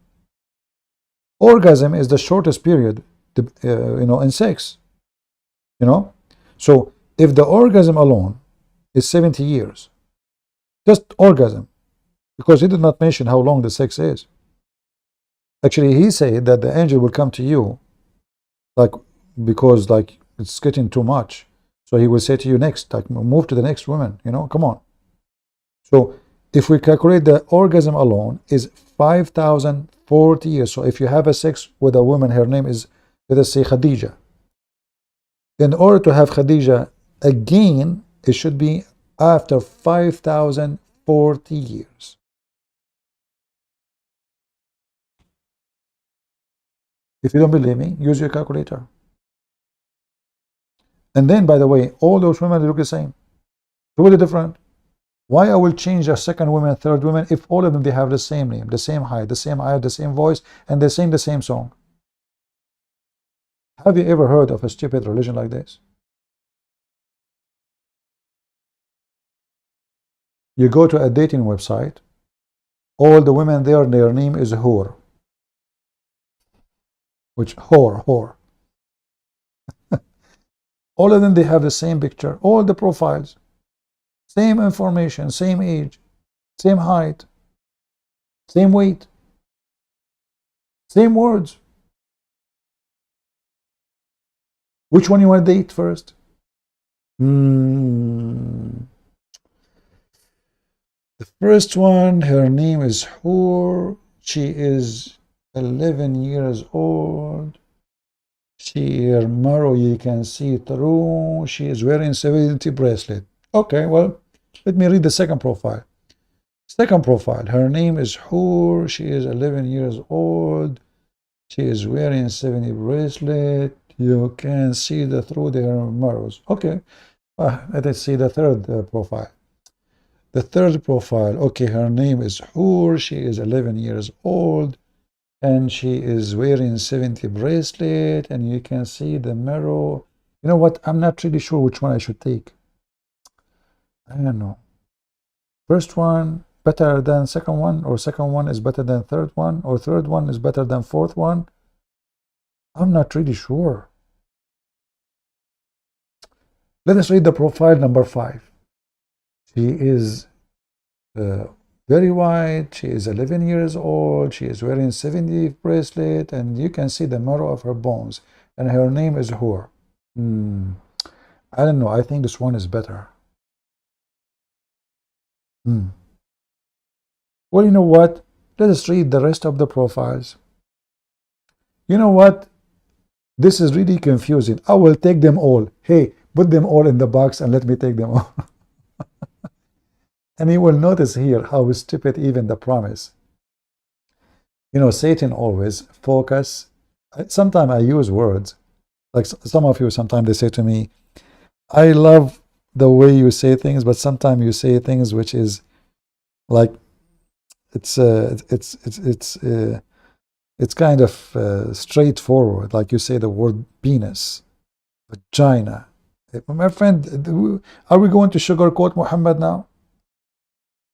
Orgasm is the shortest period, in sex. So if the orgasm alone is 70 years, just orgasm, because he did not mention how long the sex is. Actually, he said that the angel will come to you, because it's getting too much. So he will say to you next, move to the next woman, come on. So if we calculate the orgasm alone is 5,040 years. So if you have a sex with a woman, her name is, let us say, Khadija. In order to have Khadija again, it should be after 5,040 years. If you don't believe me, use your calculator. And then, by the way, all those women look the same. Totally different. Why I will change a second woman, third woman, if all of them, they have the same name, the same height, the same eye, the same voice, and they sing the same song? Have you ever heard of a stupid religion like this? You go to a dating website, all the women there, their name is whore. Which, whore. All of them, they have the same picture, all the profiles, same information, same age, same height, same weight, same words. Which one you want to date first? The first one, her name is Hur. She is 11 years old. Her marrow you can see through. She is wearing 70 bracelet. Okay, well, let me read the second profile. Second profile, her name is Hur. She is 11 years old. She is wearing 70 bracelet. You can see through their marrows. Okay, let us see the third profile. The third profile, okay, her name is Hur. She is 11 years old. And she is wearing 70 bracelet, and you can see the marrow. You know what? I'm not really sure which one I should take. I don't know. First one better than second one, or second one is better than third one, or third one is better than fourth one. I'm not really sure. Let us read the profile number 5. She is very white. She is 11 years old. She is wearing 70 bracelet, and you can see the marrow of her bones. And her name is Hur. I don't know. I think this one is better. Well, you know what? Let us read the rest of the profiles. You know what? This is really confusing. I will take them all. Hey, put them all in the box and let me take them all. And you will notice here how stupid even the promise. You know, Satan always focus. Sometimes I use words. Like some of you, sometimes they say to me, I love the way you say things, but sometimes you say things which is like, it's kind of straightforward. Like you say the word penis, vagina. My friend, are we going to sugarcoat Mohammed now?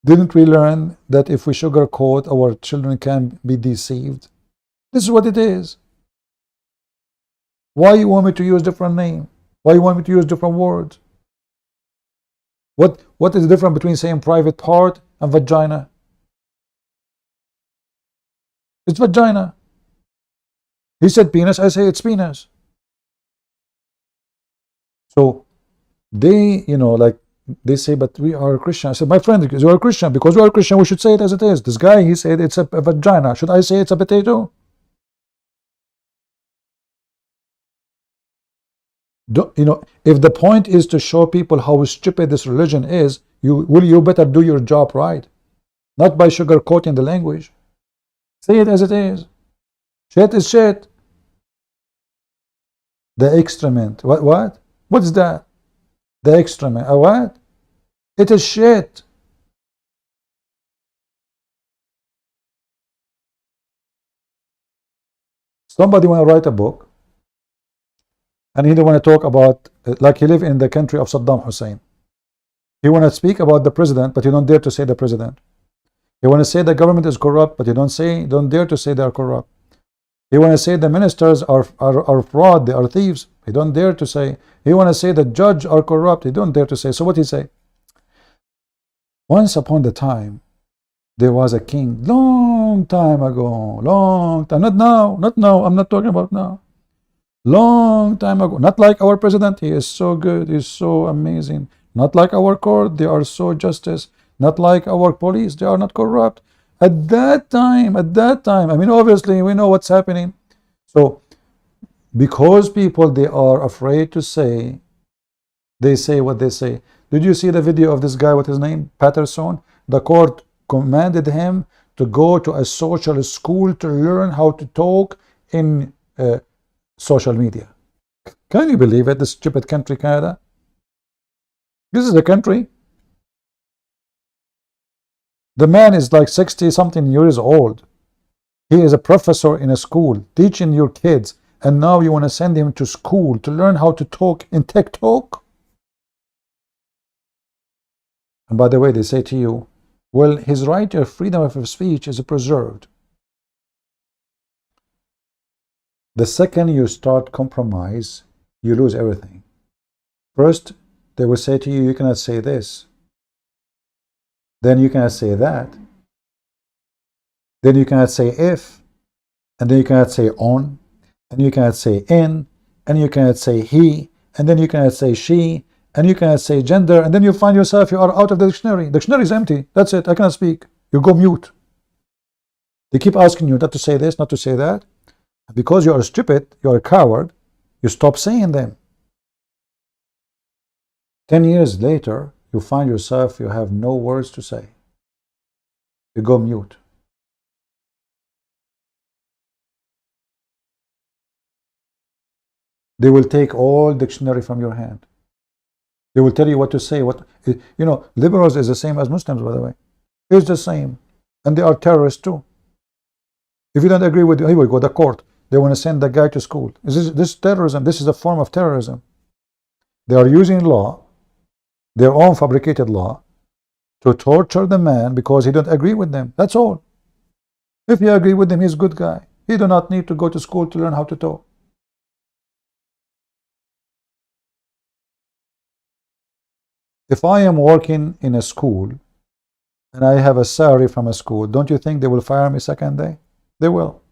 Didn't we learn that if we sugarcoat, our children can be deceived? This is what it is. Why you want me to use different name? Why you want me to use different words? What is the difference between saying private part and vagina? It's vagina. He said penis, I say it's penis. So they, you know, like they say, but we are Christian. I said, my friend, you are Christian. Because you are Christian, we should say it as it is. This guy, he said it's a vagina. Should I say it's a potato? You know, if the point is to show people how stupid this religion is, you better do your job right. Not by sugarcoating the language. Say it as it is. Shit is shit. The excrement. What? What is that? The excrement. A what? It is shit. Somebody want to write a book, and he don't want to talk about, like he live in the country of Saddam Hussein. He want to speak about the president, but you don't dare to say the president. You want to say the government is corrupt, but you don't dare to say they are corrupt. You want to say the ministers are fraud, they are thieves. You don't dare to say. You want to say the judge are corrupt. You don't dare to say. So what he say? Once upon the time, there was a king, long time ago, long time, not now, I'm not talking about now. Long time ago, not like our president, he is so good, he is so amazing. Not like our court, they are so justice. Not like our police, they are not corrupt. At that time, I mean, obviously, we know what's happening. So, because people, they are afraid to say, they say what they say. Did you see the video of this guy, what his name? Patterson? The court commanded him to go to a social school to learn how to talk in social media. Can you believe it? This stupid country, Canada. This is a country. The man is like 60 something years old. He is a professor in a school teaching your kids, and now you want to send him to school to learn how to talk in TikTok? And by the way, they say to you, well, his right to freedom of speech is preserved. The second you start compromise, you lose everything. First, they will say to you, you cannot say this. Then you cannot say that. Then you cannot say if. And then you cannot say on. And you cannot say in. And you cannot say he. And then you cannot say she. And you cannot say gender. And then you find yourself, you are out of the dictionary. The dictionary is empty. That's it. I cannot speak. You go mute. They keep asking you not to say this, not to say that. Because you are stupid, you are a coward, you stop saying them. 10 years later, you find yourself, you have no words to say. You go mute. They will take all dictionary from your hand. They will tell you what to say. Liberals is the same as Muslims, by the way. It's the same. And they are terrorists too. If you don't agree with, here we go, the court. They want to send the guy to school. This terrorism? This is a form of terrorism. They are using law, their own fabricated law, to torture the man because he don't agree with them. That's all. If you agree with him, he's a good guy. He do not need to go to school to learn how to talk. If I am working in a school and I have a salary from a school, don't you think they will fire me second day? They will.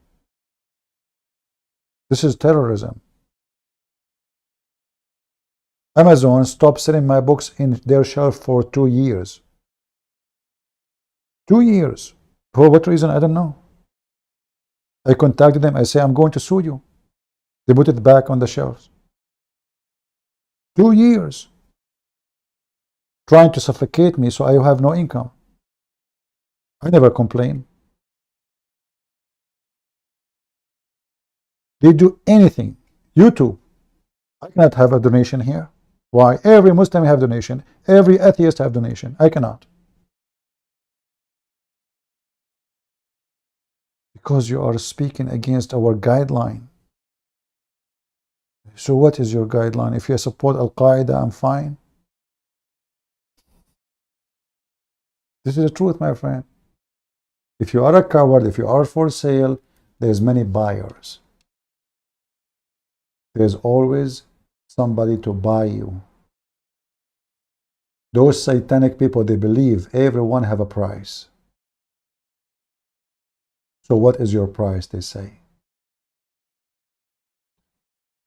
This is terrorism. Amazon stopped selling my books in their shelf for 2 years. 2 years. For what reason? I don't know. I contacted them. I say, I'm going to sue you. They put it back on the shelves. 2 years. Trying to suffocate me so I have no income. I never complain. They do anything. YouTube. I cannot have a donation here. Why? Every Muslim have donation. Every atheist have donation. I cannot. Because you are speaking against our guideline. So what is your guideline? If you support Al-Qaeda, I'm fine. This is the truth, my friend. If you are a coward, if you are for sale, there's many buyers. There's always somebody to buy you. Those satanic people, they believe everyone have a price. So what is your price, they say?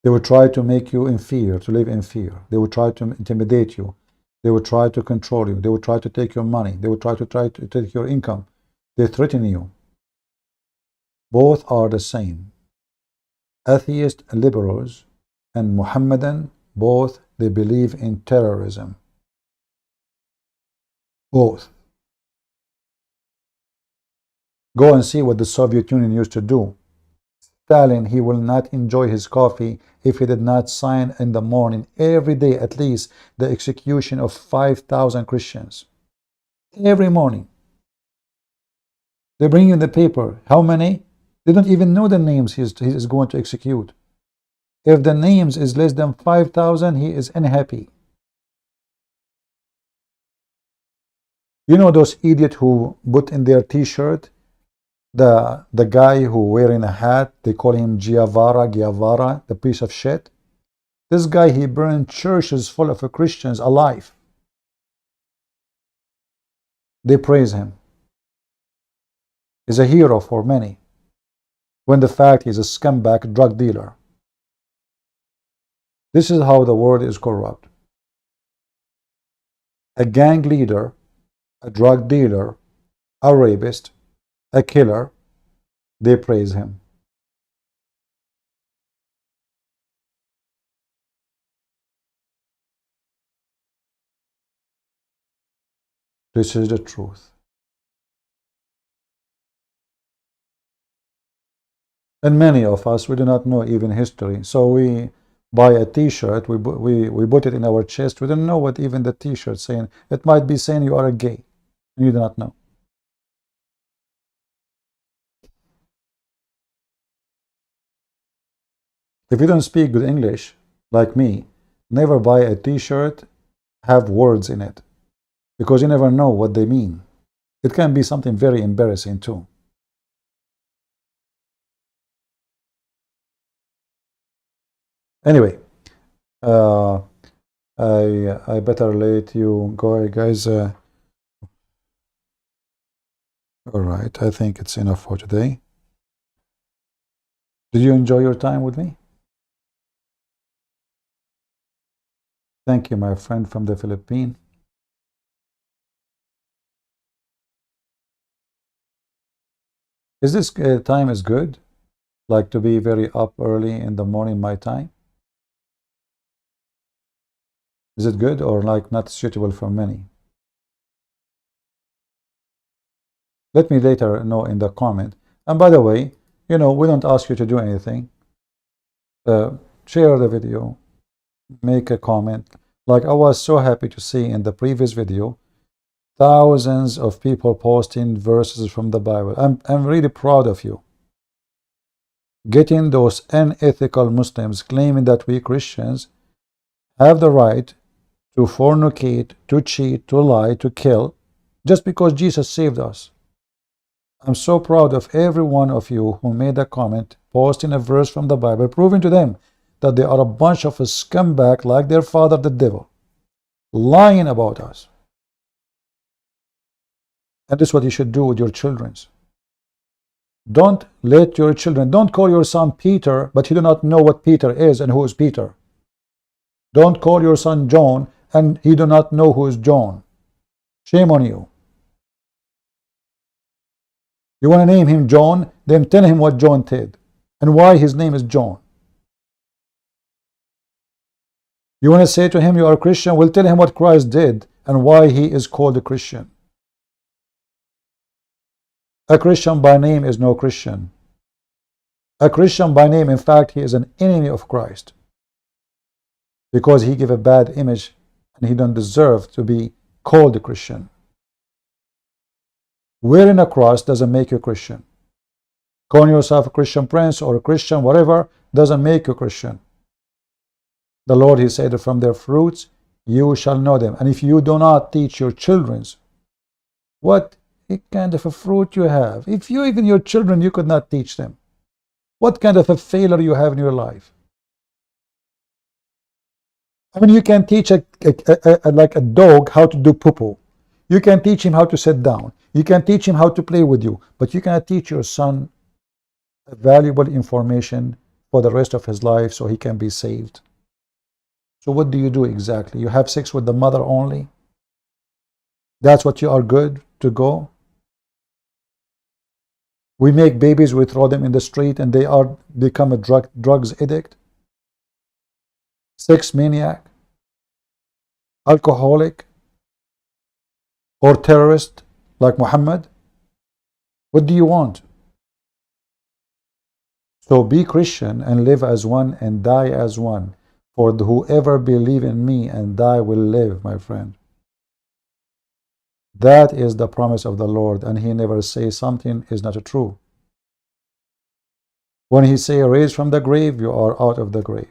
They will try to make you in fear, to live in fear. They will try to intimidate you. They will try to control you. They will try to take your money. They will try to take your income. They threaten you. Both are the same. Atheist liberals and Mohammedan, both they believe in terrorism. Both. Go and see what the Soviet Union used to do. Stalin, he will not enjoy his coffee if he did not sign in the morning every day at least the execution of 5,000 Christians. Every morning. They bring you the paper. How many? They don't even know the names he is going to execute. If the names is less than 5,000, he is unhappy. You know those idiots who put in their t-shirt the guy who wearing a hat, they call him Guevara, the piece of shit. This guy, he burned churches full of Christians alive. They praise him. He's a hero for many, when the fact he's a scumbag drug dealer. This is how the world is corrupt. A gang leader, a drug dealer, a rapist, a killer, they praise him. This is the truth. And many of us, we do not know even history. So we buy a t-shirt, we put it in our chest. We don't know what even the t-shirt saying. It might be saying you are a gay. And you do not know. If you don't speak good English, like me, never buy a t-shirt have words in it. Because you never know what they mean. It can be something very embarrassing too. Anyway, I better let you go, guys. All right, I think it's enough for today. Did you enjoy your time with me? Thank you, my friend from the Philippines. Is this time is good? Like to be very up early in the morning, my time? Is it good or like not suitable for many? Let me later know in the comment. And by the way, you know, we don't ask you to do anything. Share the video, make a comment. Like I was so happy to see in the previous video, thousands of people posting verses from the Bible. I'm really proud of you. Getting those unethical Muslims claiming that we Christians have the right to fornicate, to cheat, to lie, to kill, just because Jesus saved us. I'm so proud of every one of you who made a comment, posting a verse from the Bible, proving to them that they are a bunch of a scumbag like their father, the devil, lying about us. And this is what you should do with your children. Don't let your children, don't call your son Peter, but you do not know what Peter is and who is Peter. Don't call your son John, and he do not know who is John. Shame on you. You want to name him John, then tell him what John did and why his name is John. You want to say to him you are a Christian, well, tell him what Christ did and why he is called a Christian. A Christian by name is no Christian. A Christian by name, in fact, he is an enemy of Christ because he gave a bad image and he don't deserve to be called a Christian. Wearing a cross doesn't make you a Christian. Calling yourself a Christian prince or a Christian whatever doesn't make you a Christian. The Lord, he said, from their fruits you shall know them. And if you do not teach your children what kind of a fruit you have, if you even your children you could not teach them, what kind of a failure you have in your life? I mean, you can teach like a dog how to do poo-poo. You can teach him how to sit down. You can teach him how to play with you, but you cannot teach your son valuable information for the rest of his life so he can be saved. So what do you do exactly? You have sex with the mother only? That's what you are good to go? We make babies, we throw them in the street and they are become a drugs addict, sex maniac, alcoholic, or terrorist like Mohammed. What do you want? So be Christian and live as one and die as one. For whoever believe in me and die will live, my friend. That is the promise of the Lord, and he never says something is not true. When he say raise from the grave, you are out of the grave.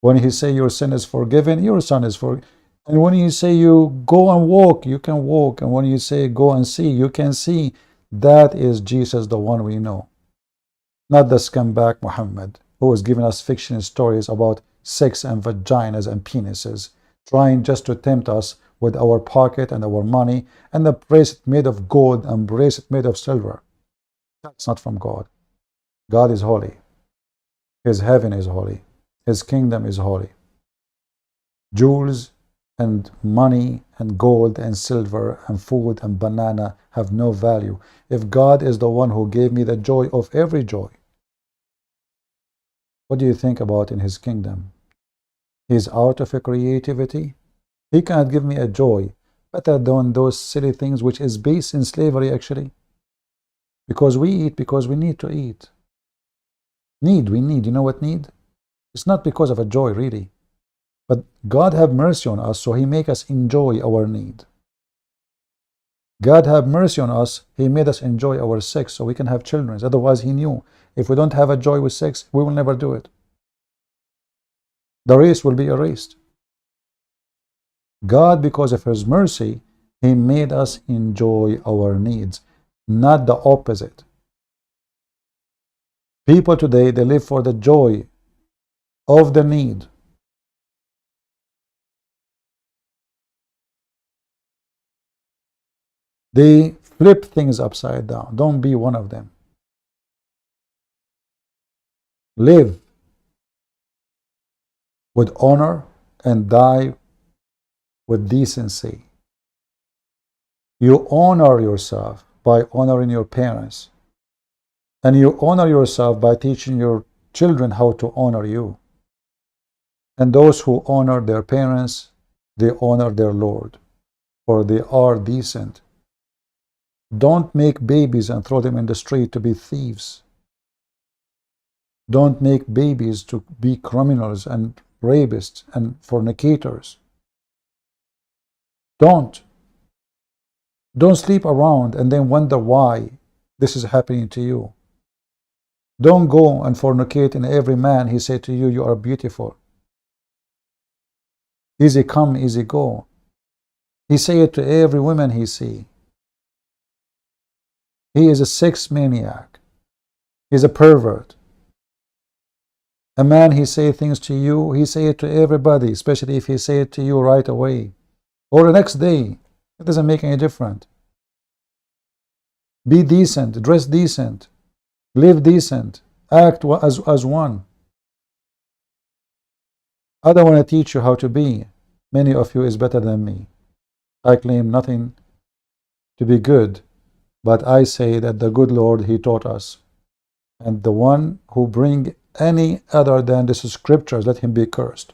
When he say your sin is forgiven, your sin is forgiven. And when you say you go and walk, you can walk. And when you say go and see, you can see. That is Jesus, the one we know. Not the scumbag Muhammad, who is giving us fiction stories about sex and vaginas and penises, trying just to tempt us with our pocket and our money and the bracelet made of gold and bracelet made of silver. That's not from God. God is holy. His heaven is holy. His kingdom is holy. Jewels and money and gold and silver and food and banana have no value if God is the one who gave me the joy of every joy. What do you think about in his kingdom? He's out of a creativity. He can't give me a joy better than those silly things which is based in slavery actually. Because we eat because we need to eat. Need, we need. You know what need? It's not because of a joy, really. But God have mercy on us, so He make us enjoy our need. God have mercy on us, He made us enjoy our sex so we can have children. Otherwise, He knew if we don't have a joy with sex, we will never do it. The race will be erased. God, because of His mercy, He made us enjoy our needs, not the opposite. People today, they live for the joy of the need. They flip things upside down. Don't be one of them. Live with honor and die with decency. You honor yourself by honoring your parents. And you honor yourself by teaching your children how to honor you. And those who honor their parents, they honor their Lord, for they are decent. Don't make babies and throw them in the street to be thieves. Don't make babies to be criminals and rapists and fornicators. Don't sleep around and then wonder why this is happening to you. Don't go and fornicate in every man he said to you, you are beautiful. Easy come, easy go. He say it to every woman he see. He is a sex maniac. He's a pervert. A man, he say things to you, he say it to everybody, especially if he say it to you right away. Or the next day. It doesn't make any difference. Be decent, dress decent, live decent, act as one. I don't want to teach you how to be. Many of you is better than me. I claim nothing to be good, but I say that the good Lord, He taught us. And the one who bring any other than the scriptures, let him be cursed.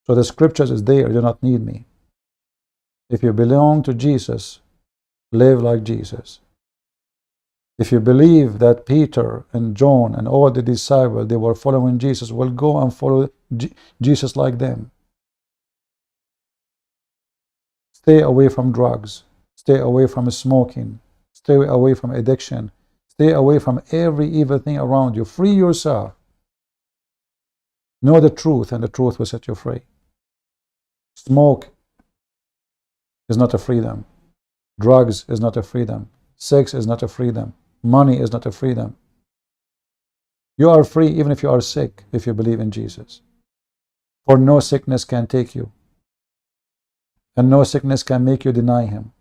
So the scriptures is there, you do not need me. If you belong to Jesus, live like Jesus. If you believe that Peter and John and all the disciples, they were following Jesus, well, go and follow Jesus like them. Stay away from drugs. Stay away from smoking. Stay away from addiction. Stay away from every evil thing around you. Free yourself. Know the truth, and the truth will set you free. Smoke is not a freedom. Drugs is not a freedom. Sex is not a freedom. Money is not a freedom. You are free even if you are sick, if you believe in Jesus. For no sickness can take you. And no sickness can make you deny Him.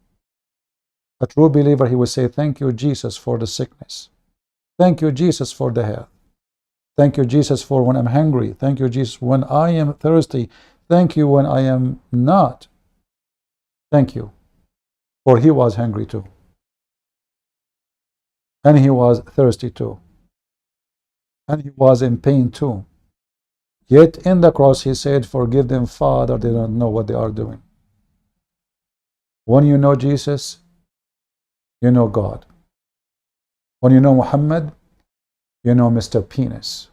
A true believer, he will say, thank you, Jesus, for the sickness. Thank you, Jesus, for the health. Thank you, Jesus, for when I'm hungry. Thank you, Jesus, when I am thirsty. Thank you when I am not. Thank you. For He was hungry too. And He was thirsty too. And He was in pain too. Yet in the cross He said, forgive them, Father, they don't know what they are doing. When you know Jesus, you know God. When you know Muhammad, you know Mr. Penis.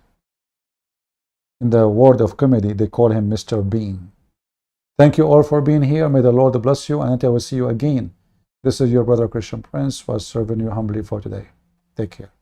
In the world of comedy, they call him Mr. Bean. Thank you all for being here. May the Lord bless you, and until I will see you again. This is your brother Christian Prince, was serving you humbly for today. Take care.